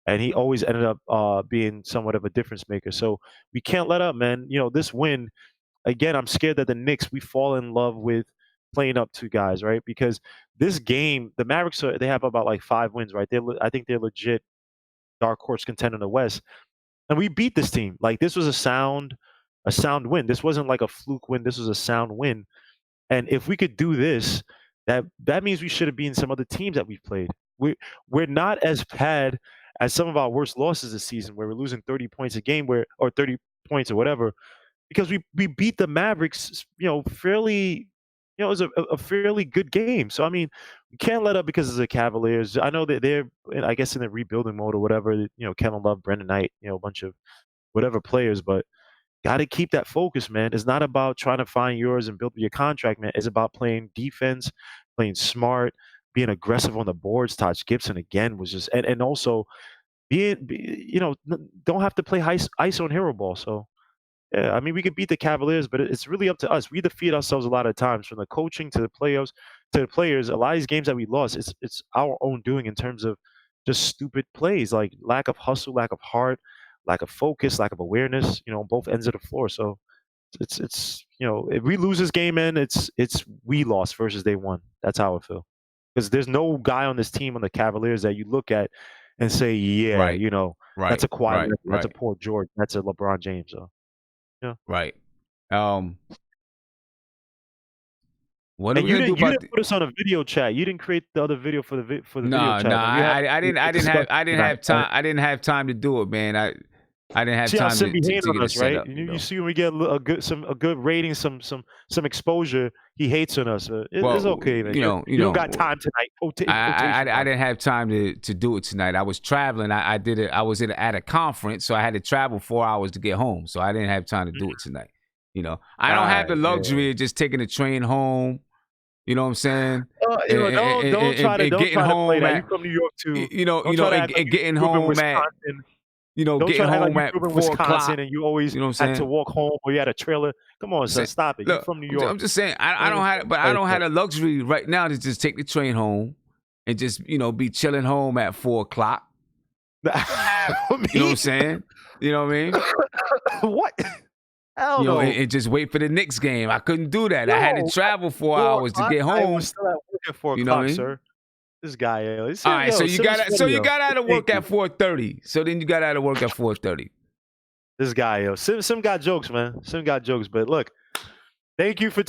And he always ended up being somewhat of a difference maker. So we can't let up, man. This win, again, I'm scared that the Knicks, we fall in love with playing up 2 guys, right? Because this game, the Mavericks, they have about like 5 wins, right? I think they're legit dark horse contender in the West. And we beat this team. Like, this was a sound win. This wasn't like a fluke win. This was a sound win. And if we could do this, that means we should have been some other teams that we've played. We're not as bad as some of our worst losses this season, where we're losing 30 points a game, or 30 points or whatever, because we beat the Mavericks, fairly, it was a fairly good game. So I mean, we can't let up because of the Cavaliers. I know that they're, I guess, in the rebuilding mode or whatever. Kevin Love, Brendan Knight, a bunch of whatever players, but got to keep that focus, man. It's not about trying to find yours and build your contract, man. It's about playing defense, playing smart, being aggressive on the boards. Taj Gibson again was just, and also don't have to play ice on hero ball. So yeah, I mean, we could beat the Cavaliers, but it's really up to us. We defeat ourselves a lot of times, from the coaching to the playoffs to the players. A lot of these games that we lost, it's our own doing in terms of just stupid plays, like lack of hustle, lack of heart, lack of focus, lack of awareness. On both ends of the floor. So it's if we lose this game, man, it's we lost versus they won. That's how I feel. Because there's no guy on this team on the Cavaliers that you look at and say, yeah, Right. that's a Kawhi Right. Leonard, that's a Right. Paul George, that's a LeBron James. So yeah. Right. What are And we gonna do you about didn't put us on a video chat. You didn't create the other video for the video No, chat. no, man. We had I a didn't discussion have tonight, time. man. I didn't have time to do it, man. I didn't have See how time Sim be to hating on get it us, set right? up. You see when we get a good rating, some exposure, he hates on us. It's okay, man. You don't got time tonight. I didn't have time to do it tonight. I was traveling. I did it. I was at a conference, so I had to travel 4 hours to get home. So I didn't have time to do it tonight. I don't have the luxury of just taking the train home. You know what I'm saying? Don't try to play that. You from New York too. And getting home at Getting home at 4 Wisconsin o'clock. and you always You know what I'm had to saying? walk home or you had a trailer. Come on, son, stop it. You're Look, from New York. I'm just saying, I don't have the luxury right now to just take the train home and just be chilling home at 4 o'clock. You know what I'm saying? You know what I mean? What? Hell no. And just wait for the Knicks game. I couldn't do that. I had to travel 4 hours to get I home. was still at work at 4 You know what o'clock, I mean? sir. This guy, All right, so you got out of work at 4:30. So then you got out of work at 4:30. This guy, Sim got jokes, man. Sim got jokes. But look, thank you for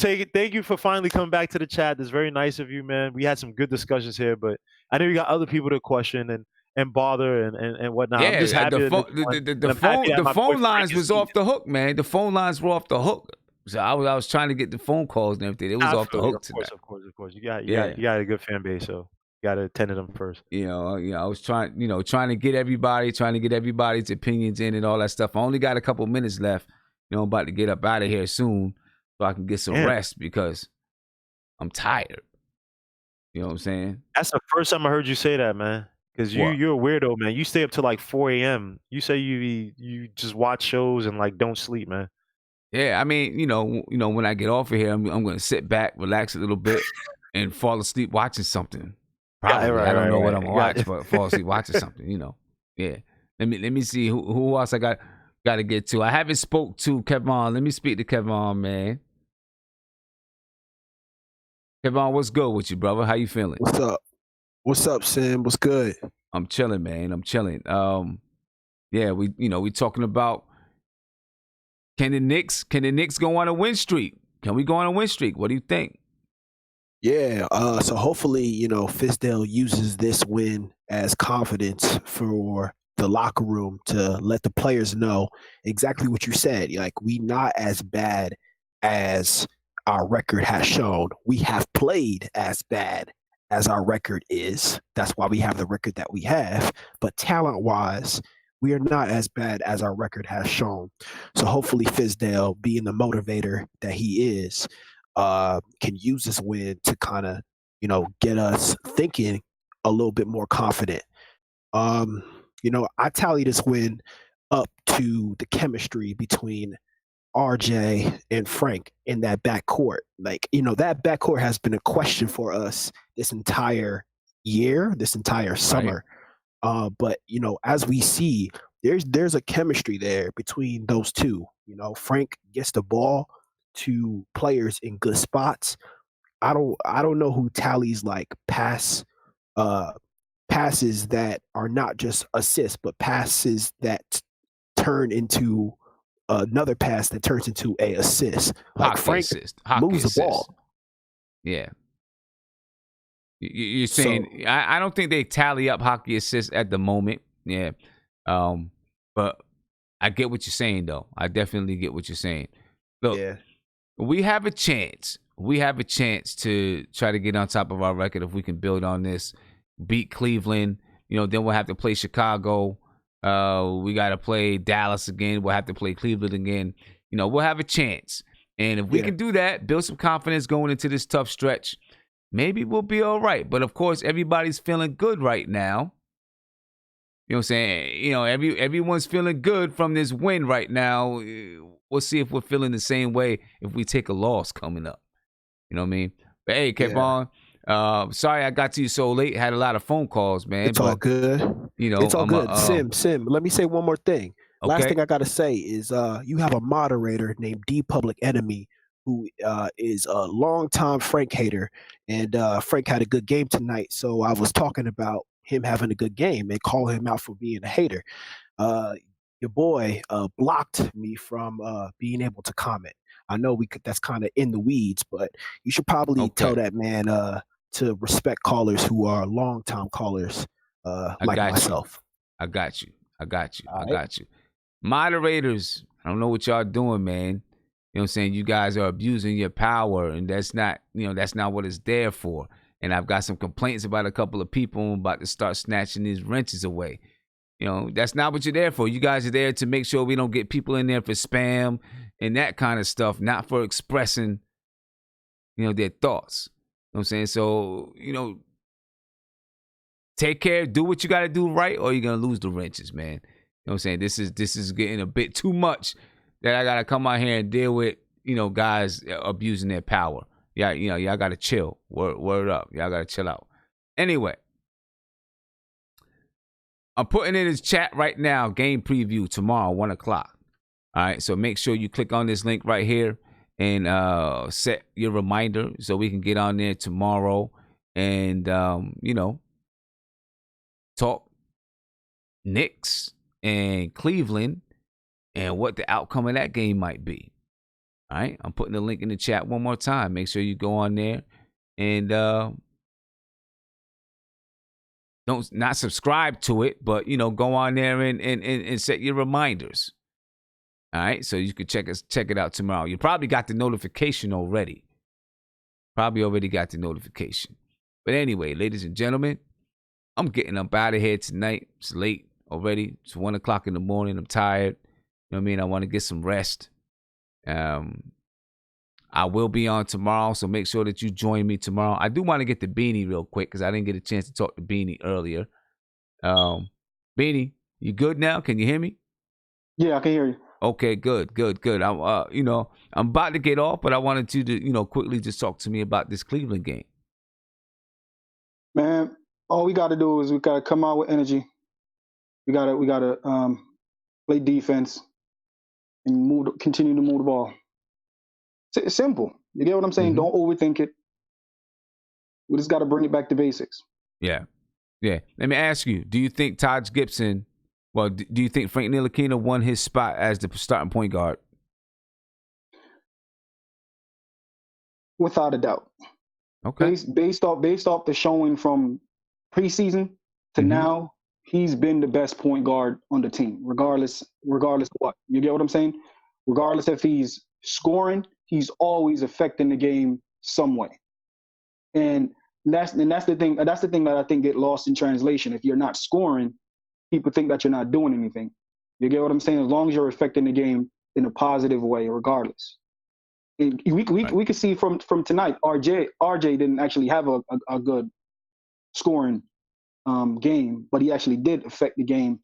finally coming back to the chat. That's very nice of you, man. We had some good discussions here, but I know you got other people to question and bother and whatnot. I'm just happy the phone lines was off the hook, man. The phone lines were off the hook. So I was trying to get the phone calls and everything. It was off the hook tonight. Of course. You got a good fan base, so you got to attend to them first. I was trying to get everybody's opinions in and all that stuff. I only got a couple minutes left. I'm about to get up out of here soon so I can get some rest because I'm tired. You know what I'm saying? That's the first time I heard you say that, man. Because you're a weirdo, man. You stay up till like 4 a.m. You say you just watch shows and like don't sleep, man. Yeah, I mean, when I get off of here, I'm going to sit back, relax a little bit, and fall asleep watching something. Probably. I don't know what I'm going to watch, but fall asleep watching something, Yeah. Let me see who else I got to get to. I haven't spoke to Kevon. Let me speak to Kevon, man. Kevon, what's good with you, brother? How you feeling? What's up, Sam? What's good? I'm chilling, man. I'm chilling. Yeah, we talking about can the Knicks go on a win streak? Can we go on a win streak? What do you think? Yeah, so hopefully, Fizdale uses this win as confidence for the locker room to let the players know exactly what you said. Like, we not as bad as our record has shown. We have played as bad as our record is. That's why we have the record that we have. But talent-wise, we are not as bad as our record has shown. So hopefully Fizdale, being the motivator that he is, can use this win to kind of, get us thinking a little bit more confident. I tally this win up to the chemistry between RJ and Frank in that backcourt. Like, that backcourt has been a question for us this entire year, this entire summer. Right. But as we see, there's a chemistry there between those two. Frank gets the ball to players in good spots. I don't know who tallies like passes that are not just assists, but passes that turn into another pass that turns into a assist. Like Frank moves the ball. Yeah. You're saying I don't think they tally up hockey assists at the moment. Yeah. But I get what you're saying, though. I definitely get what you're saying. Look, we have a chance. We have a chance to try to get on top of our record if we can build on this, beat Cleveland. Then we'll have to play Chicago. We got to play Dallas again. We'll have to play Cleveland again. We'll have a chance. And if we can do that, build some confidence going into this tough stretch, maybe we'll be all right. But, of course, everybody's feeling good right now. You know what I'm saying? You know, everyone's feeling good from this win right now. We'll see if we're feeling the same way if we take a loss coming up. You know what I mean? But hey, Kevon, sorry I got to you so late. Had a lot of phone calls, man. It's all good. You know, It's all good. Sim, let me say one more thing. Last Okay. thing I got to say is you have a moderator named D Public Enemy who is a longtime Frank hater. And Frank had a good game tonight. So I was talking about him having a good game and call him out for being a hater. Your boy blocked me from being able to comment. I know that's kind of in the weeds, but you should probably tell that man to respect callers who are longtime callers like myself. I got you. Moderators, I don't know what y'all doing, man. You know what I'm saying? You guys are abusing your power, and that's not what it's there for. And I've got some complaints about a couple of people about to start snatching these wrenches away. You know, that's not what you're there for. You guys are there to make sure we don't get people in there for spam and that kind of stuff, not for expressing, their thoughts. You know what I'm saying? So, take care, do what you got to do right, or you're going to lose the wrenches, man. You know what I'm saying? This is getting a bit too much that I got to come out here and deal with, guys abusing their power. Yeah, y'all got to chill. Word up. Y'all got to chill out. Anyway, I'm putting in his chat right now, game preview tomorrow, 1 o'clock. All right, so make sure you click on this link right here and set your reminder so we can get on there tomorrow and, talk Knicks and Cleveland and what the outcome of that game might be. All right, I'm putting the link in the chat one more time. Make sure you go on there and not subscribe to it, but go on there and set your reminders. All right, so you can check it out tomorrow. You probably got the notification already. But anyway, ladies and gentlemen, I'm getting up out of here tonight. It's late already. It's 1 o'clock in the morning. I'm tired. You know what I mean? I want to get some rest. I will be on tomorrow, so make sure that you join me tomorrow. I do want to get to Beanie real quick because I didn't get a chance to talk to Beanie earlier. Beanie, you good now? Can you hear me? Yeah, I can hear you. Okay, good. I'm I'm about to get off, but I wanted you to quickly just talk to me about this Cleveland game. Man, all we got to do is we got to come out with energy. We got to play defense and continue to move the ball. It's simple. You get what I'm saying? Don't overthink it. We just got to bring it back to basics. Yeah. Let me ask you: do you think Taj Gibson? Well, do you think Frank Ntilikina won his spot as the starting point guard? Without a doubt. Okay. Based off the showing from preseason to now, he's been the best point guard on the team, regardless of what. You get what I'm saying? Regardless if he's scoring, he's always affecting the game some way. And that's the thing. That's the thing that I think get lost in translation. If you're not scoring, people think that you're not doing anything. You get what I'm saying? As long as you're affecting the game in a positive way, regardless. And we could see from tonight, RJ didn't actually have a good scoring game, but he actually did affect the game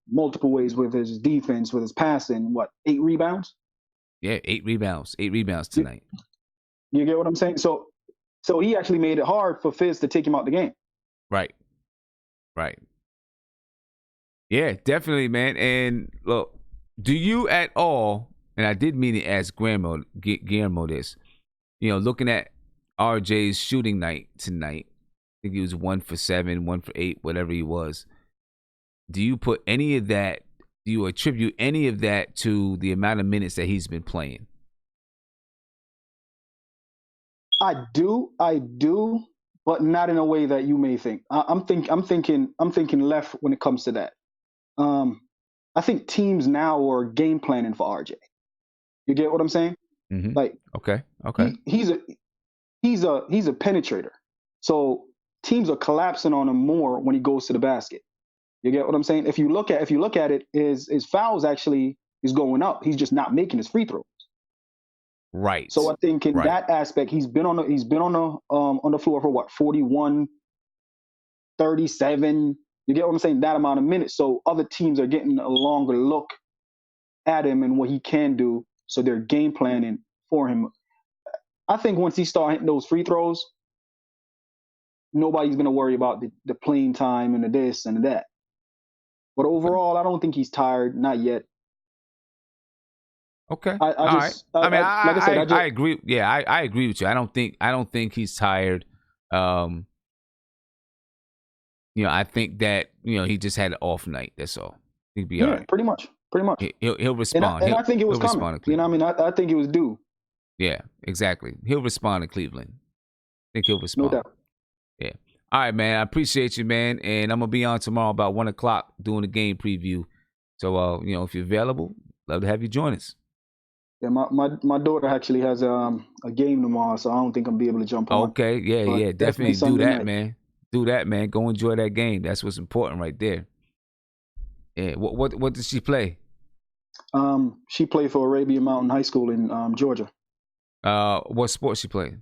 multiple ways with his defense, with his passing. 8 rebounds? Yeah, 8 rebounds. 8 rebounds tonight. You get what I'm saying? So he actually made it hard for Fizz to take him out the game. Right. Yeah, definitely, man. And look, do you at all, and I did mean to ask Guillermo this, looking at RJ's shooting night tonight, I think he was 1 for 7, 1 for 8, whatever he was. Do you put any of that, do you attribute any of that to the amount of minutes that he's been playing? I do, but not in a way that you may think. I'm thinking left when it comes to that. I think teams now are game planning for RJ. You get what I'm saying? Like, okay. He's a penetrator. So teams are collapsing on him more when he goes to the basket. You get what I'm saying? If you look at it, his fouls actually is going up. He's just not making his free throws. Right. So I think in that aspect, he's been on the floor for 41, 37, You get what I'm saying? That amount of minutes. So other teams are getting a longer look at him and what he can do. So they're game planning for him. I think once he starts hitting those free throws, nobody's going to worry about the playing time and the this and that. But overall, I don't think he's tired. Not yet. Okay. I All just, right. I mean, like I said, I agree. Yeah, I agree with you. I don't think he's tired. I think that he just had an off night. That's all. He'd be all right. Pretty much. He'll respond. And I think it was coming. You know what I mean? I think it was due. Yeah, exactly. He'll respond in Cleveland. I think he'll respond. No doubt. Yeah. All right, man. I appreciate you, man. And I'm gonna be on tomorrow about 1:00 doing a game preview. So, if you're available, love to have you join us. Yeah, my daughter actually has a game tomorrow, so I don't think I'll be able to jump on. Okay. Yeah. Definitely do that, man. Do that, man. Go enjoy that game. That's what's important right there. Yeah. What does she play? She played for Arabian Mountain High School in Georgia. What sport she playing?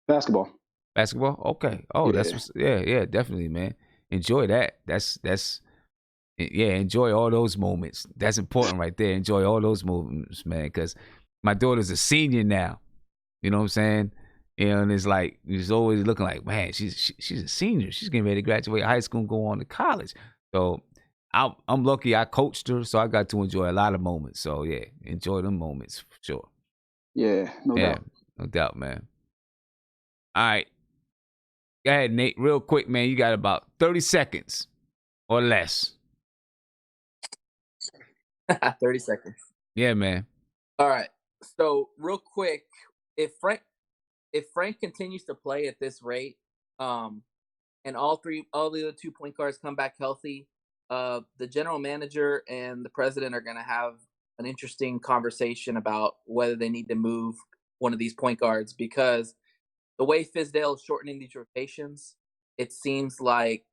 Basketball. Basketball? Okay. Oh, Yeah. yeah, definitely, man. Enjoy that. Enjoy all those moments. That's important right there. Enjoy all those moments, man, because my daughter's a senior now. You know what I'm saying? And it's like, she's always looking like, man, she's a senior. She's getting ready to graduate high school and go on to college. So I'm lucky I coached her, so I got to enjoy a lot of moments. So, yeah, enjoy them moments for sure. Yeah, no doubt. No doubt, man. All right. Go ahead, Nate. Real quick, man. You got about 30 seconds or less. 30 seconds. Yeah, man. All right. So real quick, if Frank continues to play at this rate, and all the other 2 point guards come back healthy, the general manager and the president are going to have an interesting conversation about whether they need to move one of these point guards, because the way Fizdale is shortening these rotations, it seems like,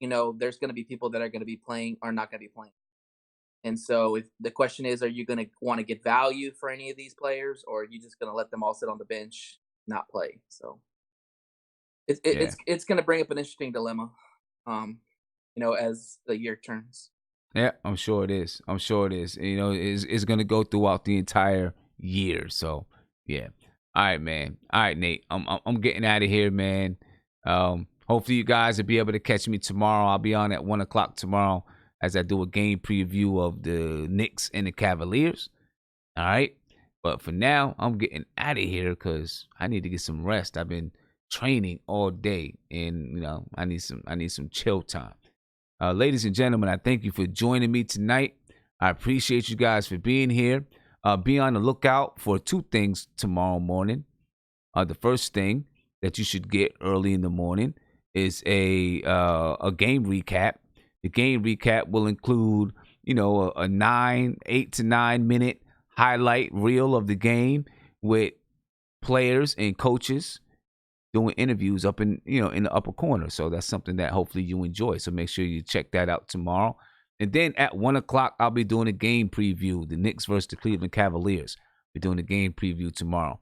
there's going to be people that are going to be playing or not going to be playing. And so if the question is, are you going to want to get value for any of these players, or are you just going to let them all sit on the bench, not play? So it's going to bring up an interesting dilemma, as the year turns. Yeah, I'm sure it is. It's going to go throughout the entire year. So, yeah. All right, man. All right, Nate. I'm getting out of here, man. Hopefully you guys will be able to catch me tomorrow. I'll be on at 1:00 tomorrow as I do a game preview of the Knicks and the Cavaliers. All right. But for now, I'm getting out of here because I need to get some rest. I've been training all day, and I need some chill time. Ladies and gentlemen, I thank you for joining me tonight. I appreciate you guys for being here. Be on the lookout for 2 things tomorrow morning. The first thing that you should get early in the morning is a game recap. The game recap will include, a 8 to 9 minute highlight reel of the game with players and coaches doing interviews up in the upper corner. So that's something that hopefully you enjoy. So make sure you check that out tomorrow. And then at 1:00, I'll be doing a game preview, the Knicks versus the Cleveland Cavaliers. We're doing a game preview tomorrow.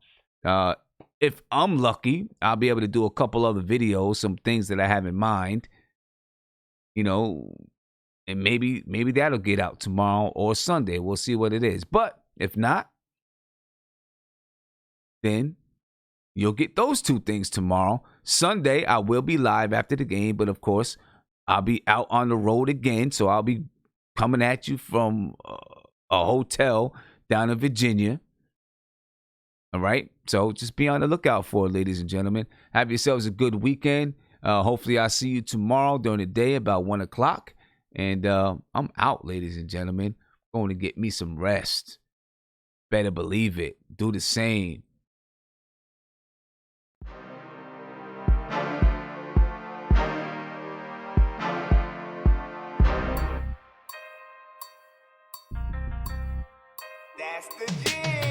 If I'm lucky, I'll be able to do a couple other videos, some things that I have in mind, and maybe that'll get out tomorrow or Sunday. We'll see what it is. But if not, then you'll get those 2 things tomorrow. Sunday, I will be live after the game, but of course, I'll be out on the road again, so I'll be coming at you from a hotel down in Virginia. All right? So just be on the lookout for it, ladies and gentlemen. Have yourselves a good weekend. Hopefully, I'll see you tomorrow during the day about 1:00. And I'm out, ladies and gentlemen. Going to get me some rest. Better believe it. Do the same. That's the deal.